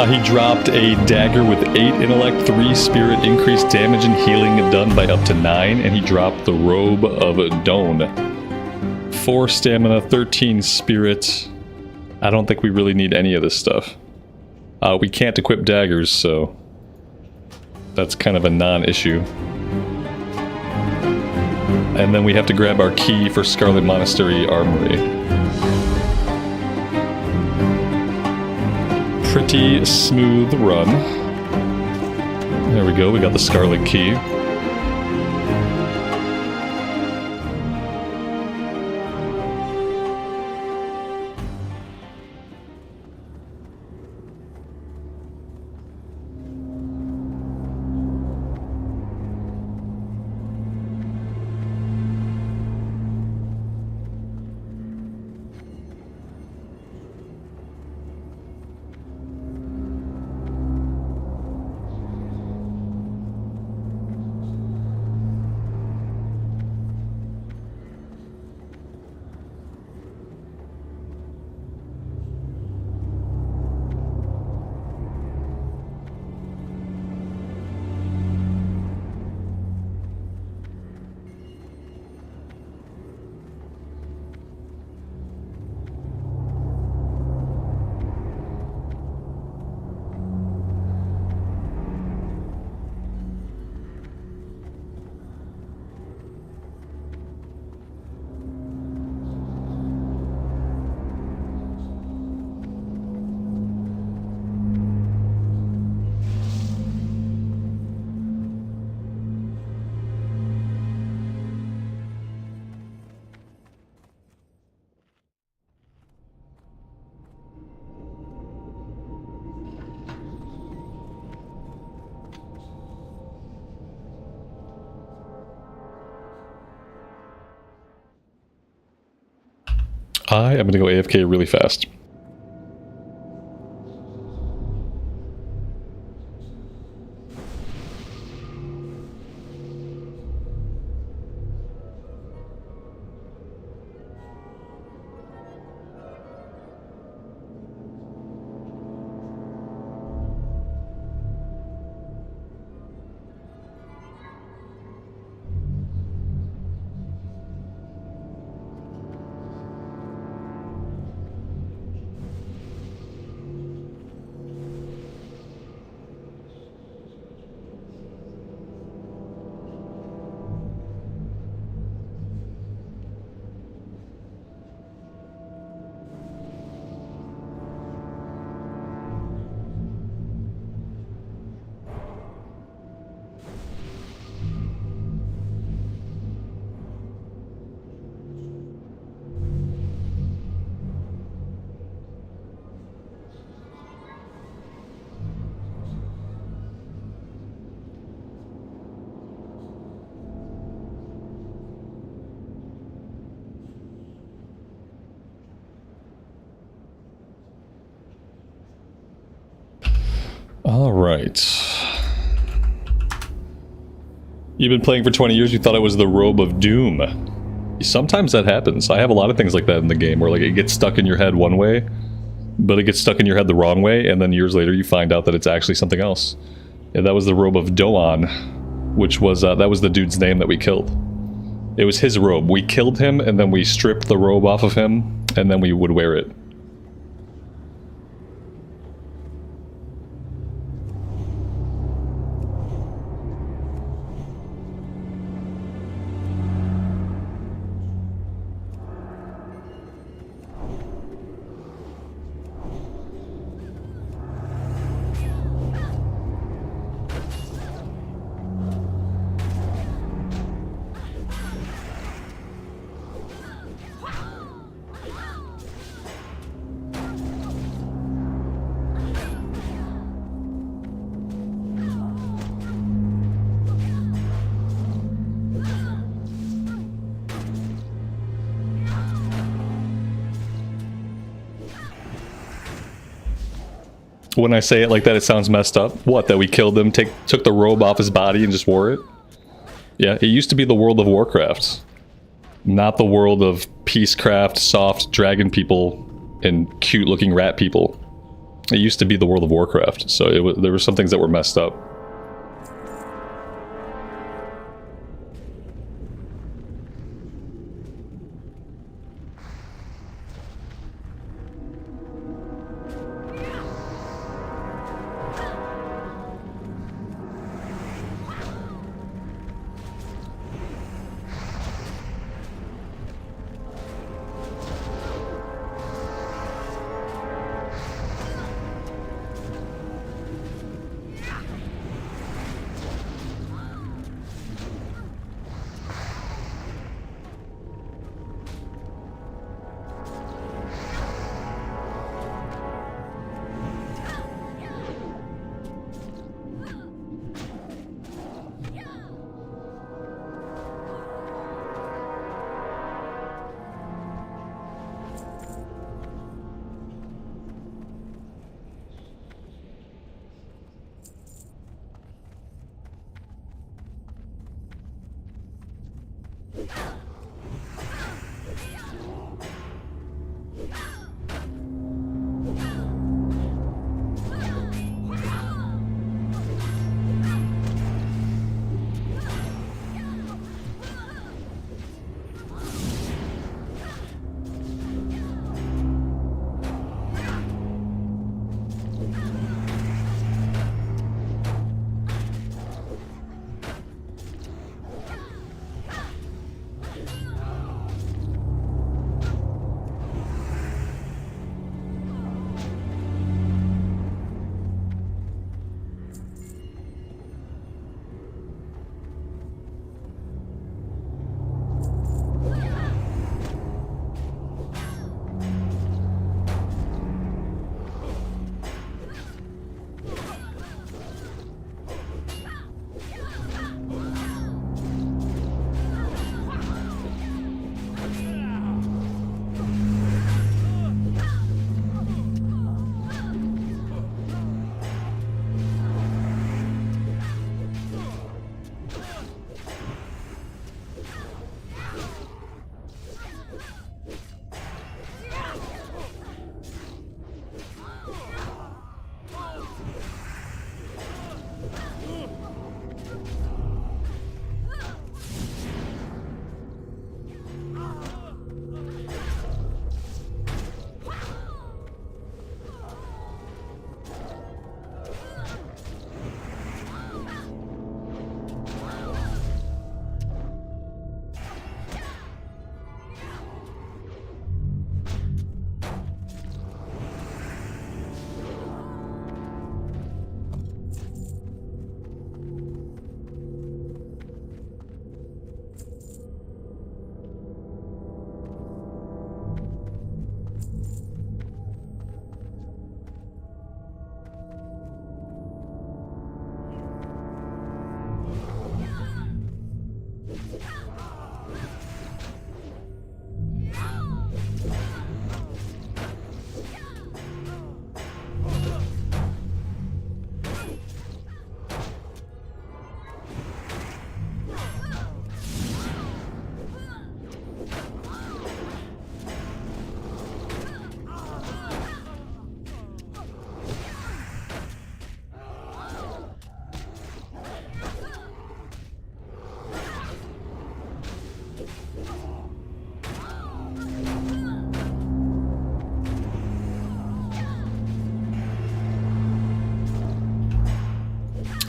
A: He dropped a dagger with 8 intellect, 3 spirit, increased damage and healing done by up to 9, and he dropped the robe of Dawn. 4 stamina, 13 spirit. I don't think we really need any of this stuff. We can't equip daggers, so that's kind of a non-issue. And then we have to grab our key for Scarlet Monastery Armory. Pretty smooth run. There we go, we got the Scarlet Key. I am gonna go AFK really fast. All right. You've been playing for 20 years, you thought it was the Robe of Doom. Sometimes that happens. I have a lot of things like that in the game where like it gets stuck in your head one way, but it gets stuck in your head the wrong way, and then years later you find out that it's actually something else. And that was the Robe of Doan, which was, that was the dude's name that we killed. It was his robe. We killed him, and then we stripped the robe off of him, and then we would wear it. When I say it like that, it sounds messed up. What, that we killed him, took the robe off his body and just wore it? Yeah, it used to be the world of Warcraft. Not the world of Peacecraft, soft dragon people, and cute-looking rat people. It used to be the world of Warcraft, so there were some things that were messed up.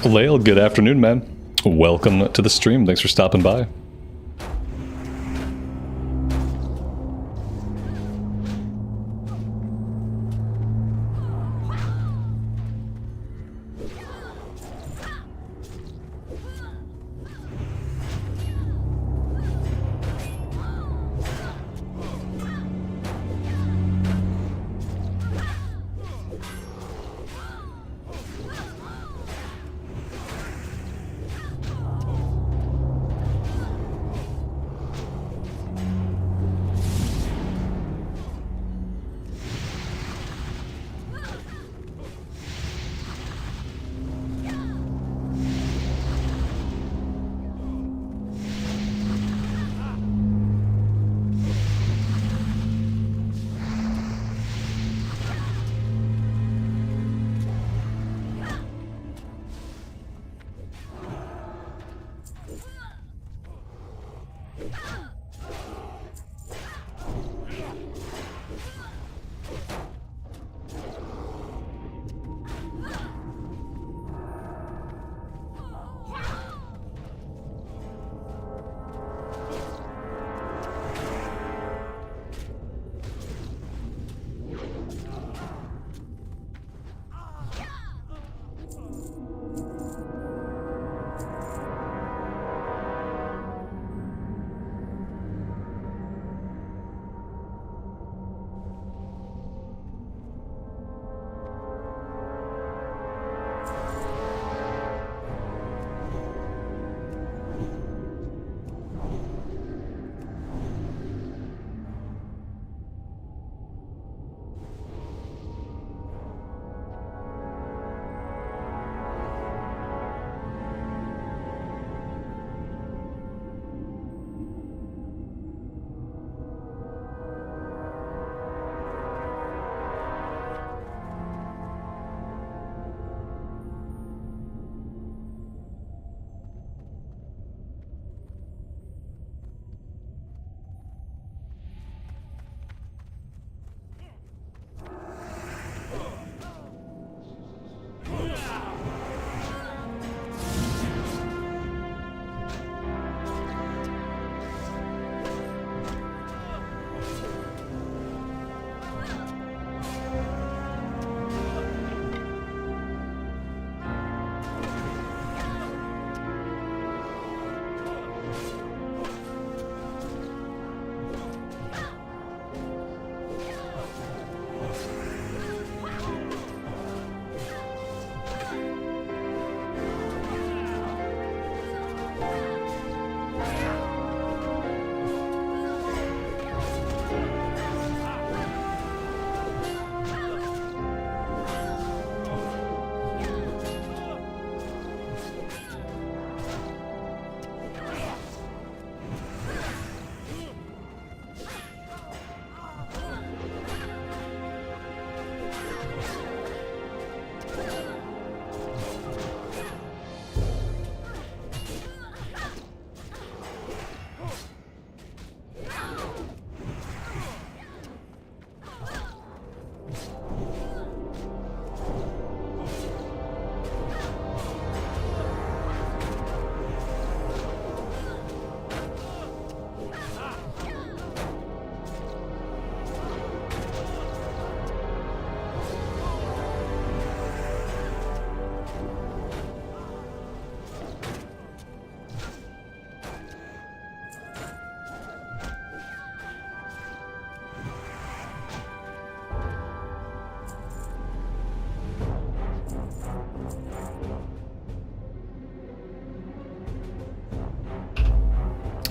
A: Lael, good afternoon, man. Welcome to the stream. Thanks for stopping by.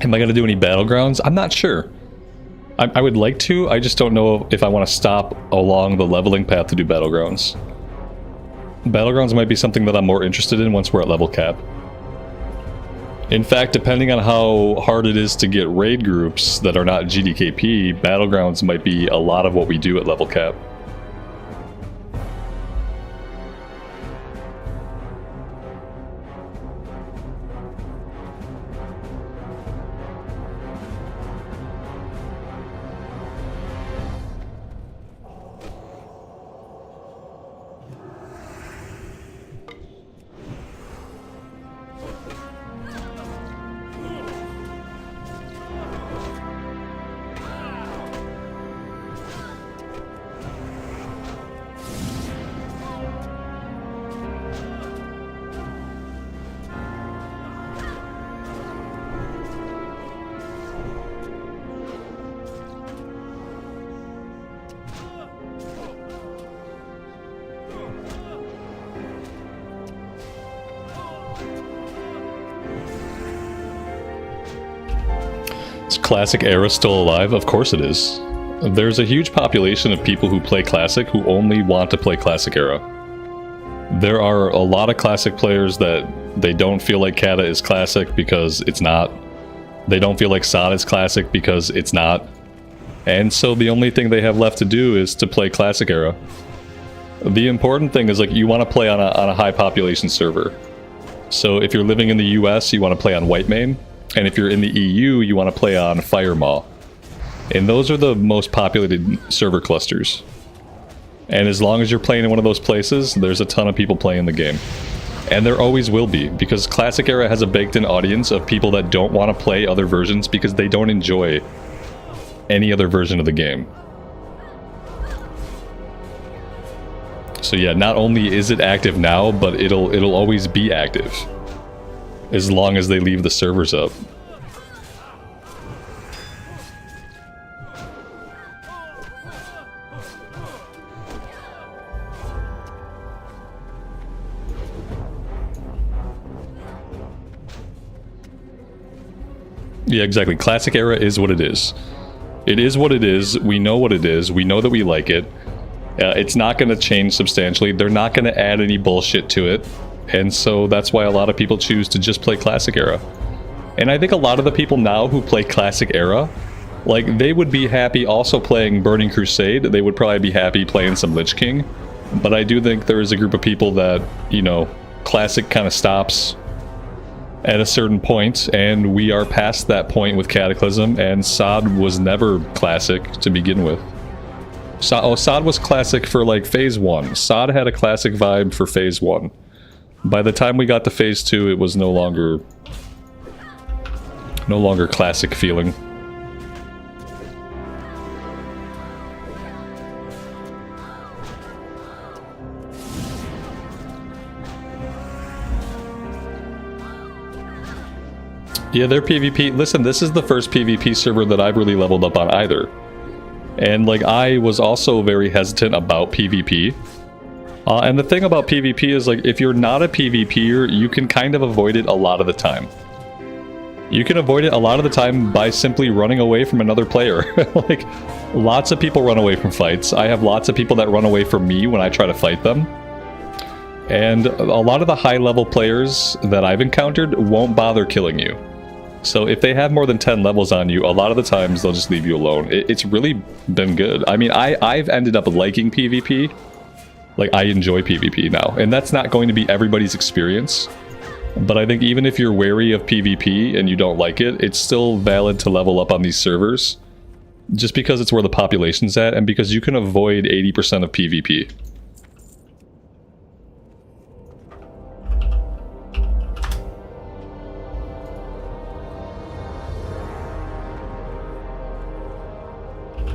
A: Am I going to do any battlegrounds? I'm not sure. I would like to, I just don't know if I want to stop along the leveling path to do battlegrounds. Battlegrounds might be something that I'm more interested in once we're at level cap. In fact, depending on how hard it is to get raid groups that are not GDKP, battlegrounds might be a lot of what we do at level cap. Is Classic Era still alive? Of course it is. There's a huge population of people who play Classic who only want to play Classic Era. There are a lot of Classic players that they don't feel like Kata is Classic because it's not. They don't feel like Sod is Classic because it's not. And so the only thing they have left to do is to play Classic Era. The important thing is, like, you want to play on a high population server. So if you're living in the US, you want to play on Whitemane. And if you're in the EU, you want to play on Firemaw. And those are the most populated server clusters. And as long as you're playing in one of those places, there's a ton of people playing the game. And there always will be, because Classic Era has a baked-in audience of people that don't want to play other versions because they don't enjoy any other version of the game. So yeah, not only is it active now, but it'll always be active. As long as they leave the servers up. Yeah, exactly. Classic Era is what it is. It is what it is. We know what it is. We know that we like it. It's not going to change substantially. They're not going to add any bullshit to it. And so that's why a lot of people choose to just play Classic Era. And I think a lot of the people now who play Classic Era, like, they would be happy also playing Burning Crusade. They would probably be happy playing some Lich King. But I do think there is a group of people that, you know, Classic kind of stops at a certain point, and we are past that point with Cataclysm, and Sod was never Classic to begin with. Sod was Classic for, like, Phase 1. Sod had a Classic vibe for Phase 1. By the time we got to Phase 2, it was no longer Classic feeling. Yeah, their PvP... Listen, this is the first PvP server that I've really leveled up on either. And, like, I was also very hesitant about PvP. And the thing about PvP is, like, if you're not a PvPer, you can kind of avoid it a lot of the time. You can avoid it a lot of the time by simply running away from another player. Like, lots of people run away from fights. I have lots of people that run away from me when I try to fight them. And a lot of the high-level players that I've encountered won't bother killing you. So if they have more than 10 levels on you, a lot of the times they'll just leave you alone. It's really been good. I mean, I've ended up liking PvP. Like, I enjoy PvP now. And that's not going to be everybody's experience. But I think even if you're wary of PvP and you don't like it, it's still valid to level up on these servers. Just because it's where the population's at, and because you can avoid 80% of PvP.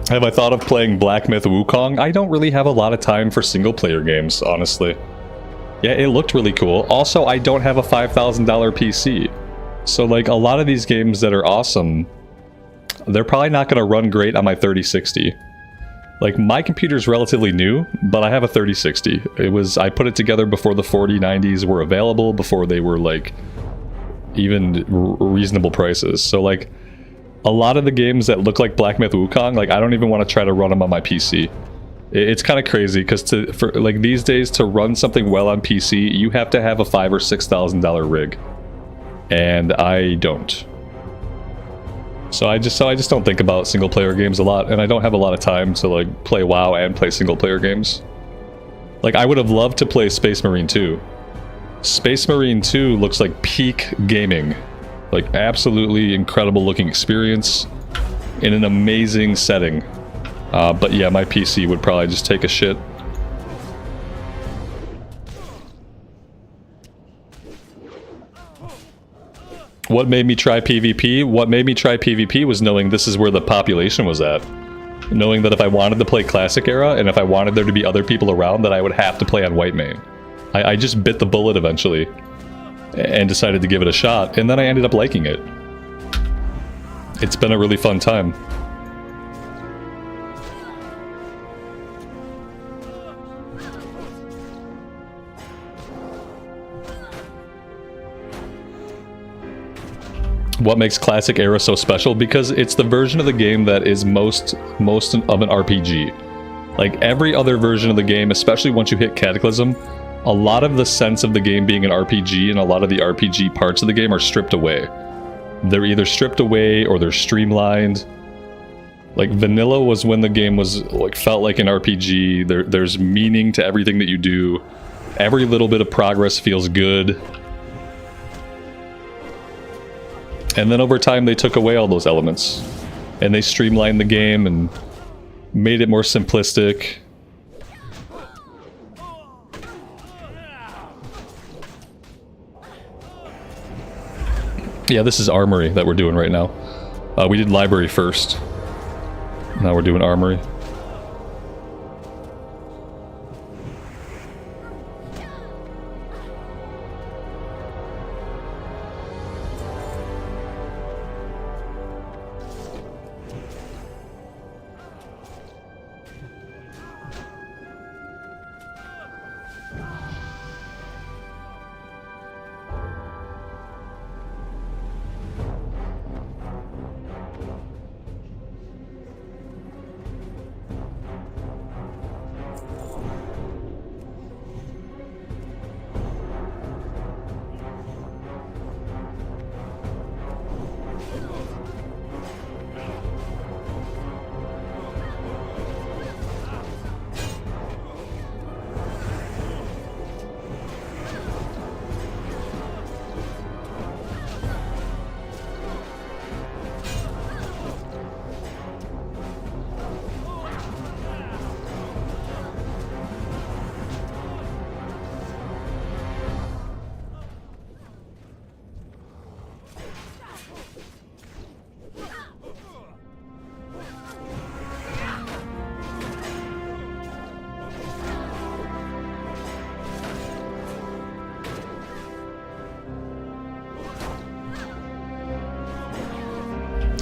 A: Have I thought of playing Black Myth Wukong? I don't really have a lot of time for single-player games, honestly. Yeah, it looked really cool. Also, I don't have a $5,000 PC. So, like, a lot of these games that are awesome, they're probably not going to run great on my 3060. Like, my computer's relatively new, but I have a 3060. I put it together before the 4090s were available, before they were, like, even reasonable prices. So, like, a lot of the games that look like Black Myth Wukong, like, I don't even want to try to run them on my PC. It's kind of crazy, because for these days, to run something well on PC, you have to have a $5,000 or $6,000 rig. And I don't. So I just don't think about single-player games a lot, and I don't have a lot of time to, like, play WoW and play single-player games. Like, I would have loved to play Space Marine 2. Space Marine 2 looks like peak gaming. Like, absolutely incredible looking experience in an amazing setting. But yeah, my PC would probably just take a shit. What made me try PvP? What made me try PvP was knowing this is where the population was at. Knowing that if I wanted to play Classic Era, and if I wanted there to be other people around, that I would have to play on Whitemane. I just bit the bullet eventually. And decided to give it a shot, and then I ended up liking it. It's been a really fun time. What makes Classic Era so special? Because it's the version of the game that is most of an RPG. Like every other version of the game, especially once you hit Cataclysm, a lot of the sense of the game being an RPG and a lot of the RPG parts of the game are stripped away. They're either stripped away or they're streamlined. Like vanilla was when the game was like felt like an RPG. There's meaning to everything that you do. Every little bit of progress feels good. And then over time they took away all those elements. And they streamlined the game and made it more simplistic. Yeah, this is Armory that we're doing right now. We did Library first. Now we're doing Armory.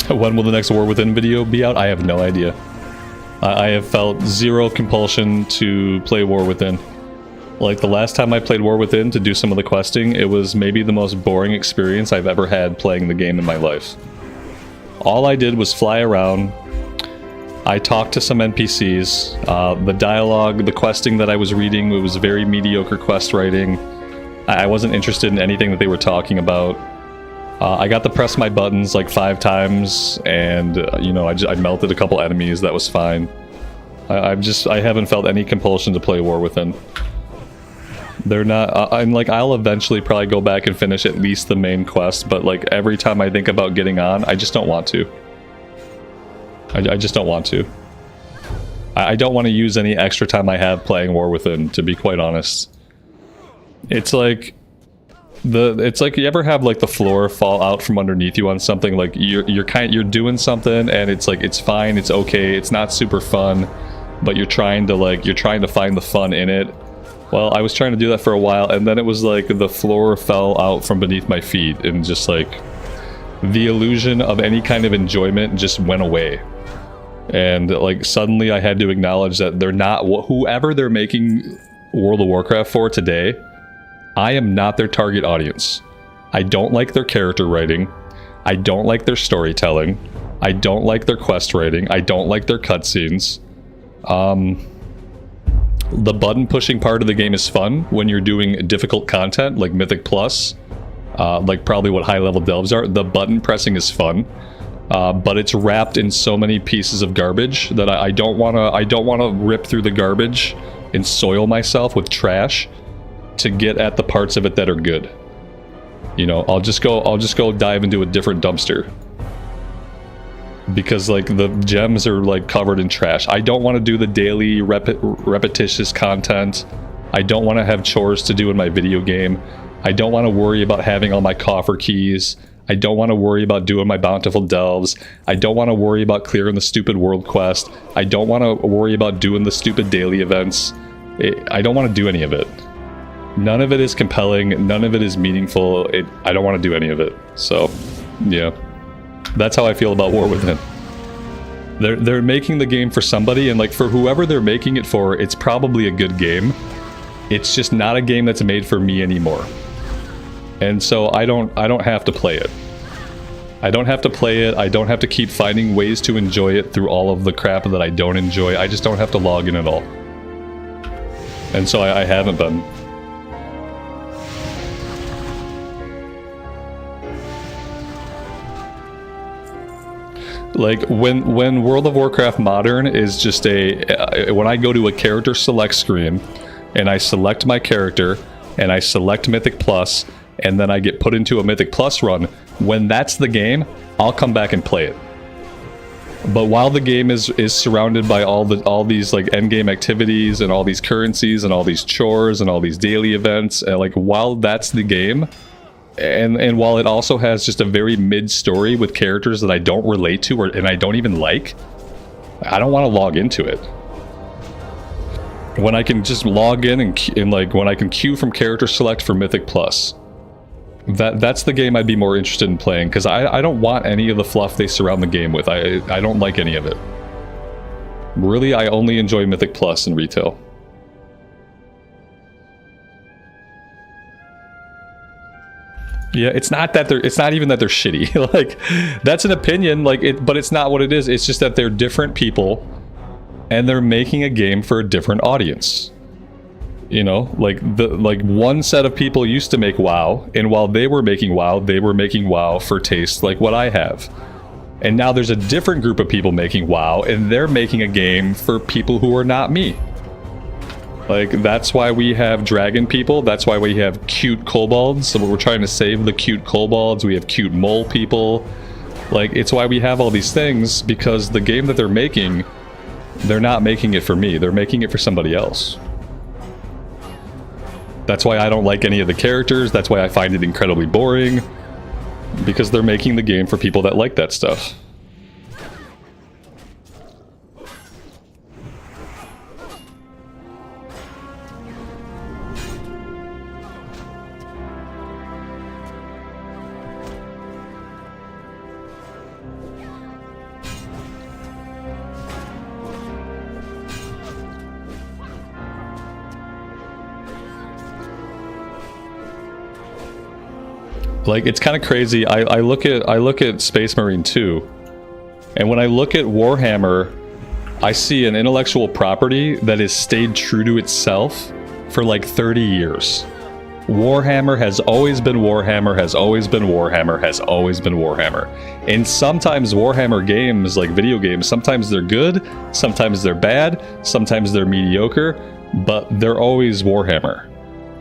A: When will the next War Within video be out? I have no idea. I have felt zero compulsion to play War Within. Like the last time I played War Within to do some of the questing, it was maybe the most boring experience I've ever had playing the game in my life. All I did was fly around. I talked to some NPCs. The dialogue, the questing that I was reading, it was very mediocre quest writing. I wasn't interested in anything that they were talking about. I got to press my buttons like 5 times, and you know, I melted a couple enemies. That was fine. I haven't felt any compulsion to play War Within. They're not. I'm like, I'll eventually probably go back and finish at least the main quest, but like every time I think about getting on, I just don't want to. I just don't want to. I don't want to use any extra time I have playing War Within, to be quite honest. It's like you ever have like the floor fall out from underneath you on something, like you're doing something and it's like it's fine, it's okay, it's not super fun, but you're trying to find the fun in it. Well, I was trying to do that for a while, and then it was like the floor fell out from beneath my feet, and just like the illusion of any kind of enjoyment just went away. And like suddenly I had to acknowledge that they're not whoever they're making World of Warcraft for today. I am not their target audience. I don't like their character writing. I don't like their storytelling. I don't like their quest writing. I don't like their cutscenes. The button pushing part of the game is fun when you're doing difficult content like Mythic Plus, like probably what high level delves are. The button pressing is fun, but it's wrapped in so many pieces of garbage that I don't want to rip through the garbage and soil myself with trash to get at the parts of it that are good. You know, I'll just go dive into a different dumpster. Because like the gems are like covered in trash. I don't want to do the daily repetitious content. I don't want to have chores to do in my video game. I don't want to worry about having all my coffer keys. I don't want to worry about doing my bountiful delves. I don't want to worry about clearing the stupid world quest. I don't want to worry about doing the stupid daily events. I don't want to do any of it. None of it is compelling. None of it is meaningful. I don't want to do any of it. So, yeah. That's how I feel about War Within. They're making the game for somebody, and like for whoever they're making it for, it's probably a good game. It's just not a game that's made for me anymore. And so I don't have to play it. I don't have to play it. I don't have to keep finding ways to enjoy it through all of the crap that I don't enjoy. I just don't have to log in at all. And so I haven't been. Like, when World of Warcraft Modern is just when I go to a character select screen, and I select my character, and I select Mythic Plus, and then I get put into a Mythic Plus run, when that's the game, I'll come back and play it. But while the game is surrounded by all these like endgame activities and all these currencies and all these chores and all these daily events, like while that's the game, and while it also has just a very mid story with characters that I don't relate to and I don't even like, I don't want to log into it. When I can just log in and like when I can queue from character select for Mythic Plus, that's the game I'd be more interested in playing, because I don't want any of the fluff they surround the game with. I don't like any of it. Really, I only enjoy Mythic Plus in retail. Yeah, it's not even that they're shitty. Like, that's an opinion, like but it's not what it is. It's just that they're different people and they're making a game for a different audience. You know, like one set of people used to make WoW, and while they were making WoW for taste like what I have. And now there's a different group of people making WoW, and they're making a game for people who are not me. Like, that's why we have dragon people, that's why we have cute kobolds, so we're trying to save the cute kobolds, we have cute mole people. Like, it's why we have all these things, because the game that they're making, they're not making it for me, they're making it for somebody else. That's why I don't like any of the characters, that's why I find it incredibly boring, because they're making the game for people that like that stuff. Like, it's kind of crazy. I look at Space Marine 2, and when I look at Warhammer, I see an intellectual property that has stayed true to itself for like 30 years. Warhammer has always been Warhammer, has always been Warhammer, has always been Warhammer. And sometimes Warhammer games, like video games, sometimes they're good, sometimes they're bad, sometimes they're mediocre, but they're always Warhammer.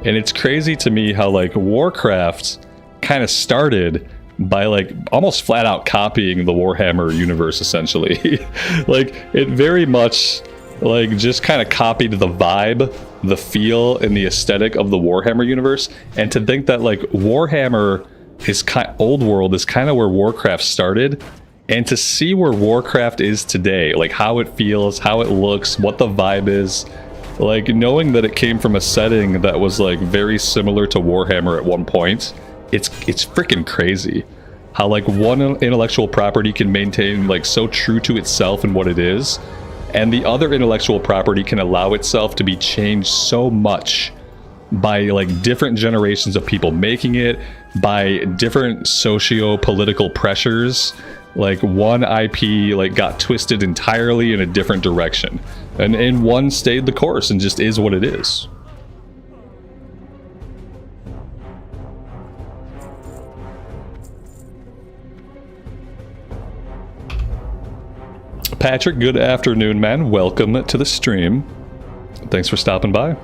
A: And it's crazy to me how like Warcraft kind of started by like almost flat out copying the Warhammer universe, essentially. Like, it very much like just kind of copied the vibe, the feel, and the aesthetic of the Warhammer universe. And to think that like Warhammer is old world is kind of where Warcraft started, and to see where Warcraft is today, like how it feels, how it looks, what the vibe is, like knowing that it came from a setting that was like very similar to Warhammer at one point, it's freaking crazy how like one intellectual property can maintain like so true to itself and what it is, and the other intellectual property can allow itself to be changed so much by like different generations of people making it, by different socio-political pressures. Like, one IP like got twisted entirely in a different direction, and one stayed the course and just is what it is. Patrick, good afternoon, man. Welcome to the stream. Thanks for stopping by.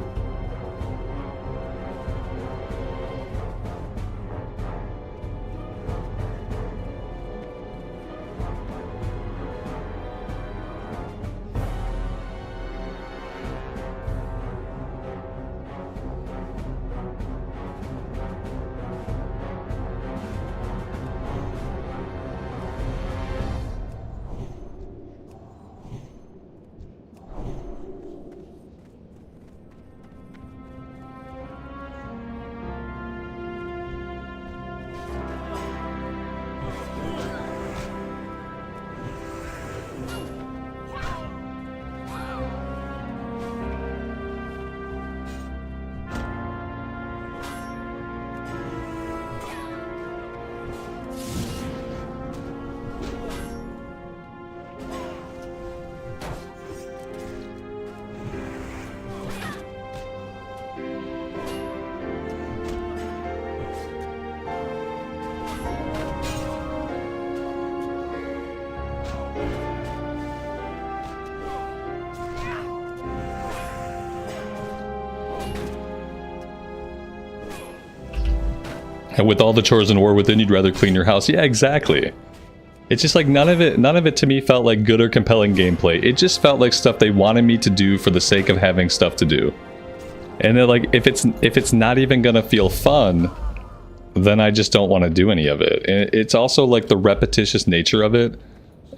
A: And with all the chores in War Within, you'd rather clean your house. Yeah, exactly. It's just like none of it to me felt like good or compelling gameplay. It just felt like stuff they wanted me to do for the sake of having stuff to do. And then like if it's not even gonna feel fun, then I just don't want to do any of it. And it's also like the repetitious nature of it,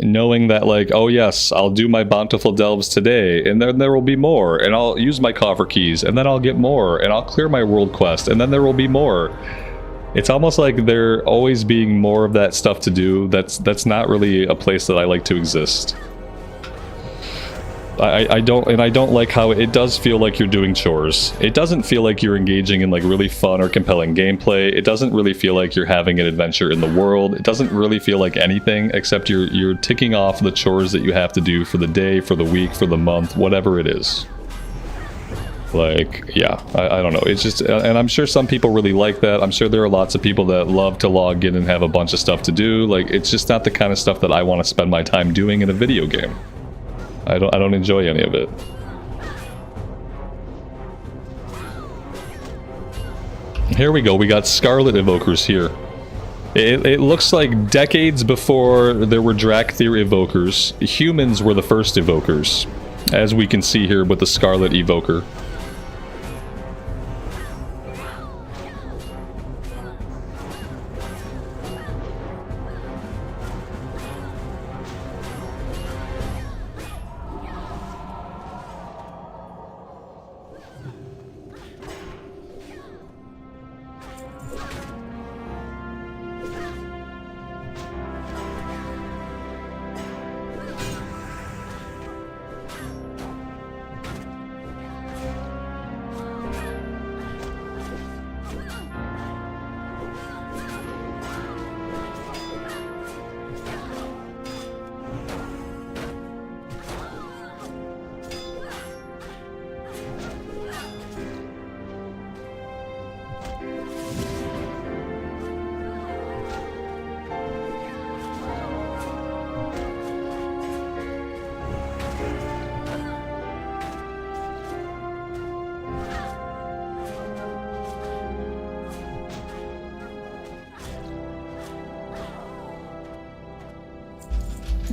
A: knowing that like, oh yes, I'll do my bountiful delves today, and then there will be more, and I'll use my coffer keys, and then I'll get more, and I'll clear my world quest, and then there will be more. It's almost like there always being more of that stuff to do. That's not really a place that I like to exist. I don't like how it does feel like you're doing chores. It doesn't feel like you're engaging in like really fun or compelling gameplay. It doesn't really feel like you're having an adventure in the world. It doesn't really feel like anything except you're ticking off the chores that you have to do for the day, for the week, for the month, whatever it is. Like, yeah, I don't know. It's just, and I'm sure some people really like that. I'm sure there are lots of people that love to log in and have a bunch of stuff to do. Like, it's just not the kind of stuff that I want to spend my time doing in a video game. I don't enjoy any of it. Here we go. We got Scarlet Evokers here. It looks like decades before there were Drakthir Evokers, humans were the first Evokers, as we can see here with the Scarlet Evoker.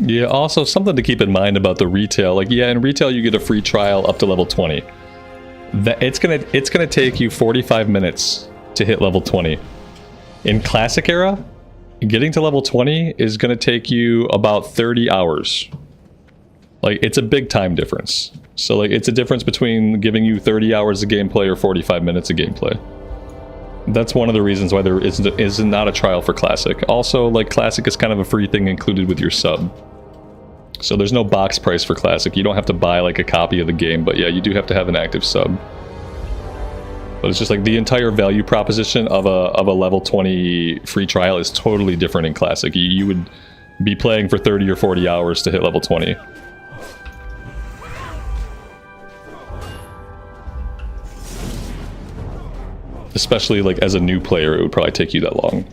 A: Yeah, also something to keep in mind about the retail. Like, yeah, in retail you get a free trial up to level 20. It's gonna take you 45 minutes to hit level 20. In Classic Era, getting to level 20 is gonna take you about 30 hours. Like, it's a big time difference. So like, it's a difference between giving you 30 hours of gameplay or 45 minutes of gameplay. That's one of the reasons why there is not a trial for Classic. Also, like, Classic is kind of a free thing included with your sub. So there's no box price for Classic. You don't have to buy like a copy of the game, but yeah, you do have to have an active sub. But it's just like the entire value proposition of a level 20 free trial is totally different in Classic. You would be playing for 30 or 40 hours to hit level 20. Especially like as a new player, it would probably take you that long.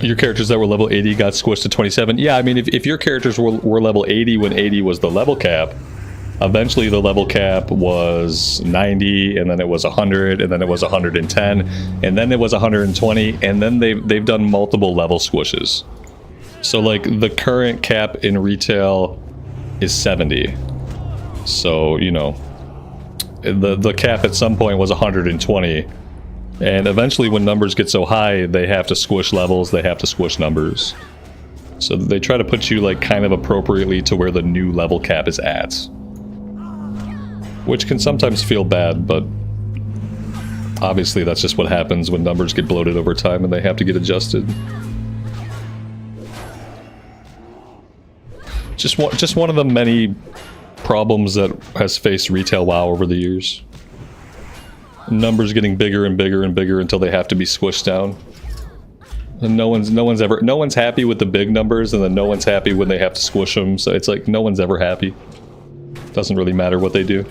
A: Your characters that were level 80 got squished to 27. Yeah, I mean, if your characters were level 80 when 80 was the level cap, eventually the level cap was 90, and then it was 100, and then it was 110, and then it was 120, and then they've done multiple level squishes. So, like, the current cap in retail is 70. So, you know, the cap at some point was 120. And eventually when numbers get so high, they have to squish levels, they have to squish numbers. So they try to put you, like, kind of appropriately to where the new level cap is at. Which can sometimes feel bad, but obviously that's just what happens when numbers get bloated over time and they have to get adjusted. Just one of the many problems that has faced retail WoW over the years. Numbers getting bigger and bigger and bigger until they have to be squished down. And no one's happy with the big numbers, and then no one's happy when they have to squish them. So it's like no one's ever happy. Doesn't really matter what they do.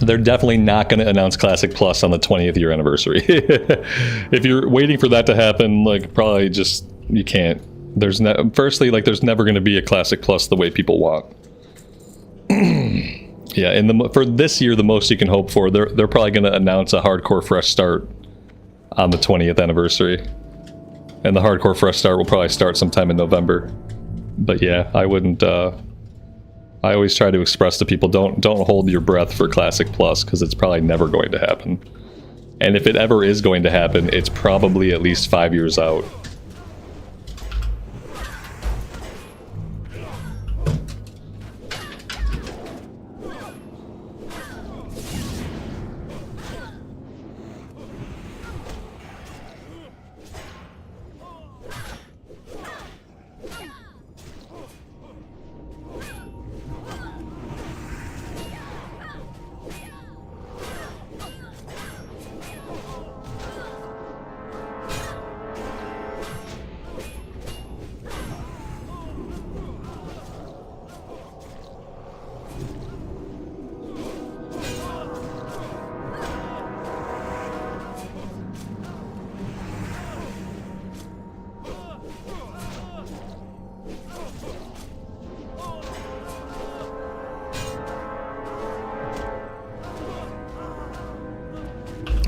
A: They're definitely not going to announce Classic Plus on the 20th year anniversary. If you're waiting for that to happen, like, probably just, you can't. Firstly, like, there's never going to be a Classic Plus the way people want. Yeah, and for this year, the most you can hope for, they're probably going to announce a Hardcore Fresh Start on the 20th anniversary. And the Hardcore Fresh Start will probably start sometime in November. But yeah, I wouldn't, I always try to express to people, don't hold your breath for Classic Plus, because it's probably never going to happen. And if it ever is going to happen, it's probably at least 5 years out.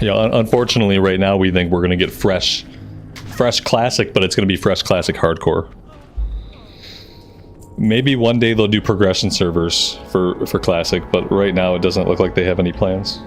A: Yeah, unfortunately, right now we think we're going to get fresh Classic, but it's going to be fresh Classic Hardcore. Maybe one day they'll do progression servers for Classic, but right now it doesn't look like they have any plans.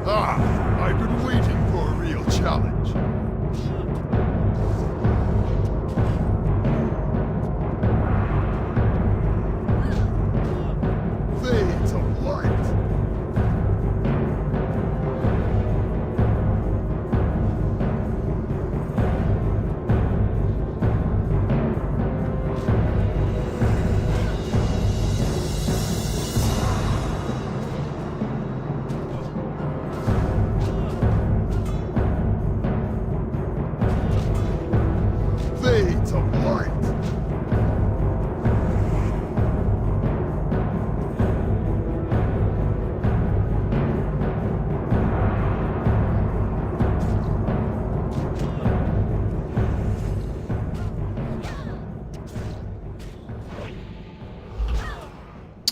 E: I've been waiting for a real challenge. Fades of light. Fades of light.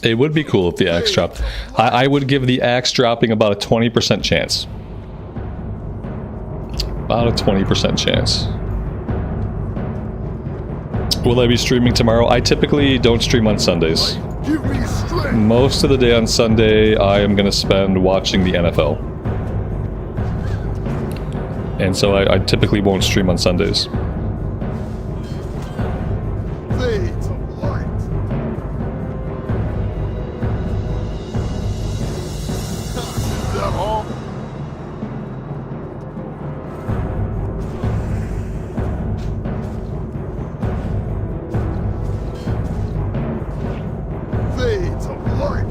A: It would be cool if the axe dropped. I would give the axe dropping about a 20% chance. About a 20% chance. Will I be streaming tomorrow? I typically don't stream on Sundays.
E: Give me strength.
A: Most of the day on Sunday, I am going to spend watching the NFL. And so I typically won't stream on Sundays.
E: Fades of light. Is that all? Fades of light.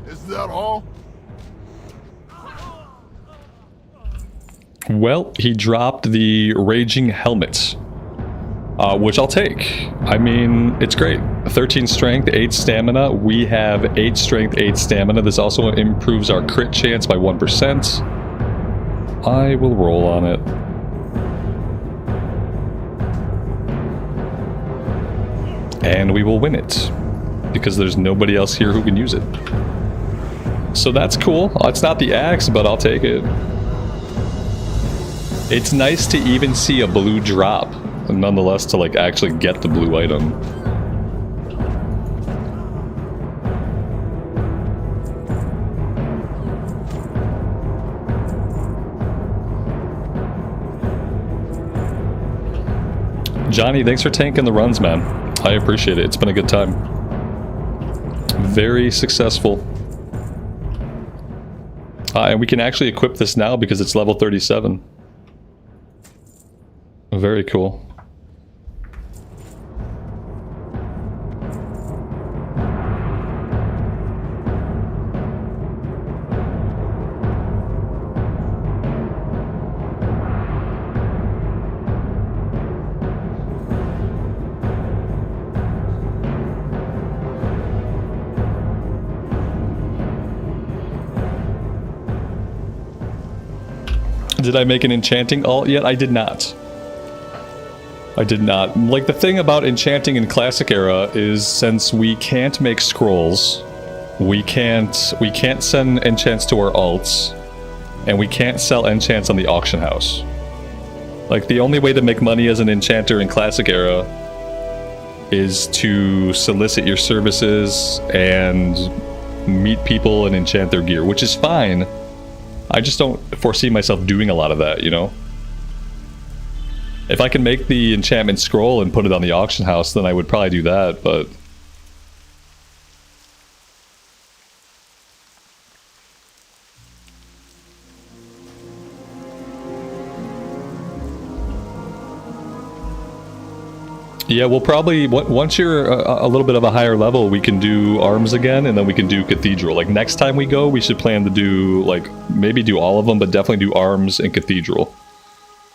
E: Is that all?
A: Well, he dropped the Raging Helmet, which I'll take. I mean, it's great. 13 strength, 8 stamina. We have 8 strength, 8 stamina. This also improves our crit chance by 1%. I will roll on it. And we will win it, because there's nobody else here who can use it. So that's cool. It's not the axe, but I'll take it. It's nice to even see a blue drop, and nonetheless to like actually get the blue item. Johnny, thanks for tanking the runs, man. I appreciate it. It's been a good time. Very successful. And we can actually equip this now because it's level 37. Very cool. Did I make an enchanting alt yet? I did not. I did not. Like, the thing about enchanting in Classic Era is, since we can't make scrolls, we can't send enchants to our alts, and we can't sell enchants on the auction house. Like, the only way to make money as an enchanter in Classic Era is to solicit your services and meet people and enchant their gear, which is fine. I just don't foresee myself doing a lot of that, you know? If I can make the enchantment scroll and put it on the auction house, then I would probably do that, but... Yeah, we'll probably, once you're a little bit of a higher level, we can do arms again, and then we can do cathedral. Like, next time we go, we should plan to do, like, maybe do all of them, but definitely do arms and cathedral.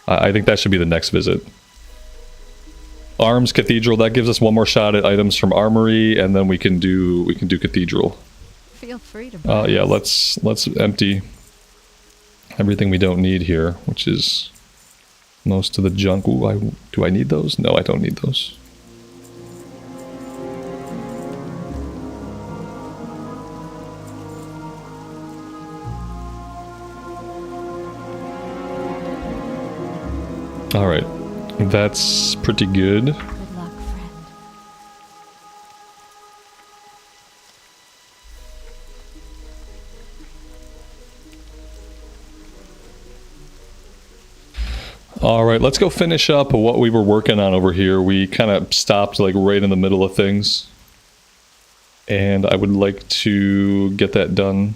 A: I think that should be the next visit. Arms, cathedral, that gives us one more shot at items from armory, and then we can do cathedral.
B: Feel free to
A: Yeah, let's empty everything we don't need here, which is most of the junk. Ooh, do I need those? No, I don't need those. All right, that's pretty good.
B: Good luck, friend.
A: All right, let's go finish up what we were working on over here. We kind of stopped like right in the middle of things, and I would like to get that done.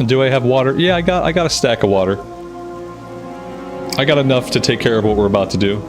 A: Do I have water? Yeah, I got a stack of water. I got enough to take care of what we're about to do.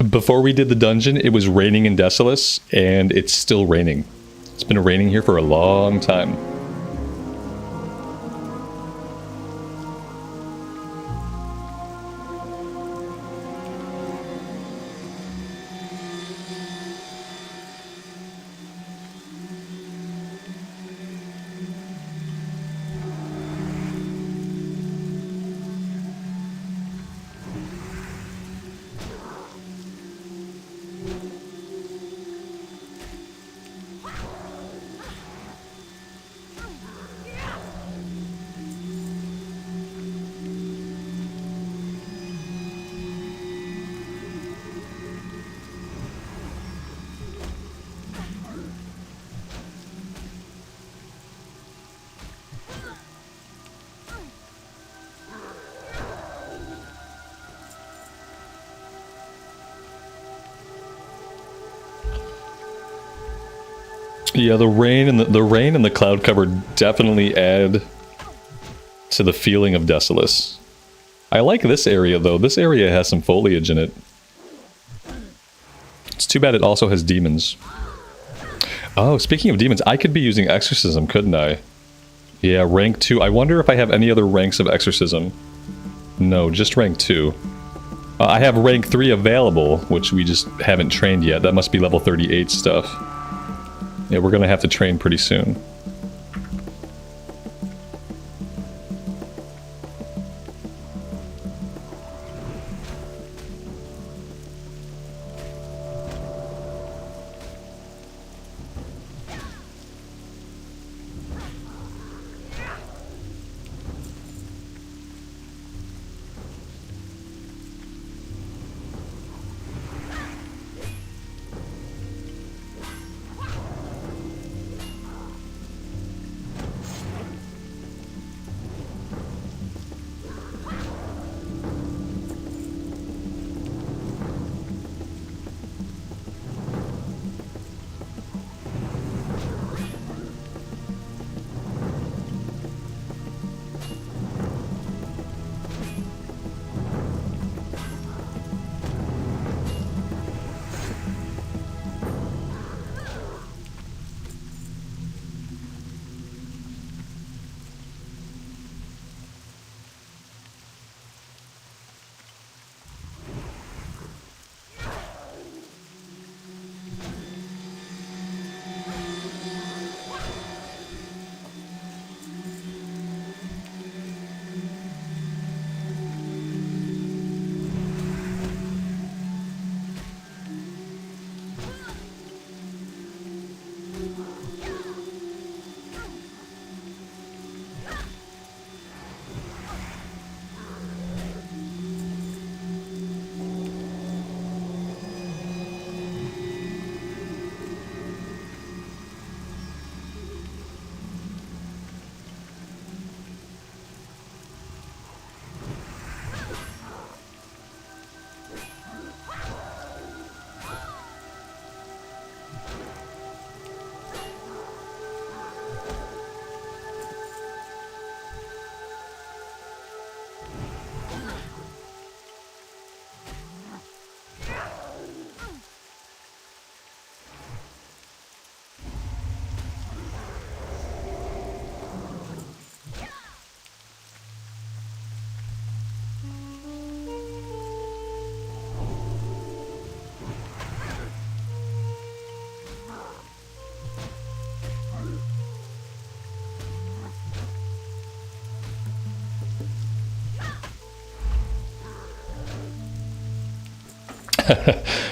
A: Before we did the dungeon, it was raining in Desolace, and it's still raining. It's been raining here for a long time. Yeah, the rain and the rain and the cloud cover definitely add to the feeling of Desolus. I like this area though. This area has some foliage in it. It's too bad it also has demons. Oh, speaking of demons, I could be using exorcism, couldn't I? Yeah, rank 2. I wonder if I have any other ranks of exorcism. No, just rank 2. I have rank 3 available, which we just haven't trained yet. That must be level 38 stuff. Yeah, we're gonna have to train pretty soon.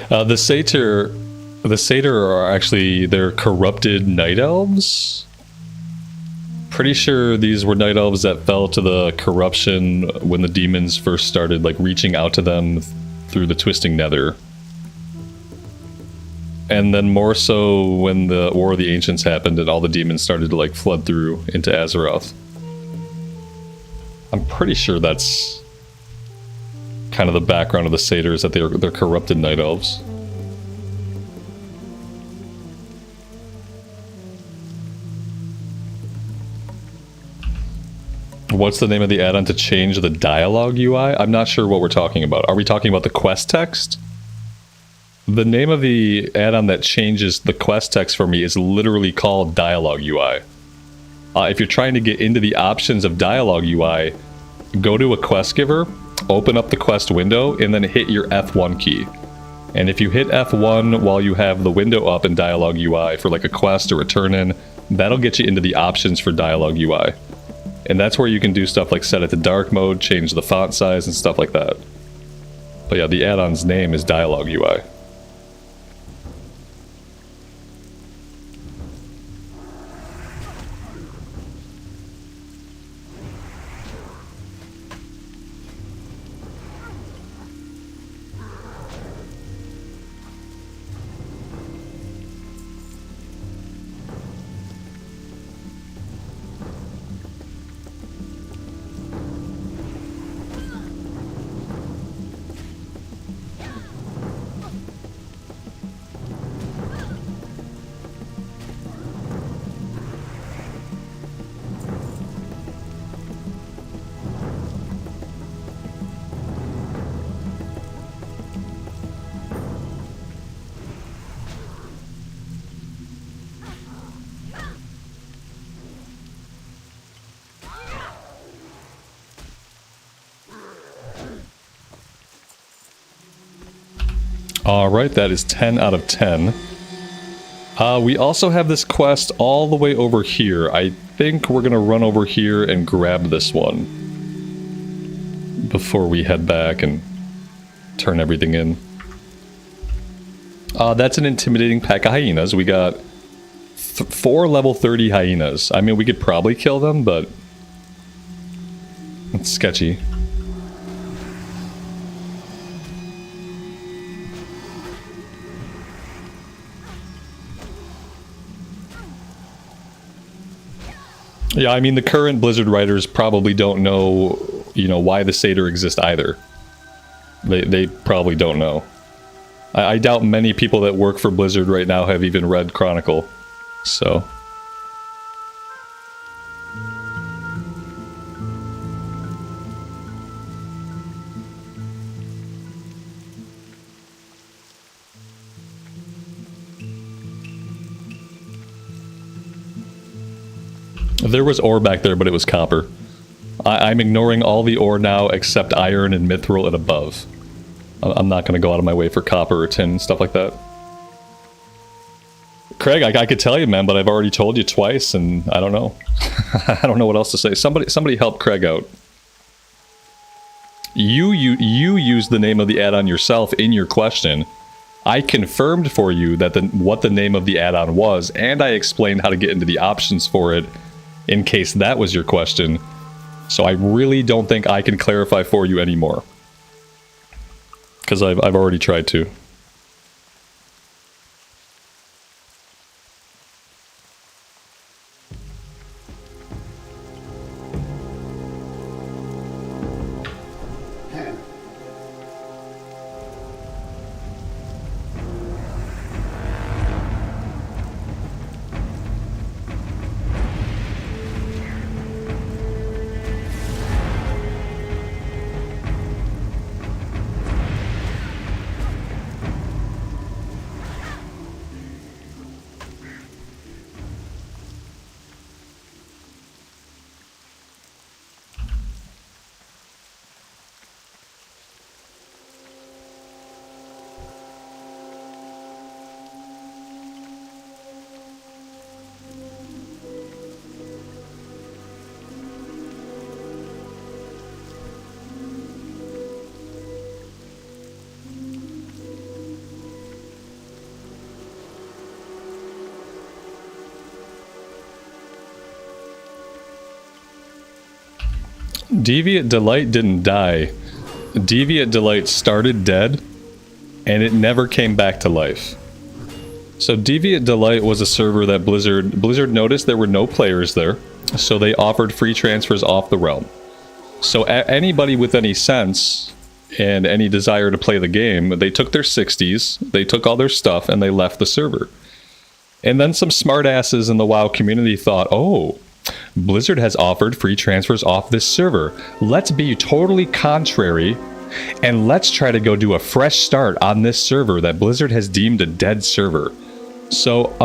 A: The Satyr are actually, they're corrupted night elves. Pretty sure these were night elves that fell to the corruption when the demons first started like reaching out to them through the twisting nether. And then more so when the War of the Ancients happened and all the demons started to like flood through into Azeroth. I'm pretty sure that's kind of the background of the satyrs, that they're corrupted night elves. What's the name of the add-on to change the dialogue UI? I'm not sure what we're talking about. Are we talking about the quest text? The name of the add-on that changes the quest text for me is literally called Dialogue UI. If you're trying to get into the options of Dialogue UI, go to a quest giver, open up the quest window, and then hit your F1 key. And if you hit F1 while you have the window up in Dialogue UI for like a quest or a turn-in, that'll get you into the options for Dialogue UI. And that's where you can do stuff like set it to dark mode, change the font size, and stuff like that. But yeah, the add-on's name is Dialogue UI. Alright, that is 10 out of 10. We also have this quest all the way over here. I think we're going to run over here and grab this one before we head back and turn everything in. That's an intimidating pack of hyenas. We got 4 level 30 hyenas. I mean, we could probably kill them, but it's sketchy. Yeah, I mean, the current Blizzard writers probably don't know, you know, why the satyr exists either. They probably don't know. I doubt many people that work for Blizzard right now have even read Chronicle, so... There was ore back there, but it was copper. I'm ignoring all the ore now except iron and mithril and above. I'm not going to go out of my way for copper or tin and stuff like that. Craig, I could tell you, man, but I've already told you twice, and I don't know. I don't know what else to say. Somebody help Craig out. You used the name of the add-on yourself in your question. I confirmed for you that what the name of the add-on was, and I explained how to get into the options for it in case that was your question. So I really don't think I can clarify for you anymore. Because I've already tried to. Deviant Delight didn't die. Deviant Delight started dead, and it never came back to life. So Deviant Delight was a server that Blizzard noticed there were no players there, so they offered free transfers off the realm. So anybody with any sense and any desire to play the game, they took their 60s, they took all their stuff, and they left the server. And then some smartasses in the WoW community thought, oh, Blizzard has offered free transfers off this server. Let's be totally contrary, and let's try to go do a fresh start on this server that Blizzard has deemed a dead server. So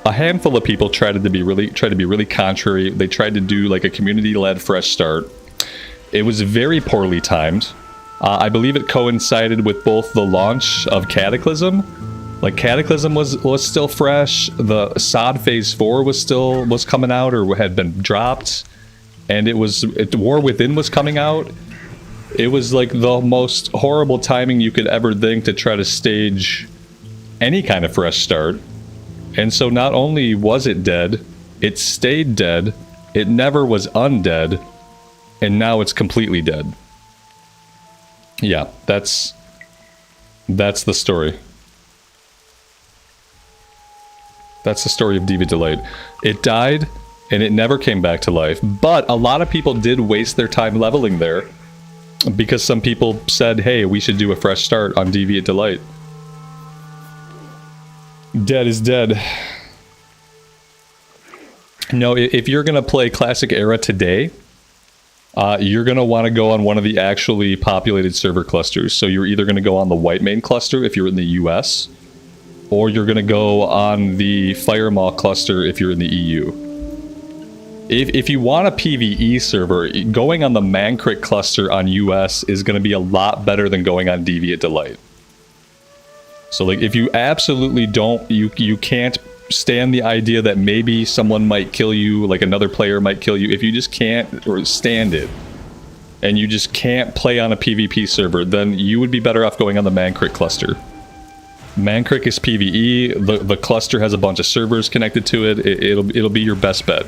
A: a handful of people tried to be really contrary. They tried to do like a community-led fresh start. It was very poorly timed. I believe it coincided with both the launch of Cataclysm. Like, Cataclysm was still fresh, the Sod Phase 4 was coming out or had been dropped, and War Within was coming out. It was like the most horrible timing you could ever think to try to stage any kind of fresh start. And so not only was it dead, it stayed dead, it never was undead, and now it's completely dead. Yeah, that's the story. That's the story of Deviant Delight. It died, and it never came back to life. But a lot of people did waste their time leveling there, because some people said, hey, we should do a fresh start on Deviant Delight. Dead is dead. No, if you're going to play Classic Era today, you're going to want to go on one of the actually populated server clusters. So you're either going to go on the Whitemane cluster if you're in the US, or you're going to go on the Firemaw cluster if you're in the EU. If you want a PvE server, going on the Mankrik cluster on US is going to be a lot better than going on Deviant Delight. So like if you absolutely don't, you can't stand the idea that maybe someone might kill you, like another player might kill you, if you just can't or stand it, and you just can't play on a PvP server, then you would be better off going on the Mankrik cluster. Mankrik is PvE, the cluster has a bunch of servers connected to it, it'll be your best bet.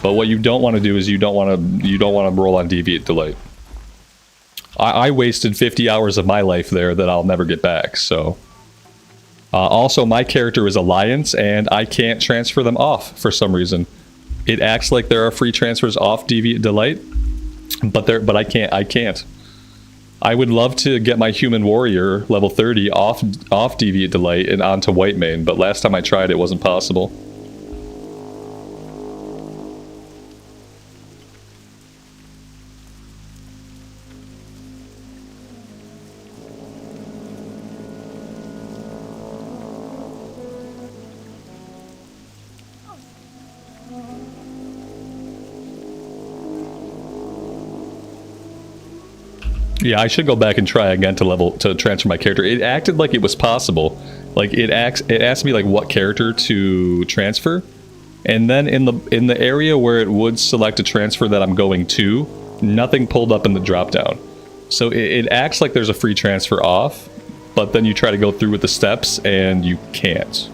A: But what you don't want to do is you don't want to roll on Deviant Delight. I wasted 50 hours of my life there that I'll never get back, so... also, my character is Alliance, and I can't transfer them off for some reason. It acts like there are free transfers off Deviant Delight, but I can't. I would love to get my Human Warrior level 30 off Deviant Delight and onto Whitemane, but last time I tried it wasn't possible. Yeah, I should go back and try again to transfer my character. It acted like it was possible. Like it asked me like what character to transfer, and then in the area where it would select a transfer that I'm going to, nothing pulled up in the drop down. So it acts like there's a free transfer off, but then you try to go through with the steps and you can't.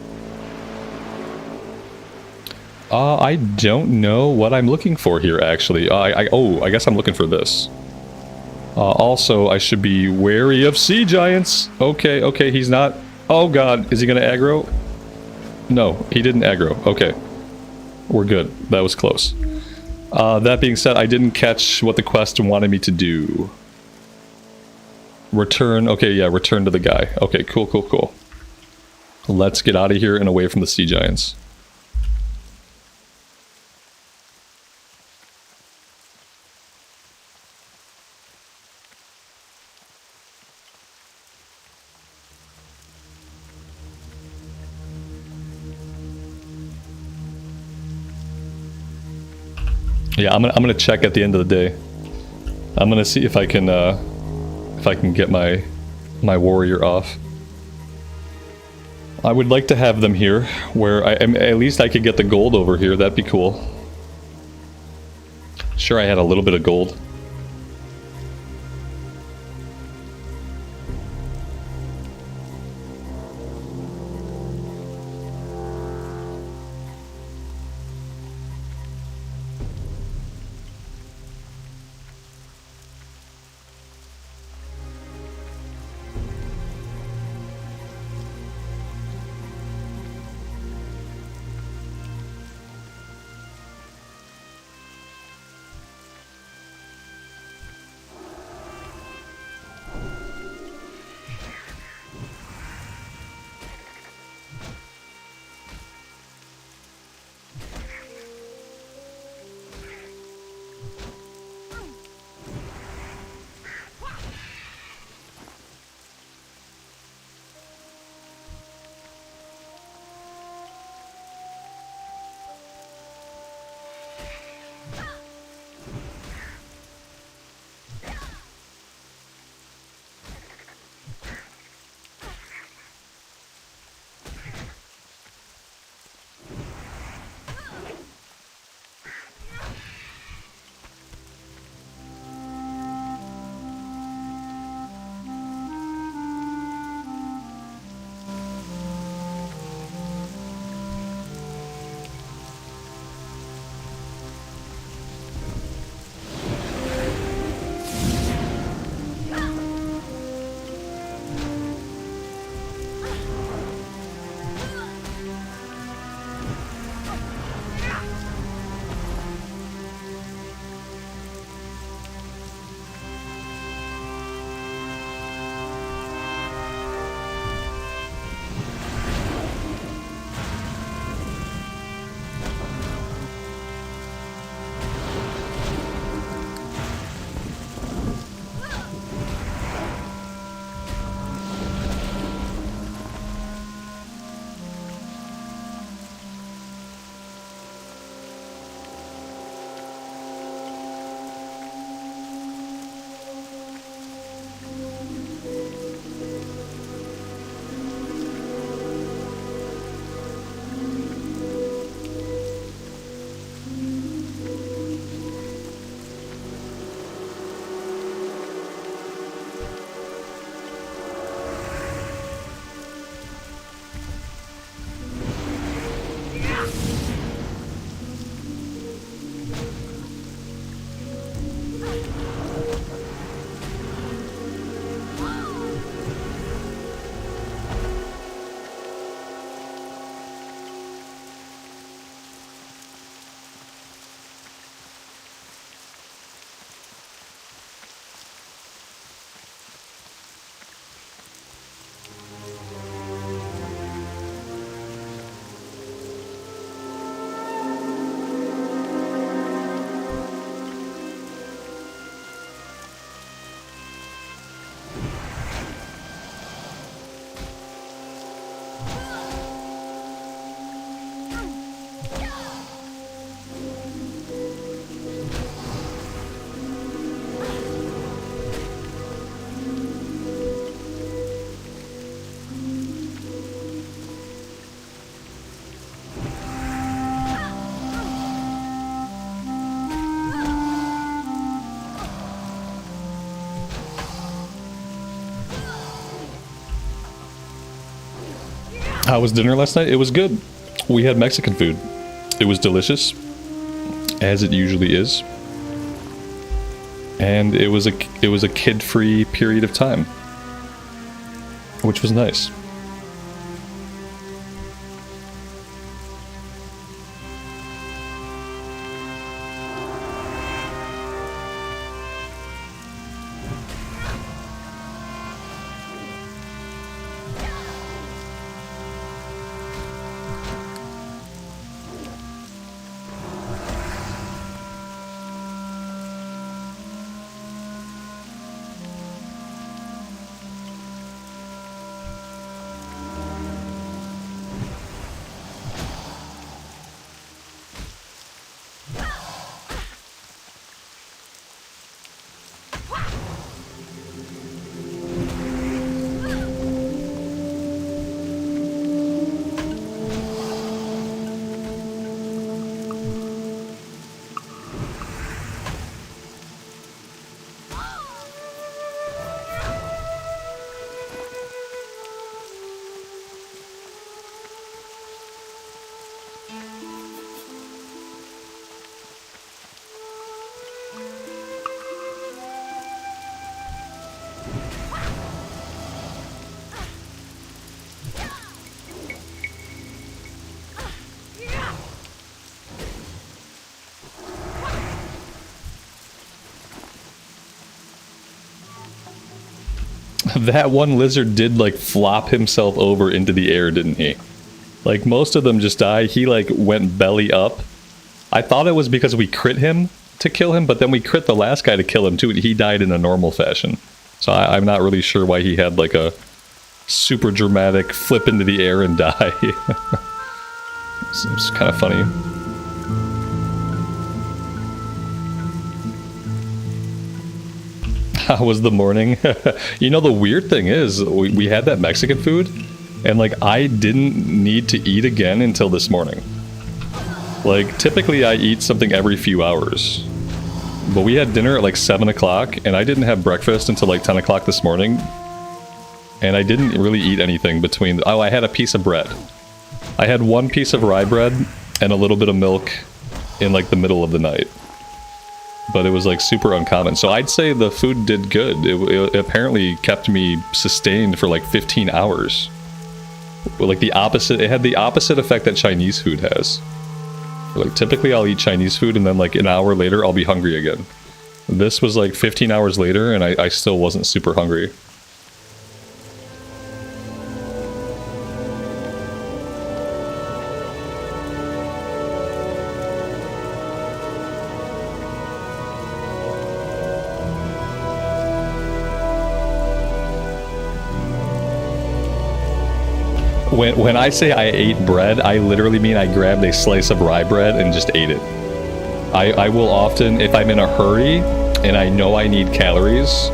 A: I don't know what I'm looking for here actually. I guess I'm looking for this. Also, I should be wary of sea giants. Okay, he's not... Oh god, is he gonna aggro? No, he didn't aggro. Okay. We're good. That was close. That being said, I didn't catch what the quest wanted me to do. Return... Okay, yeah, return to the guy. Okay, cool. Let's get out of here and away from the sea giants. Yeah, I'm gonna check at the end of the day. I'm gonna see if I can get my warrior off. I would like to have them here, where at least I could get the gold over here. That'd be cool. Sure, I had a little bit of gold. How was dinner last night? It was good. We had Mexican food. It was delicious, as it usually is. And it was a kid-free period of time, which was nice. That one lizard did, like, flop himself over into the air, didn't he? Like, most of them just die. He, like, went belly up. I thought it was because we crit him to kill him, but then we crit the last guy to kill him, too, and he died in a normal fashion. So I'm not really sure why he had, like, a super dramatic flip into the air and die. It's kind of funny. How was the morning? You know, the weird thing is, we had that Mexican food, and, like, I didn't need to eat again until this morning. Like, typically I eat something every few hours. But we had dinner at, like, 7 o'clock, and I didn't have breakfast until, like, 10 o'clock this morning. And I didn't really eat anything between... Oh, I had a piece of bread. I had one piece of rye bread and a little bit of milk in, like, the middle of the night. But it was, like, super uncommon. So I'd say the food did good. It apparently kept me sustained for, like, 15 hours. Like, the opposite... It had the opposite effect that Chinese food has. Like, typically I'll eat Chinese food and then, like, an hour later I'll be hungry again. This was, like, 15 hours later and I still wasn't super hungry. When I say I ate bread, I literally mean I grabbed a slice of rye bread and just ate it. I will often, if I'm in a hurry and I know I need calories,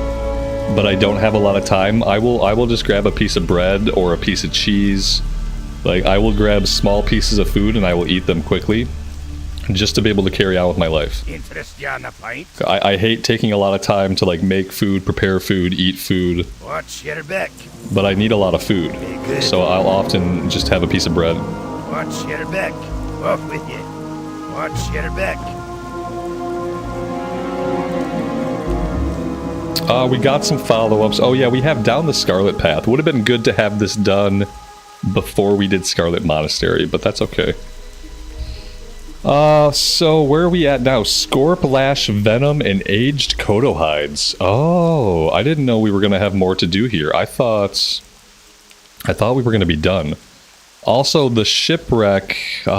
A: but I don't have a lot of time, I will just grab a piece of bread or a piece of cheese. Like, I will grab small pieces of food and I will eat them quickly, just to be able to carry on with my life.
D: Interest you on a pint?
A: I hate taking a lot of time to, like, make food, prepare food, eat food.
D: Watch your back.
A: But I need a lot of food, so I'll often just have a piece of bread.
D: Watch your back. Off with you. Watch your back.
A: We got some follow-ups. Oh yeah, we have down the Scarlet Path. Would have been good to have this done before we did Scarlet Monastery, but that's okay. So where are we at now? Scorp, Lash, Venom, and Aged Kodo Hides. Oh, I didn't know we were gonna have more to do here. I thought we were gonna be done. Also, the shipwreck,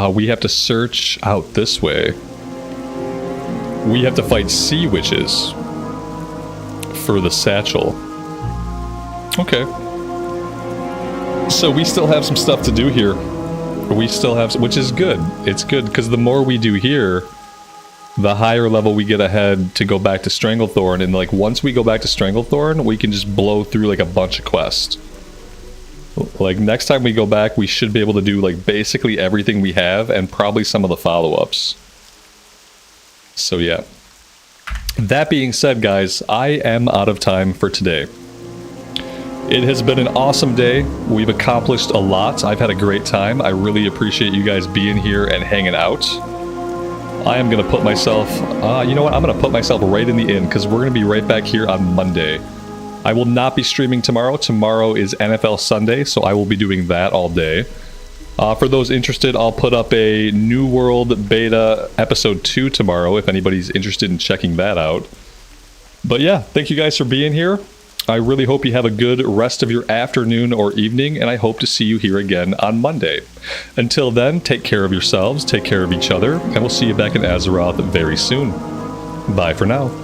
A: we have to search out this way. We have to fight sea witches for the satchel. Okay. So we still have some stuff to do here. We still have, which is good. It's good, because the more we do here, the higher level we get ahead to go back to Stranglethorn, and, like, once we go back to Stranglethorn, we can just blow through, like, a bunch of quests. Like, next time we go back, we should be able to do, like, basically everything we have, and probably some of the follow-ups. So, yeah. That being said, guys, I am out of time for today. It has been an awesome day. We've accomplished a lot. I've had a great time. I really appreciate you guys being here and hanging out. I am going to put myself... you know what? I'm going to put myself right in the inn because we're going to be right back here on Monday. I will not be streaming tomorrow. Tomorrow is NFL Sunday, so I will be doing that all day. For those interested, I'll put up a New World Beta Episode 2 tomorrow if anybody's interested in checking that out. But yeah, thank you guys for being here. I really hope you have a good rest of your afternoon or evening, and I hope to see you here again on Monday. Until then, take care of yourselves, take care of each other, and we'll see you back in Azeroth very soon. Bye for now.